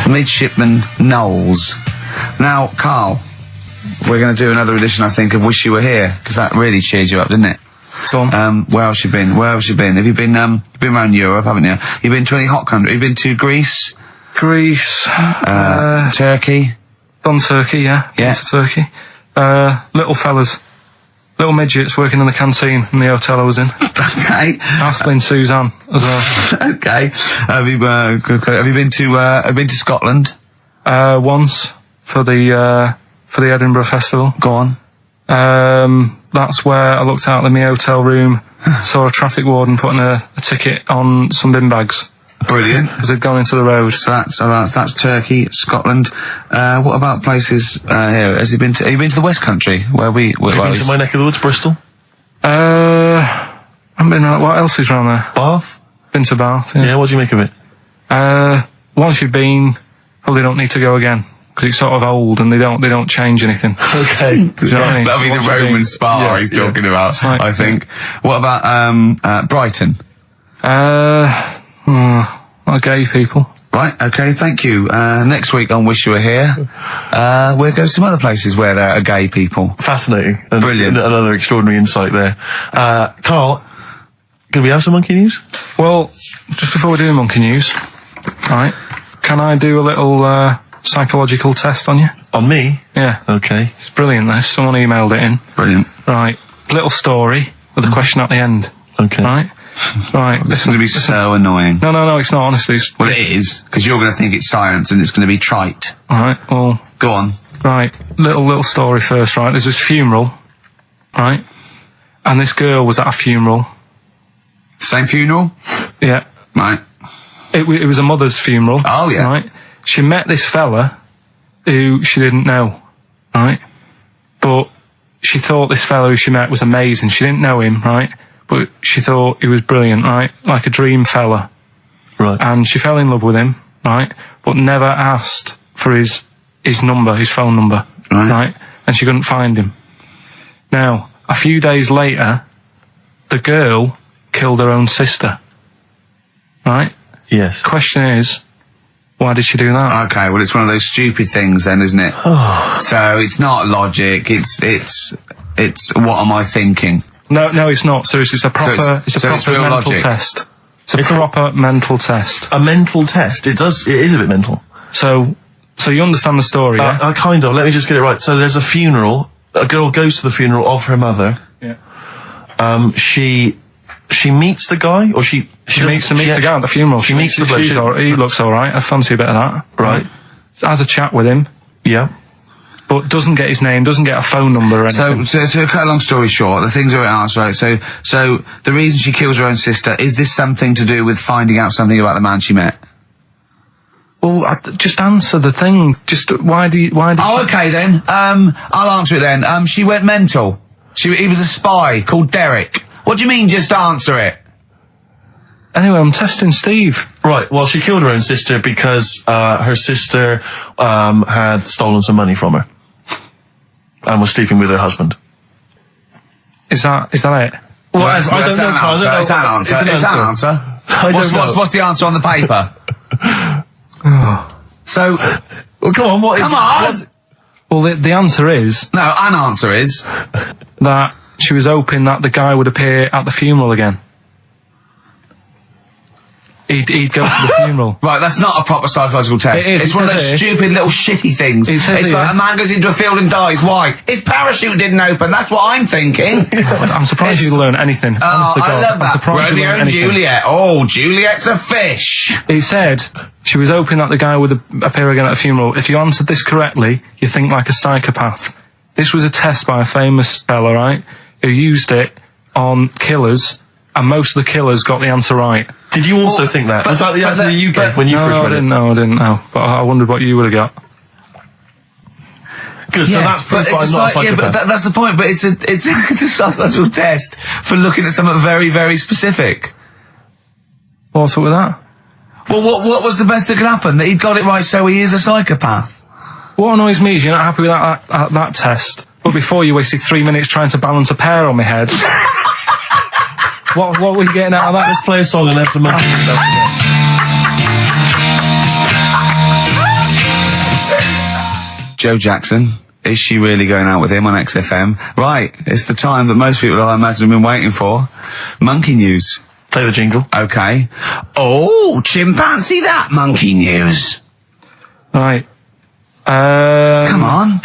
Midshipman Knowles. Now, Carl, we're going to do another edition, I think, of Wish You Were Here, because that really cheered you up, didn't it? Go on. Where else you been? Have you been? You've been around Europe, haven't you? You've been to any hot country? You've been to Greece? Greece. Turkey? Done Turkey, yeah. Yeah. Been to Turkey. Little fellas. Little midgets working in the canteen in the hotel I was in. Okay. Astley and Suzanne as well. Okay. Have you been to Scotland? Once for the Edinburgh Festival. Go on. That's where I looked out of my hotel room, saw a traffic warden putting a ticket on some bin bags. Brilliant. Because they'd gone into the road. So that's Turkey, Scotland. What about places here? Have you been to the West Country where Have you been to my neck of the woods, Bristol? I haven't been around. What else is around there? Bath? Been to Bath. Yeah, what do you make of it? Once you've been, probably don't need to go again. because it's sort of old and they don't change anything. Okay. Do you know what I mean? That'll be the Roman spa he's talking about, Right. I think. What about Brighton? Not gay people. Right, okay, thank you. Next week on Wish You Were Here, we'll go to some other places where there are gay people. Fascinating. And Brilliant. Another extraordinary insight there. Carl, can we have some monkey news? Well, just before we do monkey news, right, can I do a little psychological test on you? On me? Yeah. Okay. It's brilliant, this. Someone emailed it in. Brilliant. Right. Little story with a question at the end. Okay. Right? Right. This is going to be so annoying. No, it's not, honestly. Well, it is, because you're going to think it's science and it's going to be trite. Alright, well, Go on. right. Little story first, right? There's this funeral, right? And this girl was at a funeral. Same funeral? Yeah. Right. It was a mother's funeral. Oh, yeah. Right? She met this fella who she didn't know, right? But she thought this fella who she met was amazing. She didn't know him, right? But she thought he was brilliant, right? Like a dream fella. Right. And she fell in love with him, right? But never asked for his number, his phone number, Right. And she couldn't find him. Now, a few days later, the girl killed her own sister, right? Yes. Question is, why did she do that? Okay, well, it's one of those stupid things then, isn't it? So it's not logic, it's what am I thinking? No, it's not. Seriously, it's a proper, it's it's proper real mental logic. test. It's a proper mental test. A mental test. It is a bit mental. So you understand the story, yeah? Kind of. Let me just get it right. So there's a funeral. A girl goes to the funeral of her mother. Yeah. She meets the guy, or she meets the guy at the funeral. She meets the bloke. He looks alright. I fancy a bit of that. Right. Has a chat with him, Yeah. but doesn't get his name, doesn't get a phone number or anything. So to cut a long story short, the things are asked, right? So the reason she kills her own sister, is this something to do with finding out something about the man she met? Well, just answer the thing. Just why do you? Oh, okay then. I'll answer it then. She went mental. He was a spy called Derek. What do you mean, just answer it? Anyway, I'm testing Steve. Right. Well, she killed her own sister because her sister had stolen some money from her and was sleeping with her husband. Is that it? Well, I don't know. It's an answer. It's an answer. I don't know. What's the answer on the paper? So, Well, come on. What is? come on! Well, the answer is No, an answer is... that she was hoping that the guy would appear at the funeral again. He'd go to the funeral. Right, that's not a proper psychological test. It is, It's one of it those says stupid little shitty things. It says It's here. like a man goes into a field and dies. Why? His parachute didn't open. That's what I'm thinking. I'm surprised you learn anything. Oh, Honest to I God, love I'm that. surprised you Romeo learn and anything. Juliet. Oh, Juliet's a fish. It said she was hoping that the guy would appear again at the funeral. If you answered this correctly, you think like a psychopath. This was a test by a famous fella, right, who used it on killers, and most of the killers got the answer right. Did you also think that? Was that the answer that you gave when you first read it? I didn't know. But I wondered what you would have got. Good. So that's proof I'm not a psychopath. Yeah, but that's the point. But it's a psychological test for looking at something very, very specific. What's up with that? Well, what was the best that could happen? That he'd got it right, so he is a psychopath. What annoys me is you're not happy with that test, but before you wasted 3 minutes trying to balance a pear on my head. What were you getting out of that? Let's play a song and have some monkey yourself. Joe Jackson. Is she really going out with him on XFM? Right, it's the time that most people, I imagine, have been waiting for. Monkey news. Play the jingle. Okay. Oh, chimpanzee that monkey news. Right. Come on.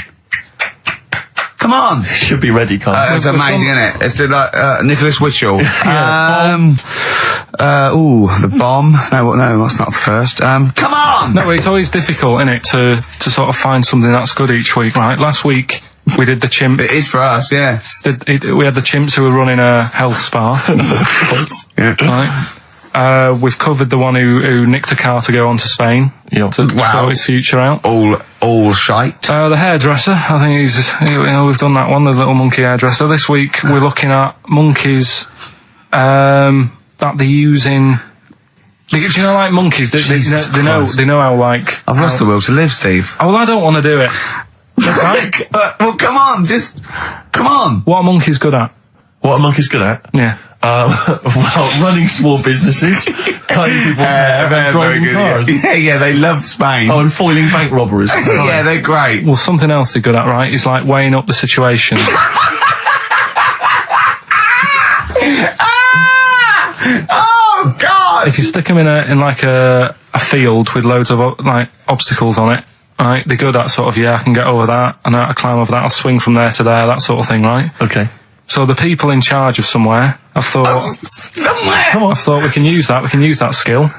Come on. Should be ready, Carl. It's amazing, isn't it? It's like Nicholas Witchell. The bomb. No, that's not the first. Come on! No, it's always difficult, isn't it, to sort of find something that's good each week, right? Last week, we did the chimp. It is for us, yeah. We had the chimps who were running a health spa. Yeah. Right. We've covered the one who nicked a car to go on to Spain. Yep. To sort his future out. All shite. The hairdresser, I think we've done that one, the little monkey hairdresser. This week, we're looking at monkeys, that they use in Do you know, like monkeys, they know how, like... I've lost the will to live, Steve. Oh, well, I don't want to do it. Right? Well, come on, come on. What are monkeys good at? What are monkeys good at? Yeah. Well, running small businesses, cutting people's hair, and driving cars. Yeah, they love Spain. Oh, and foiling bank robberies. Yeah, they're great. Well, something else they're good at, right, is like weighing up the situation. Oh, God! If you stick them in a field with loads of like obstacles on it, right, they're good at sort of, I can get over that, and I climb over that, I'll swing from there to there, that sort of thing, right? Okay. So the people in charge of somewhere, I've thought... somewhere! Come on. I've thought we can use that skill,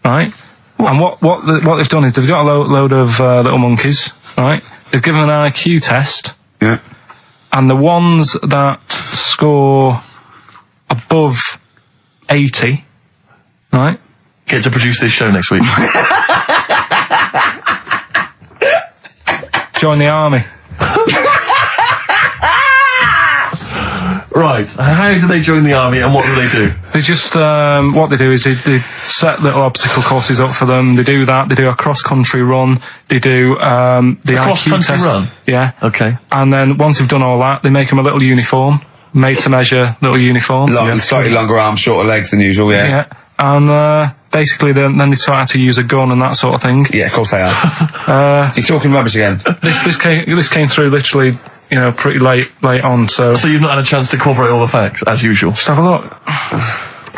right? And what they've done is they've got a load of little monkeys, right? They've given them an IQ test. Yeah. And the ones that score above 80, right? Get to produce this show next week. Join the army. Right. How do they join the army and what do they do? They just, what they do is they set little obstacle courses up for them. They do that. They do a cross-country run. They do, the IQ cross-country test. run? Yeah. Okay. And then once they've done all that, they make them a little uniform. Made to measure little uniform. Slightly longer arms, shorter legs than usual, yeah. Yeah. And, basically then they taught how to use a gun and that sort of thing. Yeah, of course they are. You're talking rubbish again. This came through literally, pretty late on, so... So you've not had a chance to incorporate all the facts, as usual? Just have a look.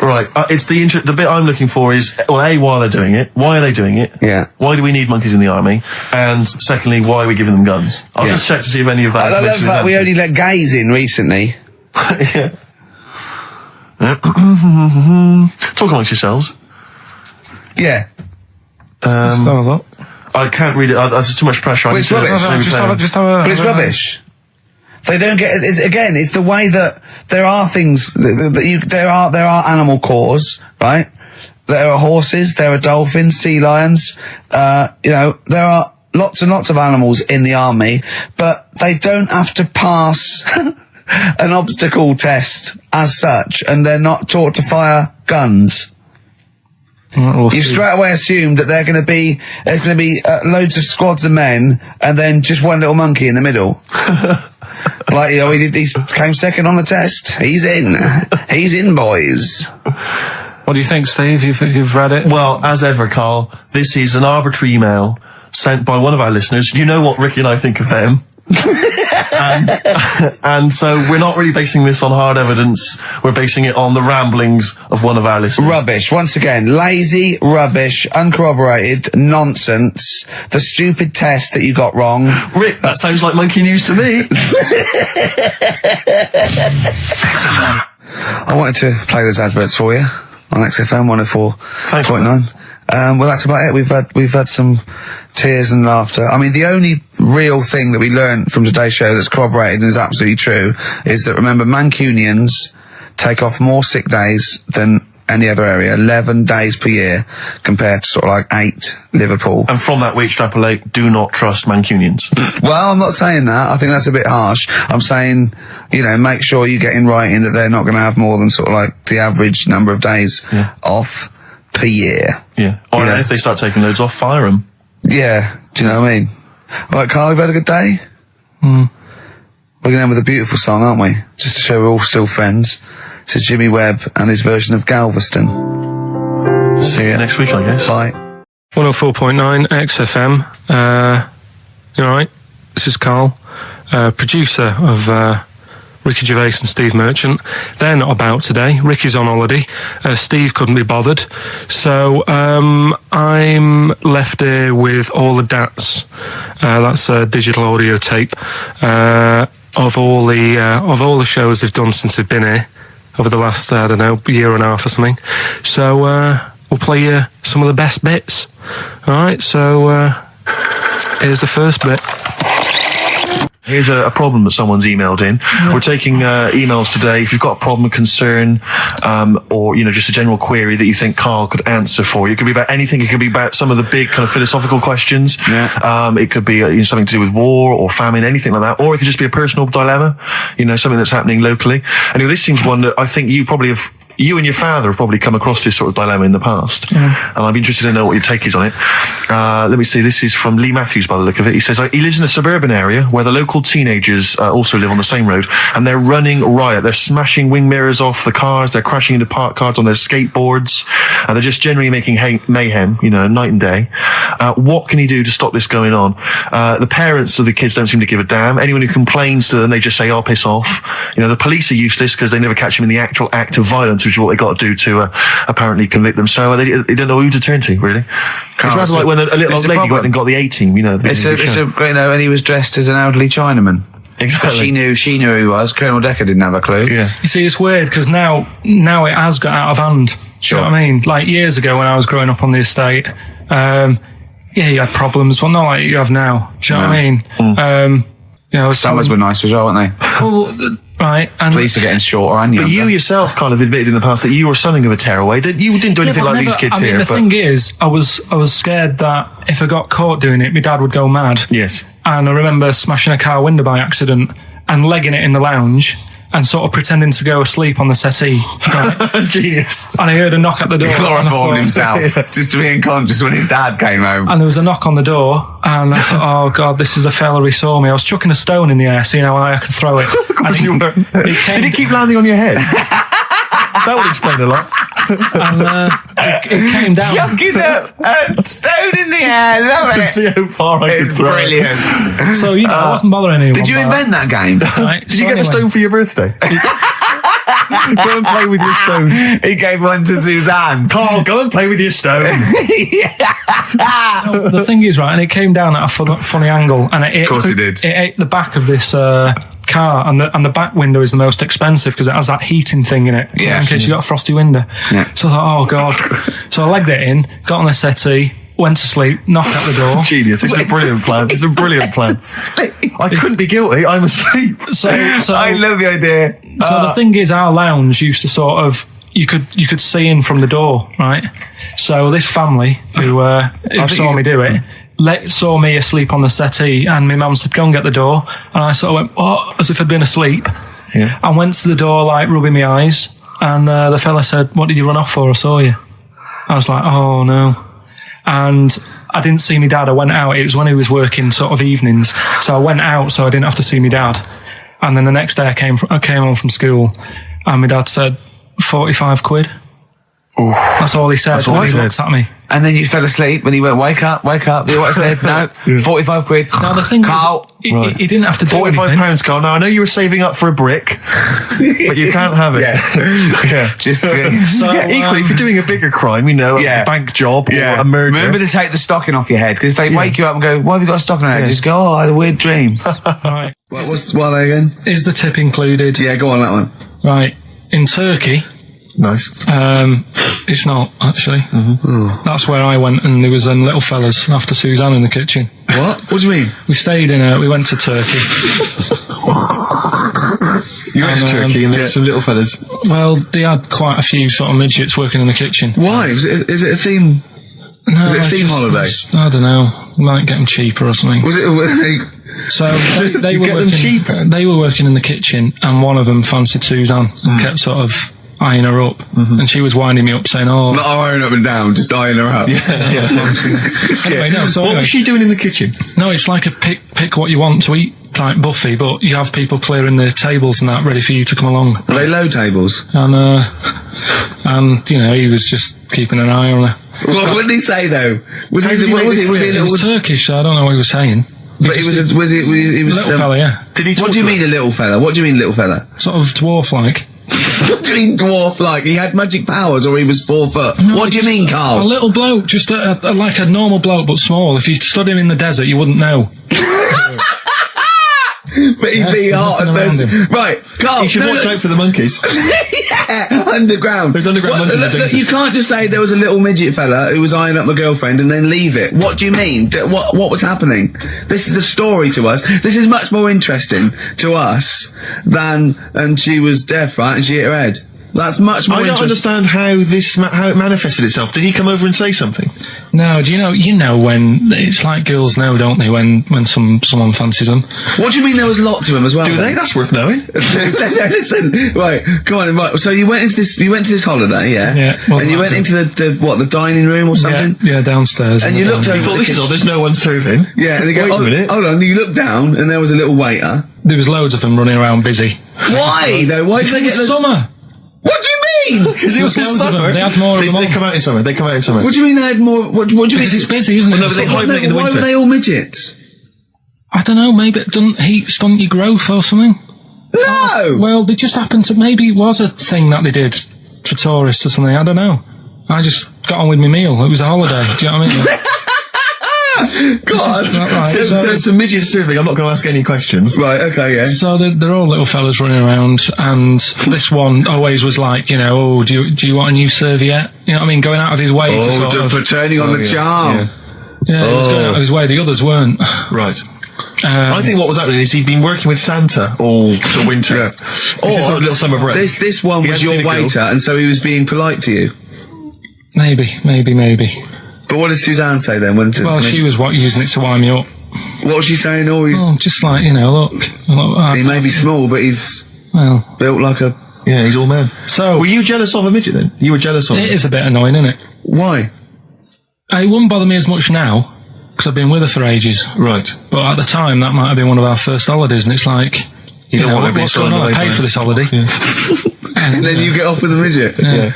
Right. It's the bit I'm looking for is, well, A, why are they doing it? Why are they doing it? Yeah. Why do we need monkeys in the army? And secondly, why are we giving them guns? I'll just check to see if any of that I love that we only let gays in recently. Yeah. Talk amongst yourselves. Yeah. Just have a look. I can't read it. There's just too much pressure. Well, it's rubbish. But it's rubbish. They don't get. It's the way that there are things. There are animal cores, right? There are horses. There are dolphins, sea lions. There are lots and lots of animals in the army, but they don't have to pass an obstacle test as such, and they're not taught to fire guns. You've straight away assumed that there's going to be loads of squads of men and then just one little monkey in the middle. Like, he came second on the test. He's in, boys. What do you think, Steve? You've read it? Well, as ever, Carl, this is an arbitrary email sent by one of our listeners. You know what Ricky and I think of them. and so we're not really basing this on hard evidence. We're basing it on the ramblings of one of our listeners. Rubbish. Once again, lazy, rubbish, uncorroborated, nonsense. The stupid test that you got wrong. Rick, that sounds like monkey news to me. I wanted to play those adverts for you on XFM 104.9. Well, that's about it. We've had some tears and laughter. I mean, the only real thing that we learned from today's show that's corroborated and is absolutely true is that, remember, Mancunians take off more sick days than any other area, 11 days per year, compared to sort of like 8 Liverpool. And from that we extrapolate, do not trust Mancunians. Well, I'm not saying that. I think that's a bit harsh. I'm saying, make sure you get in writing that they're not going to have more than sort of like the average number of days off per year. Yeah. Or if they start taking loads off, fire them. Yeah. Do you know what I mean? Right, Carl, we've had a good day? We're going to end with a beautiful song, aren't we? Just to show we're all still friends. To Jimmy Webb and his version of Galveston. See you next week, I guess. Bye. 104.9 XFM. You alright? This is Carl, producer of Ricky Gervais and Steve Merchant. They're not about today. Ricky's on holiday. Steve couldn't be bothered. So I'm left here with all the DATs. That's a digital audio tape of all the shows they've done since they've been here over the last, year and a half or something. So we'll play you some of the best bits. Alright, so here's the first bit. Here's a problem that someone's emailed in. We're taking emails today. If you've got a problem, concern, or just a general query that you think Carl could answer for you, it could be about anything. It could be about some of the big kind of philosophical questions. Yeah. It could be something to do with war or famine, anything like that, or it could just be a personal dilemma. Something that's happening locally. Anyway, this seems one that I think you probably have you and your father have probably come across this sort of dilemma in the past, and I'd be interested to know what your take is on it. Let me see. This is from Lee Matthews by the look of it. He says he lives in a suburban area where the local teenagers also live on the same road, and they're running riot. They're smashing wing mirrors off the cars. They're crashing into parked cars on their skateboards, and they're just generally making mayhem, night and day. What can he do to stop this going on? The parents of the kids don't seem to give a damn. Anyone who complains to them, they just say, "Oh, piss off." The police are useless because they never catch them in the actual act of violence, which is what they got to do to apparently convict them. So they don't know who to turn to, really. It's rather like when a little old lady went and got the A-team, and he was dressed as an elderly Chinaman. Exactly. She knew who he was. Colonel Decker didn't have a clue. Yeah. You see, it's weird because now it has got out of hand. Sure. Do you know what I mean? Like years ago when I was growing up on the estate, you had problems, but not like you have now. Do you know what I mean? Summers were nice as well, weren't they? Well, right. And police are getting shorter and younger. But you yourself kind of admitted in the past that you were something of a tearaway. You didn't do anything like these kids here. The thing is, I was scared that if I got caught doing it, my dad would go mad. Yes. And I remember smashing a car window by accident and legging it in the lounge and sort of pretending to go asleep on the settee. Right? Genius. And I heard a knock at the door. He chloroformed himself just to be unconscious when his dad came home. And there was a knock on the door, and I thought, oh God, this is a fella he saw me. I was chucking a stone in the air, seeing how high I could throw it. Of course you were. Did it keep landing on your head? That would explain a lot. And it came down. Chucking a stone in the air, love To it. see how far I could It's throw brilliant. So, I wasn't bothering anyone. Did you invent that game? Right? Did you get the stone for your birthday? Go and play with your stone. He gave one to Suzanne. Carl, go and play with your stone. The thing is, right, and it came down at a funny angle, and Of course it did. It ate the back of this car, and the back window is the most expensive because it has that heating thing in it, Yeah. in case you got a frosty window. Yeah. So I thought, oh God. So I legged it in, got on the settee, went to sleep, knocked at the door. Genius. It's a brilliant plan. It's a brilliant plan. I couldn't be guilty. I'm asleep. So I love the idea. So the thing is, our lounge used to sort of, you could see in from the door, right? So this family who saw me do it, saw me asleep on the settee, and my mum said, go and get the door. And I sort of went, oh, as if I'd been asleep. Yeah. And went to the door, like, rubbing my eyes. And the fella said, what did you run off for? I saw you. I was like, oh no. And I didn't see my dad. I went out. It was when he was working sort of evenings. So I went out so I didn't have to see my dad. And then the next day I came home from school, and my dad said, 45 quid. Ooh. That's all he said. That's all When he he said. looked at me. And then you fell asleep when he went, wake up. You know what I said? No, 45 quid. Now the thing Carl. is, he didn't have to do £45, anything. Carl. Now, I know you were saving up for a brick, but you can't have it. Yeah. Just So, Equally, if you're doing a bigger crime, a bank job or a murder. Remember to take the stocking off your head, because if they wake you up and go, why have you got a stocking on your head? Just go, oh, I had a weird dream. Right. What are they again? Is the tip included? Yeah, go on that one. Right. In Turkey, Nice. it's not, actually. Mm-hmm. That's where I went, and there was little fellas after Suzanne in the kitchen. What? What do you mean? We went to Turkey. You went to Turkey and there were some little fellas. Well, they had quite a few sort of midgets working in the kitchen. Why? Is it a theme? No, Was it a theme holiday? I don't know. Might get them cheaper or something. Was it? So they were get them working. cheaper? They were working in the kitchen, and one of them fancied Suzanne and kept sort of eyeing her up, and she was winding me up, saying, "Oh, Not eyeing up and down, just eyeing her up. Anyway, no. So What anyway, was she doing in the kitchen? no, it's like a pick what you want to eat type buffet, but you have people clearing the tables and that ready for you to come along. Are they low tables? And he was just keeping an eye on her. What did he say though? Was he? It was Turkish, so I don't know what he was saying. But he was. He was. Little fella, yeah. Did he? What do you mean a little fella? What do you mean little fella? Sort of dwarf-like. What do you mean dwarf like? He had magic powers, or he was 4 foot? No, What do you mean, A Carl? little bloke, just like a normal bloke, but small. If you stood him in the desert, you wouldn't know. But he'd be hot at messing around first. him. Right, Carl. You should watch out for the monkeys. Yeah, underground. Those underground monkeys are dangerous. You can't just say there was a little midget fella who was eyeing up my girlfriend and then leave it. What do you mean? What was happening? This is a story to us. This is much more interesting to us than, and she was deaf, right? And she hit her head. That's much more I don't understand how how it manifested itself. Did he come over and say something? No, do you know when it's like girls know, don't they? When someone fancies them. What do you mean there was lots of them as well? Do they? That's worth knowing. Listen, right, come on. Right, so you went to this holiday, yeah? Yeah. And you went into the dining room or something? Yeah, downstairs. And you looked over. You thought, this is odd, there's no one serving. Yeah, and they go, Wait a minute. hold on, you looked down and there was a little waiter. There was loads of them running around busy. Why though? Why did they get It's summer. What do you mean? Because it was Loads of them. summer. They had more of them They on. come out in summer. They come out in summer. What do you mean they had more? What do you mean? Because it's busy, isn't it? no, but they hibernate in the Why winter. were they all midgets? I don't know, maybe it doesn't heat stunt your growth or something. No! Well, they just happened to, maybe it was a thing that they did for tourists or something, I don't know. I just got on with my meal, it was a holiday, do you know what I mean? God! So some midget serving, I'm not going to ask any questions. Right, okay, yeah. So they're all little fellas running around, and this one always was like, you know, oh, do you want a new serviette? You know what I mean? Going out of his way to sort of... for turning on the charm. Yeah, he was going out of his way, the others weren't. Right. I think what was happening is he'd been working with Santa all the winter. Yeah. This is sort of little summer break. This one He was hadn't your seen a girl. waiter, and so he was being polite to you. Maybe. But what did Suzanne say then? Well, she was using it to wind me up. What was she saying? Oh, Just like, you know, look. he may be small, but he's Well, built like a... Yeah, he's all man. so... Were you jealous of a midget then? You were jealous of him? It is a bit annoying, isn't it? Why? It wouldn't bother me as much now, because I've been with her for ages. Right. But at the time, that might have been one of our first holidays, and it's like, you don't know, want to be what's going on? I paid for this holiday. And then you get off with a midget? Yeah.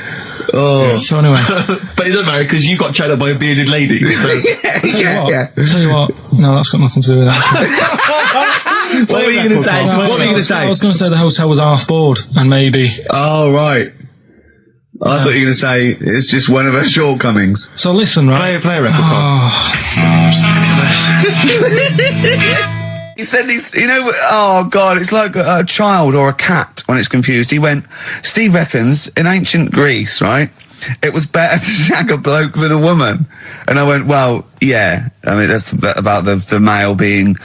Oh. So anyway, But it doesn't matter because you got chatted up by a bearded lady. So. tell you what, no, that's got nothing to do with that. What were you going to say? What were you going to say? I was going to say the hotel was half board, and maybe. Oh, right. I thought you were going to say it's just one of her shortcomings. So listen, right? Play a record. He said he's, you know, oh God, it's like a child or a cat when it's confused. He went, Steve reckons in ancient Greece, right, it was better to shag a bloke than a woman. And I went, well, yeah. I mean, that's about the male being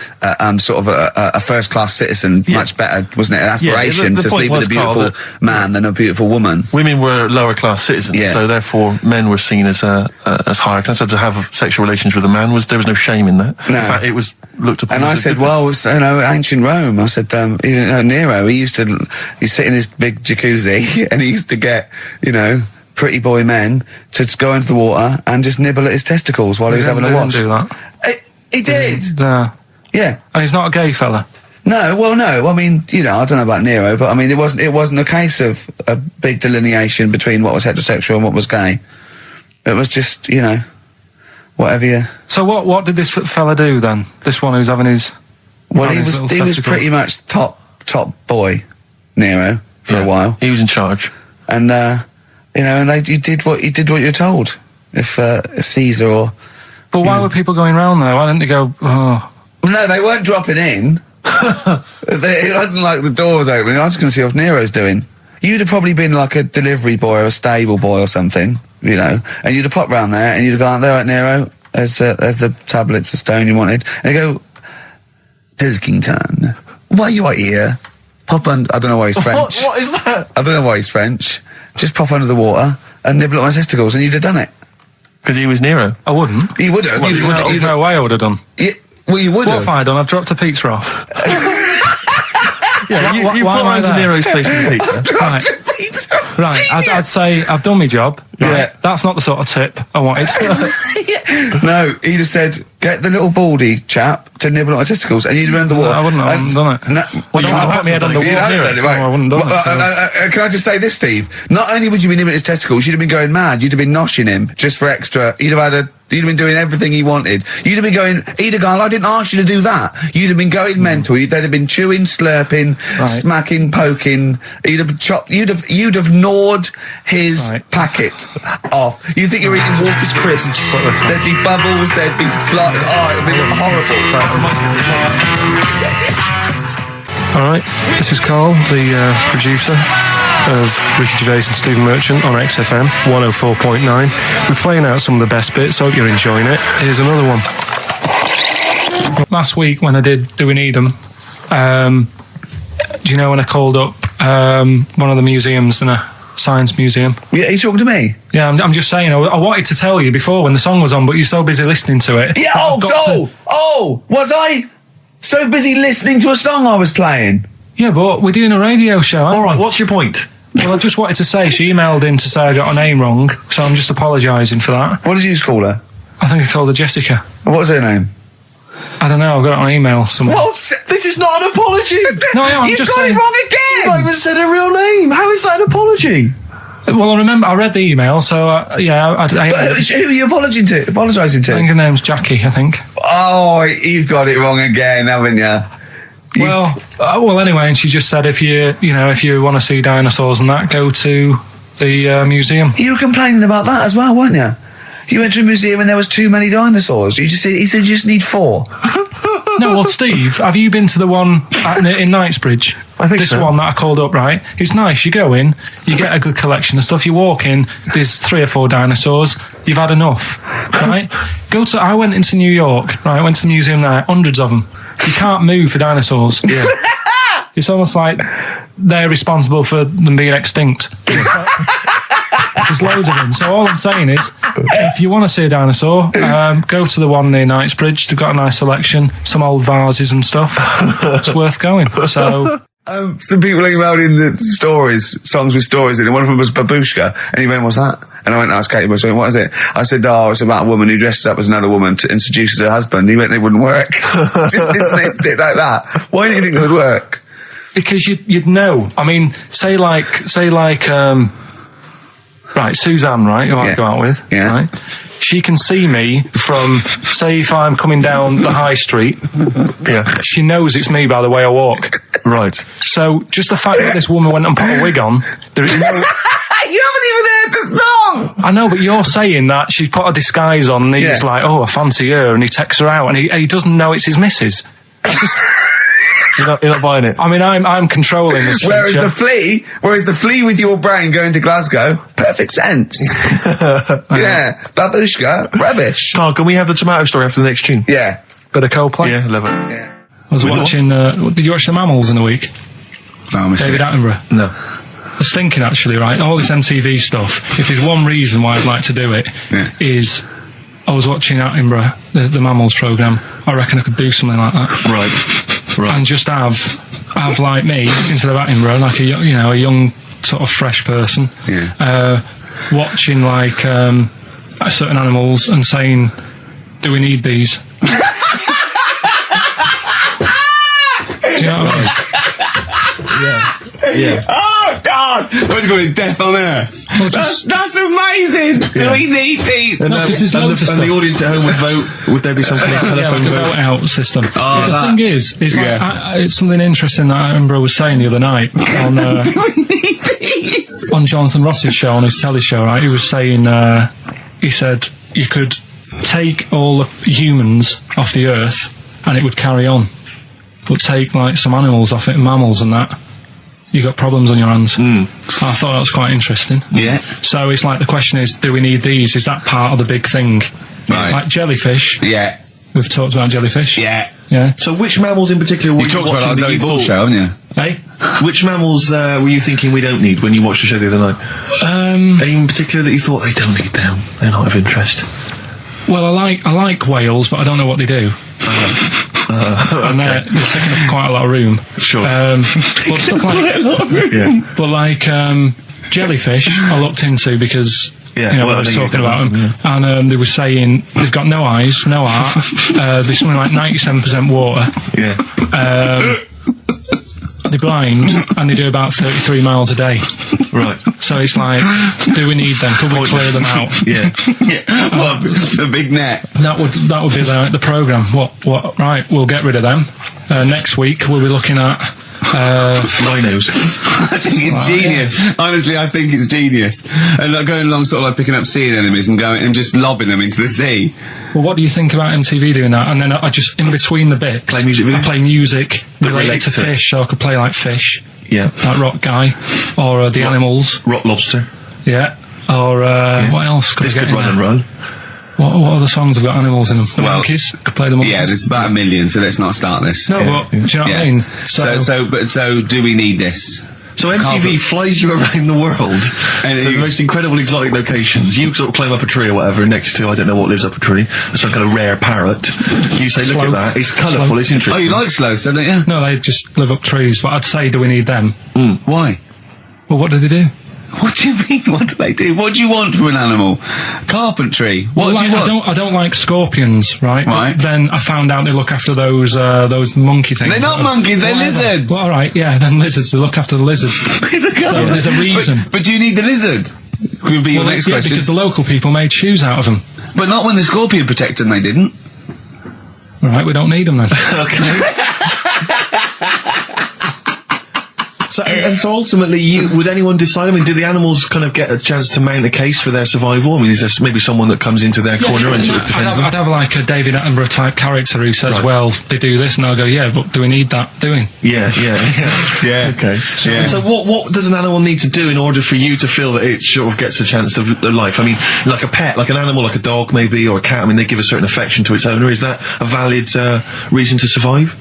sort of a first-class citizen, much better, wasn't it? An aspiration the to point sleep with a was, Carl, beautiful man than a beautiful woman. Women were lower-class citizens, Yeah. so therefore men were seen as higher class. So to have sexual relations with a man there was no shame in that. No. In fact, it was looked upon. And as I a said, good well, it's, you know, ancient Rome. I said, you know, Nero, he'd sit in his big jacuzzi and he used to get, you know, pretty boy men to just go into the water and just nibble at his testicles while he was having a watch. He didn't do that. He did. Yeah. And he's not a gay fella. No, well, no. I mean, you know, I don't know about Nero, but I mean, it wasn't a case of a big delineation between what was heterosexual and what was gay. It was just, you know, whatever you... So what did this fella do then? This one who's having his... Well, he was pretty much top boy, Nero, for a while. He was in charge. And, you know, and you did what you're told. If Caesar or... But why were people going round there? Why didn't they go, oh... No, they weren't dropping in. It wasn't like the door was opening. I was going to see what Nero's doing. You'd have probably been like a delivery boy or a stable boy or something, you know, and you'd have popped round there and you'd have gone, there, right, Nero, there's the tablets of stone you wanted. And you go, Pilkington, why you are here? Pop under... I don't know why he's French. What is that? I don't know why he's French. Just pop under the water and nibble at my testicles and you'd have done it. Because he was Nero. I wouldn't. You would have. Well, there's no way I would have done. Well, you would What have. have I done? I've dropped a pizza off. Yeah, you why put am I around to there? Nero's place with pizza. Right. Right, I'd say I've done my job. Right? Yeah. That's not the sort of tip I wanted. No, he'd have said, get the little baldy chap to nibble at my testicles, and you'd have been under the water. I wouldn't have done it. No, Well, you don't have put me head done under it. you water. haven't done it, right? No, I wouldn't have done Well, it. can I just say this, Steve? Not only would you be nibbling at his testicles, you'd have been going mad. You'd have been noshing him just for extra. You'd have been doing everything he wanted. You'd have been going, he'd have gone, I didn't ask you to do that. You'd have been going mental. They'd have been chewing, slurping, smacking, poking. You'd have chopped, you'd have gnawed his packet off. You'd think you were eating Walker's crisps. There'd be bubbles, there'd be flood. Oh, it would be horrible. Alright, this is Karl, the producer of Ricky Gervais and Stephen Merchant on XFM 104.9. We're playing out some of the best bits, hope you're enjoying it. Here's another one. Last week when I did Do We Need Them, do you know when I called up one of the museums and Science Museum. Yeah, you talking to me? Yeah, I'm just saying, I wanted to tell you before when the song was on, but you're so busy listening to it. Yeah, was I so busy listening to a song I was playing? Yeah, but we're doing a radio show, aren't All right, we? what's your point? Well, I just wanted to say, she emailed in to say I got her name wrong, so I'm just apologising for that. What did you call her? I think I called her Jessica. What was her name? I don't know, I've got it on email somewhere. This is not an apology. No, I'm You've just got saying. it wrong again! You've not even said her real name. How is that an apology? Well, I remember I read the email, so I Who are you apologising to? think her name's Jackie, I think. Oh, you've got it wrong again, haven't you? Well, anyway, and she just said if you want to see dinosaurs and that, go to the museum. You were complaining about that as well, weren't you? You went to a museum and there was too many dinosaurs. He said you just need 4. No, well, Steve, have you been to the one in Knightsbridge? I think this so. one that I called up, right? It's nice. You go in, you get a good collection of stuff. You walk in, there's 3 or 4 dinosaurs. You've had enough, right? I went into New York, right? I went to the museum there, hundreds of them. You can't move for dinosaurs. Yeah. It's almost like they're responsible for them being extinct. There's loads of them. So all I'm saying is, if you want to see a dinosaur, go to the one near Knightsbridge. They've got a nice selection, some old vases and stuff. It's worth going. So. Some people emailed in the songs with stories in it. One of them was Babushka, and he went, "What's that?" And I went, "Ask Katie Bush, what is it?" I said, "Oh, it's about a woman who dresses up as another woman to introduce her husband." He went, "They wouldn't work." Just dismissed it like that. Why do you think it would work? Because you'd know. I mean, say like, right, Suzanne, right, who I go out with, right? She can see me from, say, if I'm coming down the high street. Yeah. She knows it's me by the way I walk. Right. So just the fact that this woman went and put a wig on, there is no. You haven't even heard the song! I know, but you're saying that she put a disguise on and he's like, oh, I fancy her, and he takes her out and he doesn't know it's his missus. You're not buying it. I mean, I'm controlling this. Whereas the flea with your brain going to Glasgow, perfect sense. Yeah, Babushka, rubbish. Carl, can we have the tomato story after the next tune? Yeah. Bit of Coldplay. Yeah, love it. Yeah. I was watching. Did you watch The Mammals in the week? No, I missed David it. Attenborough. No. I was thinking actually, right, all this MTV stuff, if there's one reason why I'd like to do it, is I was watching Attenborough, the Mammals programme. I reckon I could do something like that. Right. And just have like me, instead of Attenborough, like a young sort of fresh person, watching like certain animals and saying, do we need these? Do you know what I mean? Yeah. Oh, God! What do you call it? Death on Earth? Well, That's amazing! Do we need these? And, No, 'cause there's loads of and the stuff. audience at home would vote. Would there be some kind of telephone like a vote? vote out system. Oh, the that- thing is like, it's something interesting that Attenborough was saying the other night on Do we need these? on Jonathan Ross's show, on his telly show, right? He was saying, he said you could take all the humans off the earth and it would carry on, but take like some animals off it, mammals and that, you got problems on your hands. I thought that was quite interesting. Yeah. So it's like the question is, do we need these? Is that part of the big thing? Right. Like jellyfish. Yeah. We've talked about jellyfish. Yeah. Yeah. So which mammals in particular were You talked about watching that that you Zoe Ball thought- show, haven't you? Hey? Which mammals were you thinking we don't need when you watched the show the other night? Any in particular that you thought they don't need them? They're not of interest. Well, I like whales, but I don't know what they do. And they're taking up quite a lot of room. Sure. But stuff like, Yeah. but like jellyfish, I looked into because Yeah, I well, was I think talking you about did, them, and they were saying they've got no eyes, no heart. There's something like 97% water. Yeah. They're blind, and they do about 33 miles a day. Right. So it's like, do we need them? Could we clear them out? Yeah. Well, the big net. That would be the programme. What? Right, we'll get rid of them. Next week we'll be looking at Rhinos. I think it's genius. Honestly, I think it's genius. And like going along sort of like picking up sea anemones and going and just lobbing them into the sea. Well, what do you think about MTV doing that? And then I just, in between the bits, Play music I play music related relate to to it. fish, so I could play like fish, Yeah. like Rock Guy, or the animals, Rock lobster. yeah, or what else could This I could get in run and there? run. What other songs have got animals in them? The Well, Monkeys, could play the Monkeys. Yeah, there's about 1 million, so let's not start this. No, but, do you know what I mean? So do we need this? So MTV flies you around the world to the most incredible exotic locations. You sort of climb up a tree or whatever next to, I don't know what lives up a tree, some kind of rare parrot. You say, look at that, it's colourful, it's interesting. Oh, you like sloths, don't you? No, they just live up trees. But I'd say, do we need them? Why? Well, what do they do? What do you mean? What do they do? What do you want from an animal? Carpentry. What do you want? I don't like scorpions, right? Right. But then I found out they look after those monkey things. They're not monkeys, they're lizards. Well, all right, yeah, then lizards. They look after the lizards. So there's a reason. But do you need the lizard? Would be your next question. Because the local people made shoes out of them. But not when the scorpion protected them, they didn't. All right, we don't need them then. Okay. So ultimately, would anyone decide? I mean, do the animals kind of get a chance to mount a case for their survival? I mean, is there maybe someone that comes into their corner and sort of defends them? I'd have like a David Attenborough type character who says, well, they do this, and I'll go, yeah, but do we need that doing? Yeah. Okay. So what does an animal need to do in order for you to feel that it sort of gets a chance of life? I mean, like a pet, like an animal, like a dog maybe, or a cat, I mean, they give a certain affection to its owner. Is that a valid reason to survive?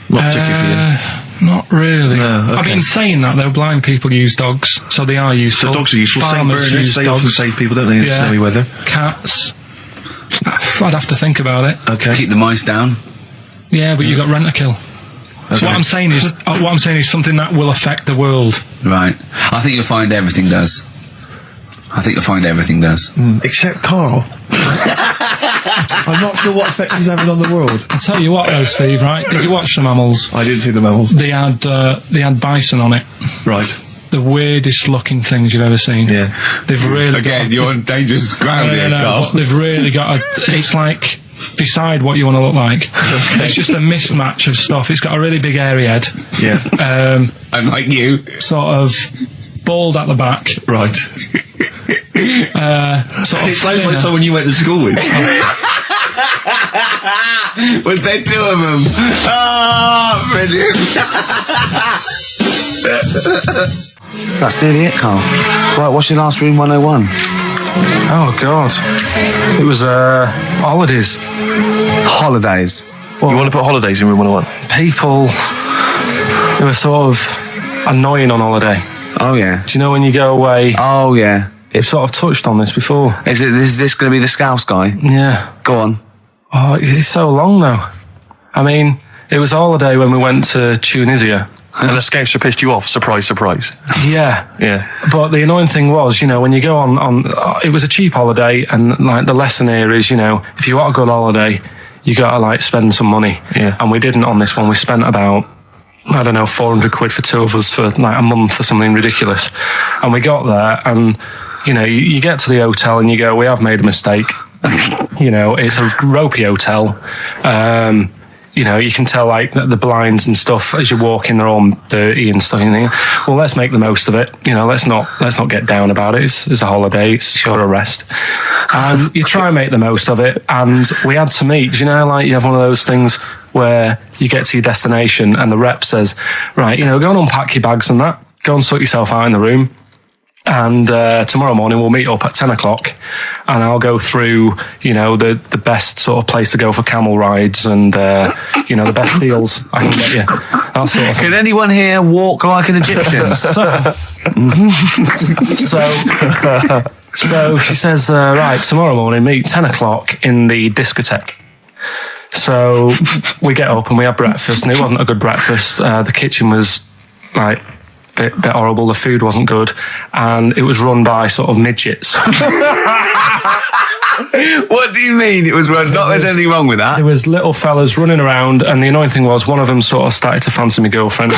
Not particularly for you. Not really. No, okay. I've been saying that, though. Blind people use dogs, so they are useful. So dogs are useful. Farmers St. use Bernards, they dogs. often save people, don't they, in snowy weather? Cats. I'd have to think about it. Okay. Keep the mice down. Yeah, but you got rent a kill. Okay. So what I'm saying is something that will affect the world. Right. I think you'll find everything does. Except Carl. I'm not sure what effect he's having on the world. I'll tell you what, though, Steve. Right? Did you watch the mammals? I didn't see the mammals. They had bison on it. Right. The weirdest looking things you've ever seen. Yeah. They've really you're on dangerous ground here, Carl. but they've really got it's like, decide what you want to look like. It's just a mismatch of stuff. It's got a really big hairy head. Yeah. And like you. Sort of bald at the back. Right. Sort of It sounds like thinner. someone you went to school with. Was there two of them? Oh, brilliant. That's nearly it, Carl. Right, what's your last room 101? Oh, God. It was, holidays. Holidays. You want to put holidays in room 101? People who are sort of annoying on holiday. Oh, yeah. Do you know when you go away? Oh, yeah. It's sort of touched on this before. Is this going to be the Scouse guy? Yeah. Go on. Oh, it's so long now. I mean, it was a holiday when we went to Tunisia. And the Scouser pissed you off. Surprise, surprise. Yeah. Yeah. But the annoying thing was, when you go on it was a cheap holiday, and like the lesson here is, if you want a good holiday, you got to like spend some money. Yeah. And we didn't on this one. We spent about, I don't know, 400 quid for two of us for like a month or something ridiculous. And we got there, and you get to the hotel and you go, we have made a mistake. It's a ropey hotel. You can tell like the blinds and stuff as you walk in, they're all dirty and stuff. You think, well, let's make the most of it. Let's not get down about it. It's a holiday. It's for a rest. And you try and make the most of it. And we had to meet. Like you have one of those things where you get to your destination and the rep says, right, go and unpack your bags and that. Go and sort yourself out in the room. And tomorrow morning we'll meet up at 10 o'clock and I'll go through, the best sort of place to go for camel rides and, the best deals I can get you. That sort of thing. Can anyone here walk like an Egyptian? So she says, right, tomorrow morning meet 10 o'clock in the discotheque. So we get up and we have breakfast, and it wasn't a good breakfast. The kitchen was like bit horrible. The food wasn't good, and it was run by sort of midgets. What do you mean it was run? Not there's anything wrong with that. There was little fellas running around, and the annoying thing was one of them sort of started to fancy my girlfriend.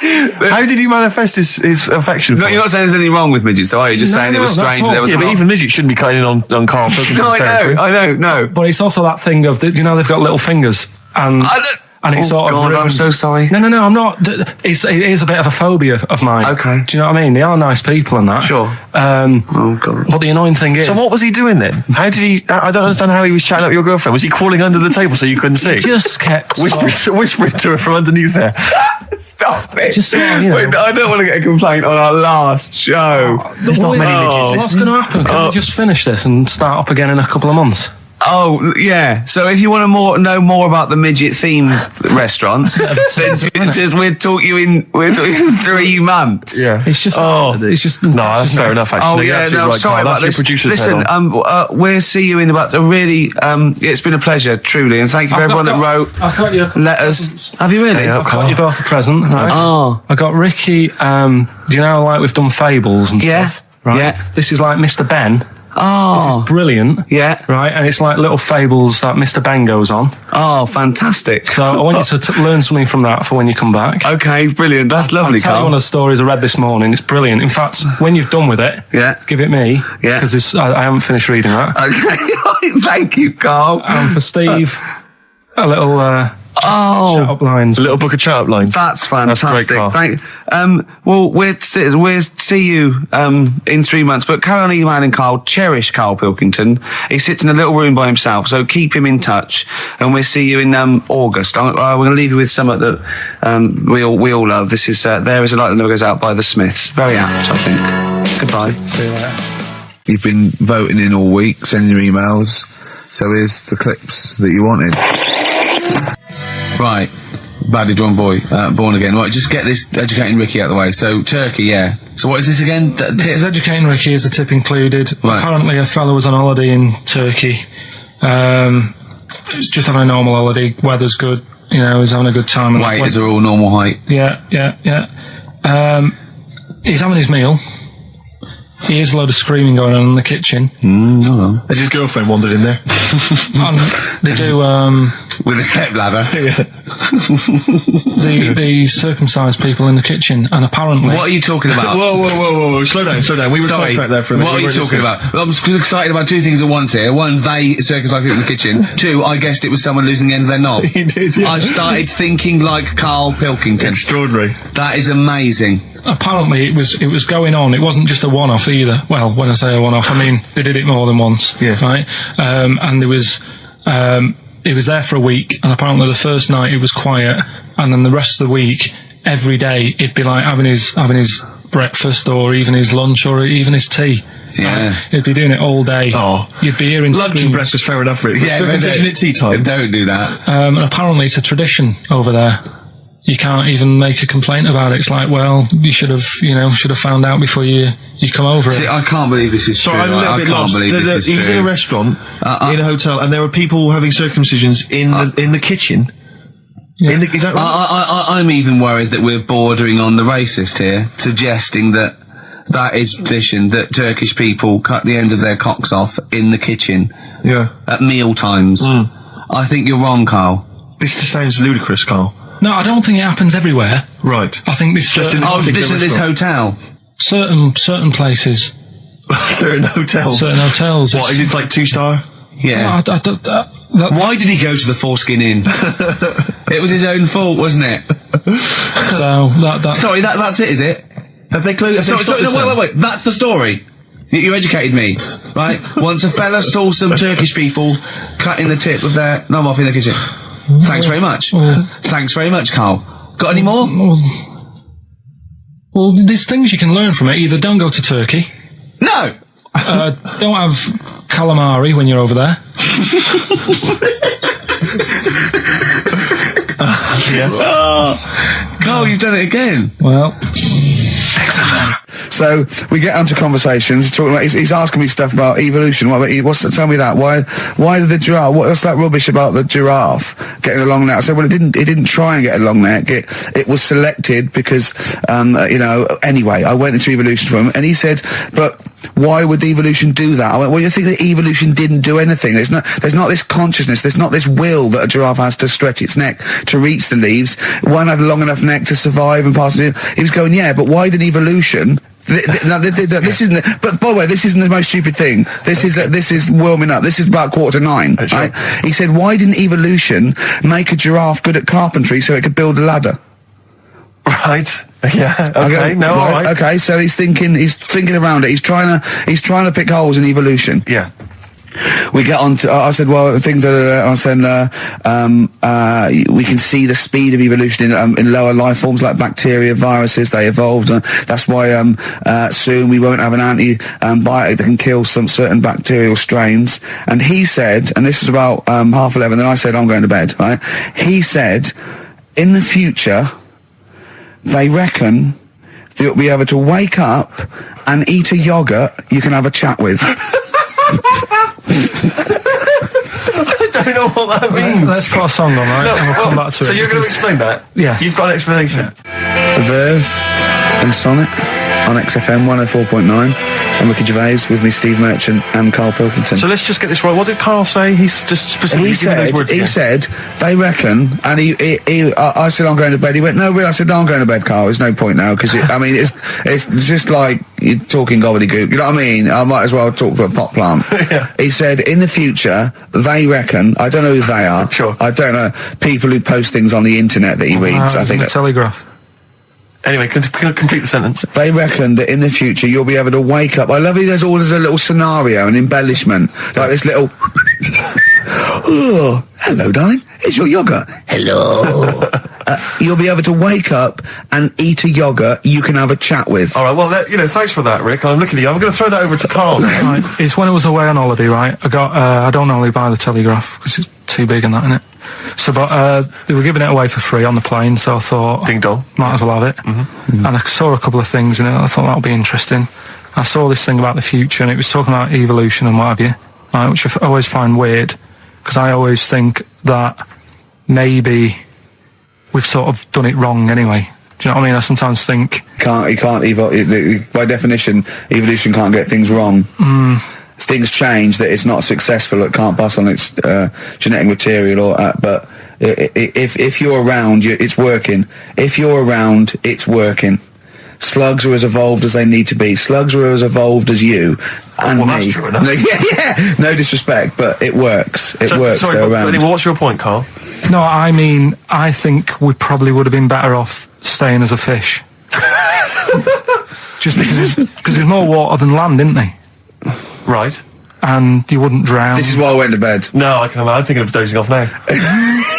How did he manifest his affection? No, you're not saying there's anything wrong with midgets, though, are you? Just saying it was strange. There was but even midgets shouldn't be cutting in on Karl Pilkington's territory. I know. But it's also that thing of they've got little fingers, and it's sort of ruined. I'm so sorry. No, I'm not. It is a bit of a phobia of mine. Okay. Do you know what I mean? They are nice people and that. Sure. Oh God. But the annoying thing is. So what was he doing then? How did he? I don't understand how he was chatting up your girlfriend. Was he crawling under the table so you couldn't see? Just kept whispering to her from underneath there. Stop it. Just sort of, Wait, I don't want to get a complaint on our last show. There's not many midgets What's going to happen? Can we just finish this and start up again in a couple of months? Oh, yeah. So if you want to know more about the midget theme restaurants, then we'll talk you in 3 months. Yeah. It's just. It's just. No, that's fair enough, actually. Oh, You're yeah, absolutely no, right, sorry Carl. about That's this. your producer's Listen, head on. we'll see you in about a really, it's been a pleasure, truly, and thank you for everyone that wrote I've got you letters. Have you really? I've got you both a present. Right? Oh. I got Ricky, do you know, like we've done fables and Yeah. stuff? Right? Yeah. This is like Mr. Ben. Oh. This is brilliant. Yeah. Right, and it's like little fables that Mr. Ben goes on. Oh, fantastic. So I want you to learn something from that for when you come back. Okay, brilliant. That's lovely, I'll tell you Carl. one of the stories I read this morning. It's brilliant. In fact, when you've done with it, Yeah. give it me. Yeah. Because I haven't finished reading that. Okay, thank you, Carl. And for Steve, a little chat up lines. A little book of chat-up lines. That's fantastic. Carl. Well, we'll see you in 3 months. But carry on emailing Carl. Cherish Karl Pilkington. He sits in a little room by himself, so keep him in touch. And we'll see you in August. We're going to leave you with something that we all love. This is There Is a Light That Never Goes Out by the Smiths. Very apt, I think. Goodbye. See you later. You've been voting in all week, sending your emails. So here's the clips that you wanted. Right, Badly Drawn Boy, Born Again. Right, just get this Educating Ricky out of the way. So, Turkey, yeah. So what is this again? This is Educating Ricky, is the tip included. Right. Apparently a fellow was on holiday in Turkey. It's just on a normal holiday, weather's good, you know, he's having a good time. Wait, is there all normal height? Yeah. He's having his meal. He hears a load of screaming going on in the kitchen. Hold on. Has his girlfriend wandered in there? And they do, With a step ladder. the circumcised people in the kitchen, and apparently... What are you talking about? Whoa. Slow down. We were Sorry, sidetracked there for a minute. what are you talking about? I'm excited about 2 things at once here. One, they circumcised people in the kitchen. 2, I guessed it was someone losing the end of their knob. He did, yeah. I started thinking like Karl Pilkington. Extraordinary. That is amazing. Apparently it was going on. It wasn't just a one-off either. Well, when I say a one-off, I mean they did it more than once. Yeah. Right. And there was it was there for a week, and apparently the first night it was quiet, and then the rest of the week, every day it'd be like having his breakfast, or even his lunch, or even his tea. Yeah. He'd be doing it all day. Oh. You'd be hearing Lunch and screams. breakfast, fair enough, really. Yeah, but Circumcision at tea time. Don't do that. And apparently it's a tradition over there. You can't even make a complaint about it. It's like, well, you should have found out before you come over See, it. I can't believe this is Sorry, true. I'm a little I bit can't lost. believe this is He was true. in a restaurant, in a hotel, and there were people having circumcisions in the kitchen. Yeah. Is that right? I'm even worried that we're bordering on the racist here, suggesting that is tradition, that Turkish people cut the end of their cocks off in the kitchen Yeah. at meal times. I think you're wrong, Carl. This just sounds ludicrous, Carl. No, I don't think it happens everywhere. Right. I think this Just in Oh, particular this is this restaurant. hotel. certain places, Certain hotels. certain hotels. What, is it like 2-star? Yeah. Why did he go to the Foreskin Inn? It was his own fault, wasn't it? So that's Sorry, that's it, is it? Have they closed? Sorry, no, wait. That's the story. You educated me, right? Once a fella saw some Turkish people cutting the tip of their knob off in the kitchen. Thanks very much. Thanks very much, Carl. Got any more? Well, there's things you can learn from it. Either don't go to Turkey, No! don't have calamari when you're over there. Carl, you've done it again. Well, So we get onto conversations. Talking about, he's asking me stuff about evolution. Tell me that. Why did the giraffe? What's that rubbish about the giraffe getting a long neck? I said, well, it didn't try and get a long neck. It was selected because, Anyway, I went into evolution for him, and he said, but why would evolution do that? I went, well, you think that evolution didn't do anything? There's not this consciousness. There's not this will that a giraffe has to stretch its neck to reach the leaves. One had a long enough neck to survive and pass it. He was going, yeah, but why did evolution? This isn't. But by the way, this isn't the most stupid thing. This is warming up. This is about 8:45. Sure. Right? He said, why didn't evolution make a giraffe good at carpentry so it could build a ladder? Right. Yeah. Okay. No. All right. Okay. So he's thinking around it. He's trying to pick holes in evolution. Yeah. We get on to, I said, well, things are, I said, we can see the speed of evolution in lower life forms like bacteria, viruses, they evolved. That's why soon we won't have an antibiotic that can kill some certain bacterial strains. And he said, and this is about 11:30, then I said, I'm going to bed, right? He said, in the future, they reckon that you'll be able to wake up and eat a yogurt you can have a chat with. I don't know what that means. Let's put a song on, right? No, and we'll come back to so it. you're going to explain that? Yeah. You've got an explanation? The Verve and Sonic on XFM 104.9. And Ricky Gervais with me, Steve Merchant and Karl Pilkington. So let's just get this right. What did Karl say? He's just specifically giving those words again. He said, they reckon, and I said, I'm going to bed. He went, no, really? I said, no, I'm going to bed, Karl. There's no point now, because, it's just like you're talking gobbledygook. You know what I mean? I might as well talk to a pot plant. Yeah. He said, in the future, they reckon, I don't know who they are. Sure. I don't know, people who post things on the internet that he reads. I think the Telegraph. Anyway, complete the sentence. They reckon that in the future you'll be able to wake up. I love it. There's a little scenario, an embellishment, like this little. Oh, hello, darling. It's your yogurt. Hello. You'll be able to wake up and eat a yogurt you can have a chat with. All right. Well, thanks for that, Rick. I'm looking at you. I'm going to throw that over to Karl. Right. It's when I was away on holiday, right? I don't normally buy the Telegraph because it's too big and that, innit? So, but they were giving it away for free on the plane, so I thought, ding dong, might as well have it. Mm-hmm. And I saw a couple of things in it. I thought that would be interesting. I saw this thing about the future, and it was talking about evolution and what have you, right, which I always find weird, because I always think that maybe we've sort of done it wrong anyway. Do you know what I mean? I sometimes think you can't evolve. By definition, evolution can't get things wrong. Things change, that it's not successful, it can't pass on its genetic material, but if you're around, it's working. If you're around, it's working. Slugs are as evolved as they need to be. Slugs are as evolved as you and me. That's true enough. Yeah. No disrespect, but it works. It works. Sorry, they're around. Anyway, what's your point, Karl? No, I mean, I think we probably would have been better off staying as a fish. Just because there's more water than land, isn't there? Right. And you wouldn't drown. This is why I went to bed. No, I'm thinking of dozing off now.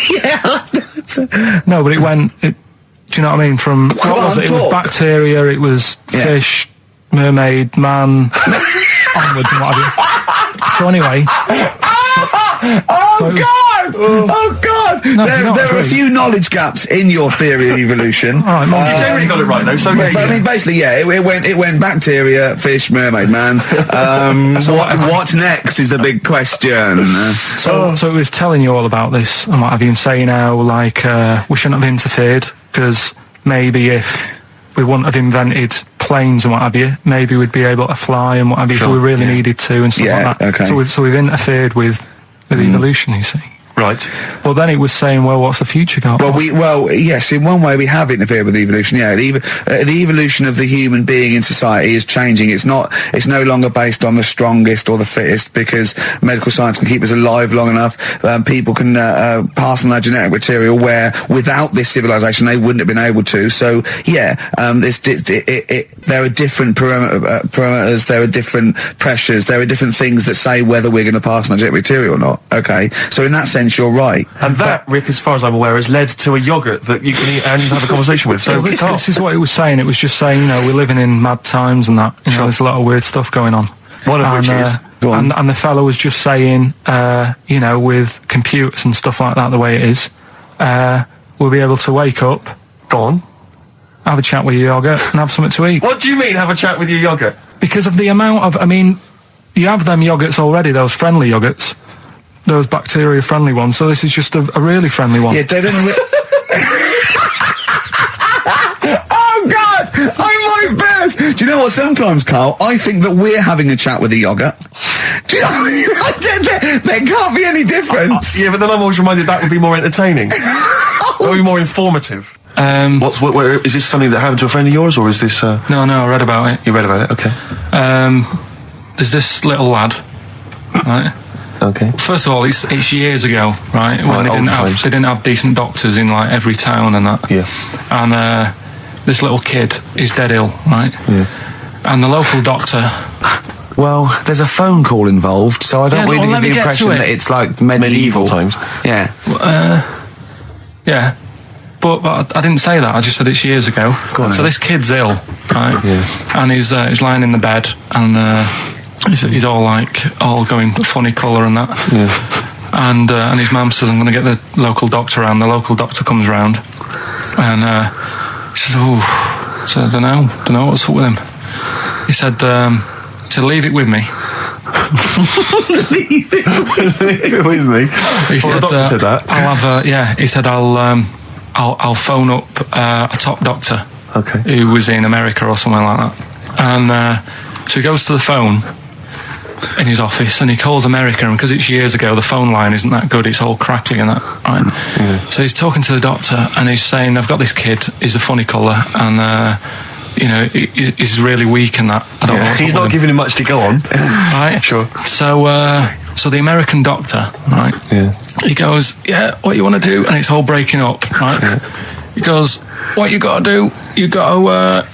Yeah. No, but do you know what I mean? From what was it? It was bacteria, it was fish, mermaid, man, onwards and what have you. So anyway. Oh God! No, there are a few knowledge gaps in your theory of evolution. All right, you generally got it right though. So but I mean, basically, yeah, it went bacteria, fish, mermaid, man. What's next is the big question. So it was telling you all about this and what have you, and saying how we shouldn't have interfered, because maybe if we wouldn't have invented planes and what have you, maybe we'd be able to fly and what have you, if we really needed to and stuff like that. Okay. So we've interfered with evolution, you see. Right. Well, then it was saying, well, what's the future got? Well, yes, in one way we have interfered with evolution. Yeah, the evolution of the human being in society is changing. It's no longer based on the strongest or the fittest, because medical science can keep us alive long enough. People can pass on their genetic material where without this civilization they wouldn't have been able to. So yeah, there are different parameters, there are different pressures, there are different things that say whether we're going to pass on our genetic material or not. Okay, so in that sense you're right. And that, Rick, as far as I'm aware, has led to a yogurt that you can eat and have a conversation with. So this is what it was saying. It was just saying, we're living in mad times and that. There's a lot of weird stuff going on. One of which is... And the fellow was just saying, with computers and stuff like that, the way it is, we'll be able to wake up, Go on. have a chat with your yogurt and have something to eat. What do you mean, have a chat with your yogurt? Because of the amount of, you have them yogurts already, those friendly yogurts. Those bacteria-friendly ones, so this is just a really friendly one. Yeah, they don't... Oh, God! I'm my best! Do you know what, sometimes, Karl, I think that we're having a chat with a yogurt. Do you know what I mean? There can't be any difference. Yeah, but then I'm always reminded that would be more entertaining. That would be more informative. Is this something that happened to a friend of yours, or is this... No, I read about it. You read about it, okay. There's this little lad, right? Okay. First of all, it's years ago, right? When they didn't have decent doctors in like every town and that. Yeah. And this little kid is dead ill, right? Yeah. And the local doctor Well, there's a phone call involved, so I don't Yeah, really well, let get me the get to impression it. that it's like medieval times. Yeah. Yeah. But I didn't say that. I just said it's years ago. So this kid's ill, right? Yeah. And he's lying in the bed, and he's all going funny colour and that. Yeah. And his mum says, I'm going to get the local doctor around. The local doctor comes round, and he says, so I don't know what's up with him. He said, leave it with me. Leave it with me. He said, the doctor said that. I'll have he said I'll phone up a top doctor. Okay. Who was in America or somewhere like that. And so he goes to the phone in his office and he calls America, and because it's years ago, the phone line isn't that good, it's all crackly and that, right? Yeah. So he's talking to the doctor and he's saying, I've got this kid, he's a funny colour, and he's really weak and that. I don't know what's He's up not with him. giving him much to go on. Right? Sure. So the American doctor, right? Yeah. He goes, yeah, what you want to do? And it's all breaking up, right? Yeah. He goes, what you got to do? You got to,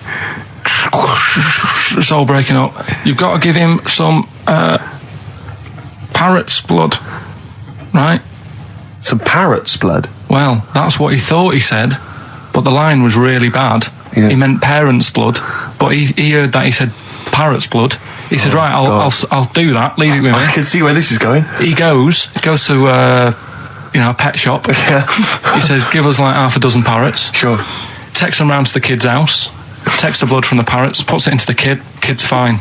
it's all breaking up. You've got to give him some parrot's blood, right? Some parrot's blood. Well, that's what he thought he said, but the line was really bad. Yeah. He meant parent's blood, but he heard that he said parrot's blood. He said, right, I'll do that. Leave it with me. I can see where this is going. He goes to a pet shop. Yeah. He says, give us like half a dozen parrots. Sure. Takes them round to the kid's house, takes the blood from the parrots, puts it into the kid's fine.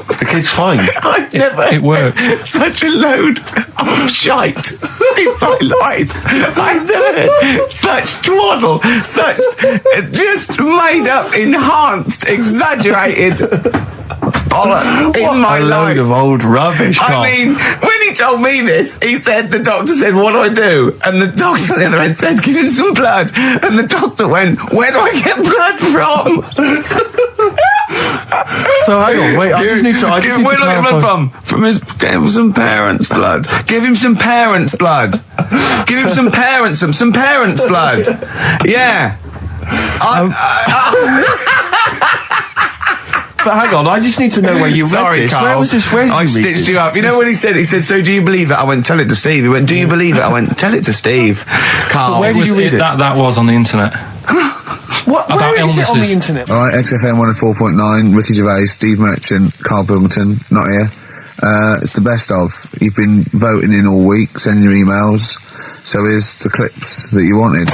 The kid's fine. I've never It worked. such a load of shite in my life. I've never heard such twaddle, such just made up, enhanced, exaggerated bollock in my a life. load of old rubbish, Carl. I mean, when he told me this, he said, the doctor said, what do I do? And the doctor on the other end said, give him some blood. And the doctor went, where do I get blood from? So hang on, wait, I just need to where do I get blood from? Give him some parents' blood. Give him some parents' blood. Give him some parents' blood. Yeah. But hang on, I just need to know where you read this. Carl. Where was this? Where did I you read stitched this? you up. You know what he said? He said, so do you believe it? I went, tell it to Steve. He went, do you believe it? I went, tell it to Steve. Carl. Where did you read it? That was on the internet. What? About Where is it on the illnesses. internet? All right, XFM 104.9, Ricky Gervais, Steve Merchant, Karl Pilkington, not here. It's the best of. You've been voting in all week, sending your emails. So here's the clips that you wanted.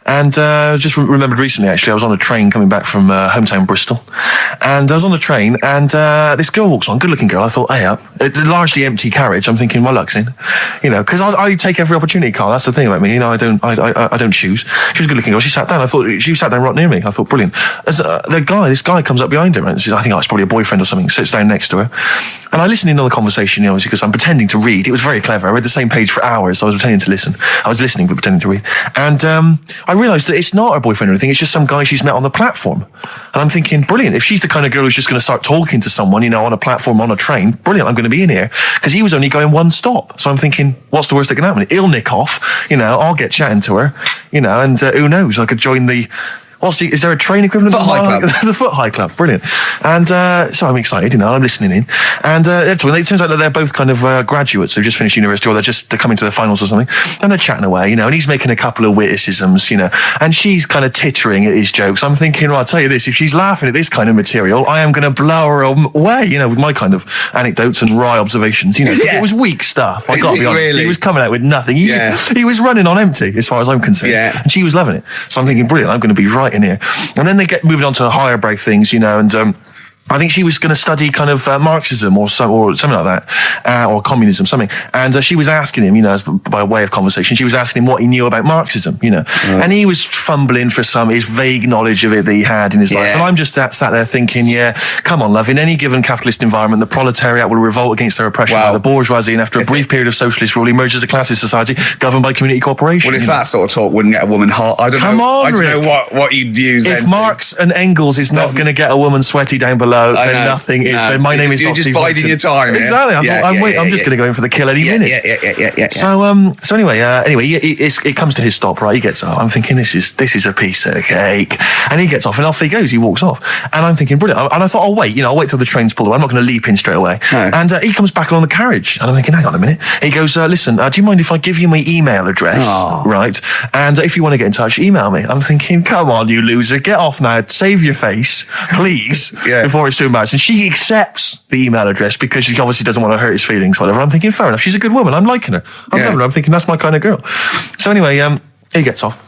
And just remembered recently, actually, I was on a train coming back from hometown Bristol, and I was on the train, and this girl walks on, good-looking girl. I thought, hey up, largely empty carriage. I'm thinking, my luck's in, because I take every opportunity, Carl. That's the thing about me, I don't choose. She was a good-looking girl. She sat down. I thought she sat down right near me. I thought, brilliant. As this guy comes up behind her and says, I think it's probably a boyfriend or something. Sits down next to her, and I listened in on the conversation, obviously, because I'm pretending to read. It was very clever. I read the same page for hours. So I was pretending to listen. I was listening but pretending to read, and I realised that it's not her boyfriend or anything. It's just some guy she's met on the platform. And I'm thinking, brilliant. If she's the kind of girl who's just going to start talking to someone, on a platform, on a train, brilliant. I'm going to be in here. Because he was only going one stop. So I'm thinking, what's the worst that can happen? He'll nick off. I'll get chatting to her. And who knows? I could join the... is there a train equivalent? Foot High Club. The Foot High Club, brilliant. And so I'm excited, I'm listening in. And it turns out that they're both kind of graduates who've just finished university, or they're coming to their finals or something. And they're chatting away, and he's making a couple of witticisms, and she's kind of tittering at his jokes. I'm thinking, well, I'll tell you this, if she's laughing at this kind of material, I am going to blow her away, with my kind of anecdotes and wry observations, Yeah. It was weak stuff, I gotta be honest. Really? He was coming out with nothing. He was running on empty, as far as I'm concerned. Yeah. And she was loving it. So I'm thinking, brilliant, I'm going to be right in here. And then they get moving on to higher brow things, and I think she was going to study kind of Marxism or something like that, or communism, something. And she was asking him, as by way of conversation, she was asking him what he knew about Marxism, And he was fumbling for his vague knowledge of it that he had in his life. And I'm just sat there thinking, come on, love, in any given capitalist environment, the proletariat will revolt against their oppression by the bourgeoisie, and after a brief period of socialist rule, emerge as a classist society governed by community cooperation. Well, if that sort of talk wouldn't get a woman hot, I don't know. Come on, I don't know Rick. what you'd use. If Marx and Engels is not going to get a woman sweaty down below, hello, I then know. nothing. It's No. then my name is You're not just Steve biding Hodgson. your time. Yeah? Exactly. I'm just going to go in for the kill any minute. Yeah. So anyway, it comes to his stop, right? He gets up. I'm thinking, this is a piece of cake. And he gets off, and off he goes. He walks off. And I'm thinking, brilliant. And I thought, I'll wait till the train's pulled away. I'm not going to leap in straight away. No. And he comes back along the carriage. And I'm thinking, hang on a minute. He goes, listen, do you mind if I give you my email address? Oh. Right? And if you want to get in touch, email me. I'm thinking, come on, you loser. Get off now. Save your face, please, before it's too embarrassing. She accepts the email address because she obviously doesn't want to hurt his feelings, whatever. I'm thinking, fair enough. She's a good woman. I'm liking her. I'm loving her. I'm thinking, that's my kind of girl. So anyway, he gets off.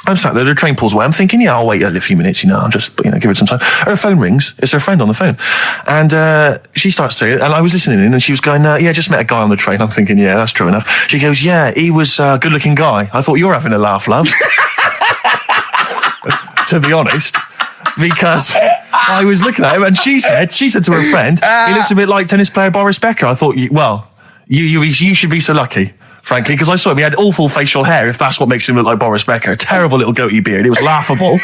I'm sat there, the train pulls away. I'm thinking, I'll wait a few minutes, I'll just, give it some time. Her phone rings. It's her friend on the phone. And she starts saying, and I was listening in, and she was going, just met a guy on the train. I'm thinking, that's true enough. She goes, he was a good-looking guy. I thought, you're having a laugh, love. To be honest. Because I was looking at him, and she said to her friend, he looks a bit like tennis player Boris Becker. I thought, you should be so lucky, frankly, because I saw him. He had awful facial hair, if that's what makes him look like Boris Becker. Terrible little goatee beard. It was laughable.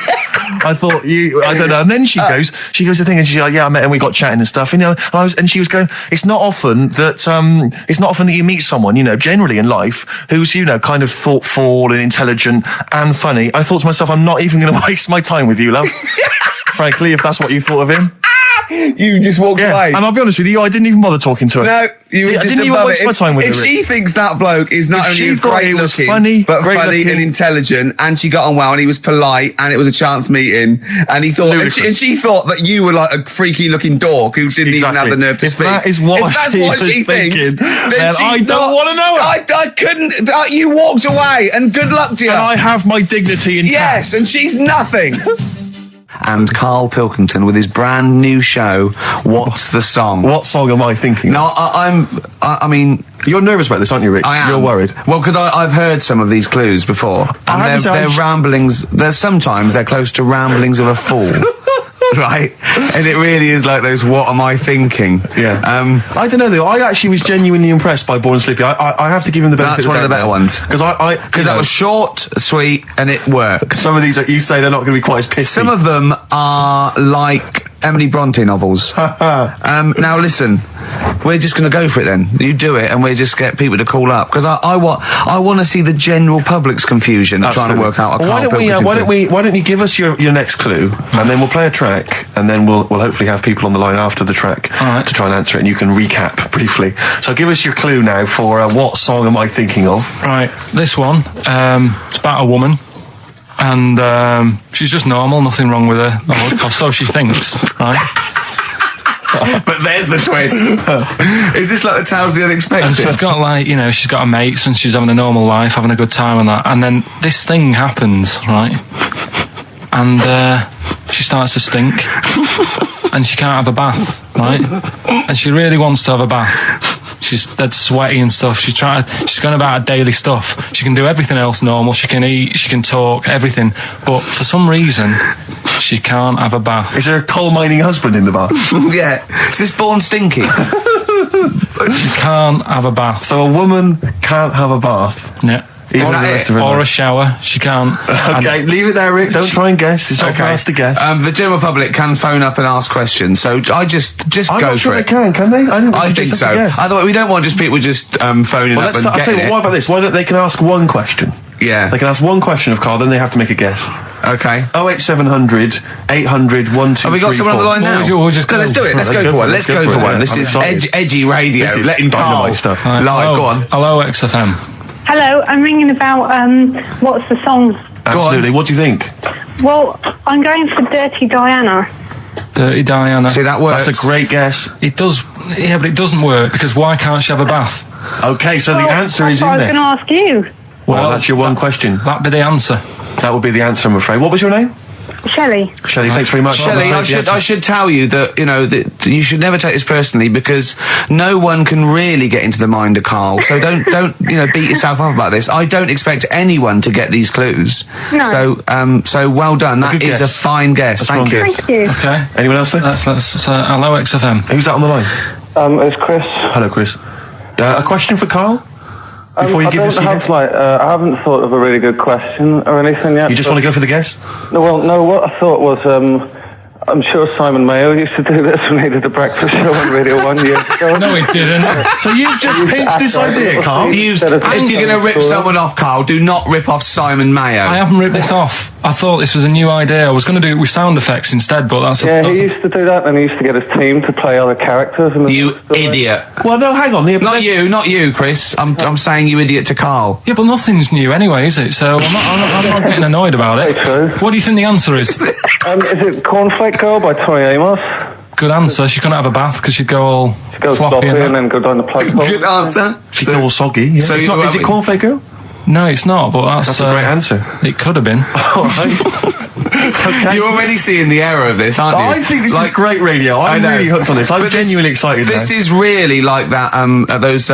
I thought, I don't know. And then she goes to thing, and she's like, I met him, we got chatting and stuff, and she was going, it's not often that you meet someone, generally in life, who's, kind of thoughtful and intelligent and funny. I thought to myself, I'm not even going to waste my time with you, love. Frankly, if that's what you thought of him. You just walked away. And I'll be honest with you, I didn't even bother talking to her. No, you were just didn't even above waste it. my time with her. If she thinks that bloke is not If she only thought great he was looking, funny, but great funny looking. and intelligent, and she got on well, and he was polite, and it was a chance meeting, and he thought, and she thought that you were like a freaky looking dork who didn't even have the nerve to If speak. that is what if that's she what was she thinking, thinks, then she's I don't not- want to know her. I couldn't. You walked away, and good luck to you. And I have my dignity intact. Yes, and she's nothing. And Karl Pilkington with his brand new show, What's the Song? What song am I thinking? No, I mean... You're nervous about this, aren't you, Rick? I am. You're worried. Well, because I've heard some of these clues before. And they're ramblings... Sometimes they're close to ramblings of a fool. Right? And it really is like those, what am I thinking? Yeah. I don't know, though. I actually was genuinely impressed by Born Sleepy. I have to give him the benefit That's one of the better ones. Because that was short, sweet, and it worked. Some of these that you say they're not going to be quite as pissy. Some of them are like Emily Bronte novels. Now listen, we're just going to go for it then. You do it, and we'll just get people to call up, because I want to see the general public's confusion of trying to work out. Why don't you give us your next clue, and then we'll play a track, and then we'll hopefully have people on the line after the track to try and answer it, and you can recap briefly. So give us your clue now for what song am I thinking of? Right, this one. It's about a woman. And she's just normal, nothing wrong with her, or so she thinks, right? But there's the twist. Is this like the Tales of the Unexpected? And she's got she's got her mates, and she's having a normal life, having a good time and that. And then this thing happens, right? And she starts to stink, and she can't have a bath, right? And she really wants to have a bath. She's dead sweaty and stuff. She's going about her daily stuff. She can do everything else normal. She can eat, she can talk, everything. But for some reason, she can't have a bath. Is there a coal mining husband in the bath? Yeah. Is this Born Stinky? She can't have a bath. So a woman can't have a bath. Yeah. Or a shower. She can't. Okay, leave it there, Rick. Don't try and guess. It's not for us to guess. The general public can phone up and ask questions, so I just I'm go not sure for it. they can they? I think so. Otherwise, we don't want just people just phoning up and I'll tell you getting what about this? Why don't they can ask one question? Yeah. They can ask one question of Carl, then they have to make a guess. Okay. 08700 800 1234. Have we got someone on the line now? We'll just go. Let's do it. Let's go for one. Let's go for one. This is edgy radio. This is letting Carl dynamite stuff. live. Go on. Hello, XFM. Hello, I'm ringing about what's the song? Absolutely. What do you think? Well, I'm going for Dirty Diana. Dirty Diana. See, that works. That's a great guess. It does, yeah, but it doesn't work, because why can't she have a bath? Okay, so the answer is in I was there. going to ask you. Well, that's your one question. That'd be the answer. That would be the answer, I'm afraid. What was your name? Shelley. Shelley, thanks very much. Shelley, I should tell you that, that you should never take this personally, because no one can really get into the mind of Carl. So don't beat yourself up about this. I don't expect anyone to get these clues. No. So well done. That is a fine guess. Thank you. Thank you. Okay. Anyone else there? Let's hello, XFM. Who's that on the line? It's Chris. Hello, Chris. A question for Carl? Before you give us a guess? I haven't thought of a really good question or anything yet. You just want to go for the guess? No, what I thought was, I'm sure Simon Mayo used to do this when he did the breakfast show on Radio 1 years ago. No, he didn't. So you've just pinched this idea, Carl? If you're going to rip someone off, Carl, do not rip off Simon Mayo. I haven't ripped this off. I thought this was a new idea. I was going to do it with sound effects instead, but that's... Yeah, he used to do that, and he used to get his team to play other characters. In the You story. idiot. Well, no, hang on. Not you, Chris. I'm saying you idiot to Carl. Yeah, but nothing's new anyway, is it? So I'm not getting annoyed about it. Very true. What do you think the answer is? Is it Cornflake Girl by Tori Amos? Good answer. She couldn't have a bath because she'd go all She goes floppy sloppy and that. then go down the plug hole. Good answer. She's all soggy. Yeah. So It's you- not, is it Cornflake Girl? No, it's not, but That's a great answer. It could have been. All right. Okay. You're already seeing the error of this, aren't you? I think this is great radio. I'm know. really hooked on this. I'm But this- genuinely excited This now. is really like that. Those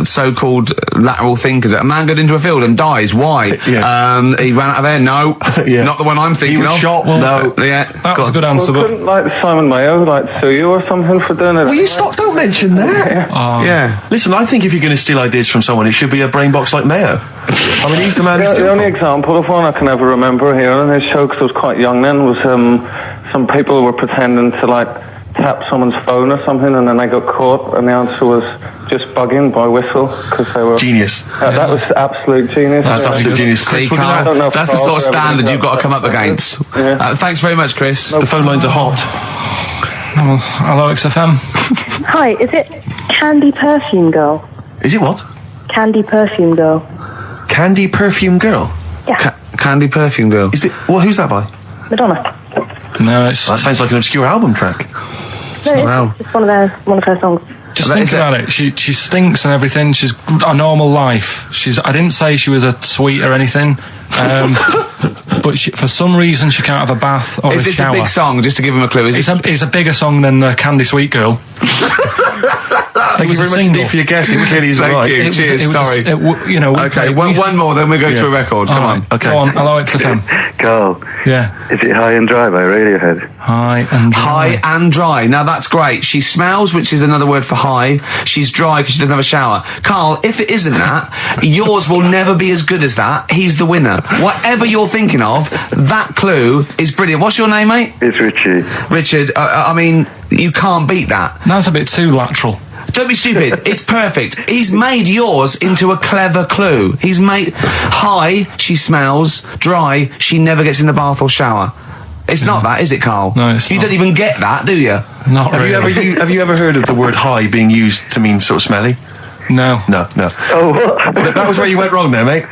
so-called lateral thinkers. A man got into a field and dies. Why? Yeah. He ran out of air. No, Yeah. not the one I'm He thinking was of. shot. Well, No. Yeah, That was a good Well, answer, but... couldn't like Simon Mayo sue you or something for doing it? Will you stop? Don't mention that. Yeah. Listen, I think if you're going to steal ideas from someone, it should be a brain box like Mayo. I mean, he's the man who's The doing only it. example of one I can ever remember hearing in his show, because I was quite young then, was some people were pretending to like tap someone's phone or something, and then they got caught, and the answer was just bugging by whistle, because they were... Genius. That was absolute genius. That's absolute genius. See, Chris, we're Carl, gonna- that's the sort of standard you've got to come up against. Yeah. Thanks very much, Chris. The phone lines are hot. Oh, hello, XFM. Hi, is it Candy Perfume Girl? Is it what? Candy Perfume Girl. Candy Perfume Girl? Yeah, Candy Perfume Girl. Is it? Well, who's that by? Madonna. No, it's... That sounds like an obscure album track. No, it's Wow. just one of her songs. Just That think is about it. She stinks and everything. She's a normal life. I didn't say she was a sweet or anything, but for some reason she can't have a bath or Is a this shower. a big song? Just to give him a clue. Is It's a bigger song than Candy Sweet Girl. Thank you was a very much single. indeed for your guess. It clearly is Thank right. you. Cheers. Sorry. Okay, we- one more, then we go to a record. Come on. Okay. Go on. Hello, XFM. Carl, Yeah. is it High and Dry by Radiohead? Hi and High and dry. Now that's great. She smells, which is another word for high. She's dry because she doesn't have a shower. Carl, if it isn't that, yours will never be as good as that. He's the winner. Whatever you're thinking of, that clue is brilliant. What's your name, mate? It's Richie. Richard. I mean, you can't beat that. That's a bit too lateral. Don't be stupid. It's perfect. He's made yours into a clever clue. He's made high, she smells, dry, she never gets in the bath or shower. It's not that, is it, Carl? No, it's You not. don't even get that, do you? Not really. Have you ever heard of the word high being used to mean sort of smelly? No. No. Oh, what? That was where you went wrong there, mate.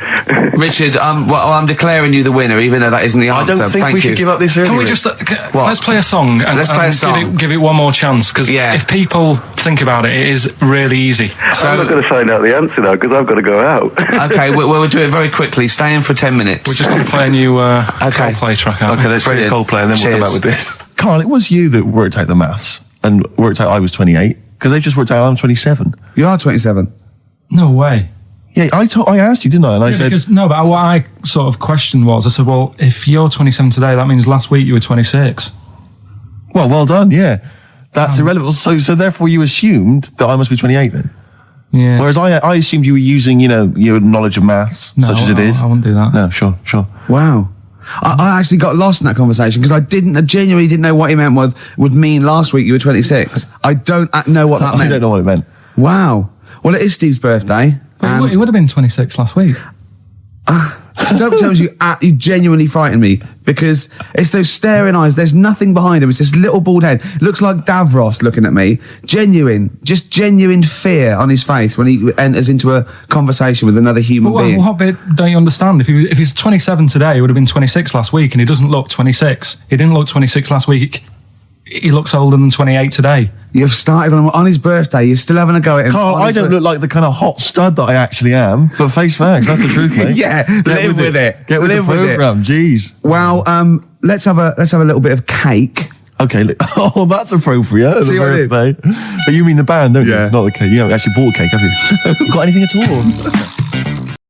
Richard, I'm declaring you the winner, even though that isn't the I answer. don't think Thank we you. should give up this early. Can we just let's play a song and, Let's play a and song. give it one more chance, because Yeah. if people think about it, it is really easy. I'm not going to find out the answer now, because I've got to go out. Okay, we'll do it very quickly. Stay in for 10 minutes. We're just going to play a new Okay. Coldplay track out. Okay, let's hear Brilliant. Coldplay and then we'll come Cheers. back with this. Carl, it was you that worked out the maths and worked out I was 28, because they just worked out I'm 27. You are 27. No way. Yeah, I asked you, didn't I? And I said, But what I sort of questioned was, I said, well, if you're 27 today, that means last week you were 26. well done, yeah. That's irrelevant. So therefore you assumed that I must be 28 then. Yeah. Whereas I assumed you were using, your knowledge of maths, No, such as it is. I wouldn't do that. No, sure. Wow. I actually got lost in that conversation because I genuinely didn't know what he meant would mean last week you were 26. I don't know what that I meant. don't know what it meant. Wow. Well, it is Steve's birthday. It would have been 26 last week. Sometimes you genuinely frighten me because it's those staring eyes. There's nothing behind him. It's this little bald head. Looks like Davros looking at me. Genuine fear on his face when he enters into a conversation with another human being. What bit don't you understand? If he's 27 today, he would have been 26 last week, and he doesn't look 26. He didn't look 26 last week. He looks older than 28 today. You've started on his birthday. You're still having a go at him. Carl, I don't look like the kind of hot stud that I actually am, but face facts, that's the truth, mate. Yeah, live with it. Get with Live the with it. programme, jeez. Well, let's have a little bit of cake. Okay, oh, that's appropriate. As See a what I did? birthday. But you mean the band, don't Yeah. you? Not the cake. You haven't actually bought cake, have you? Got anything at all?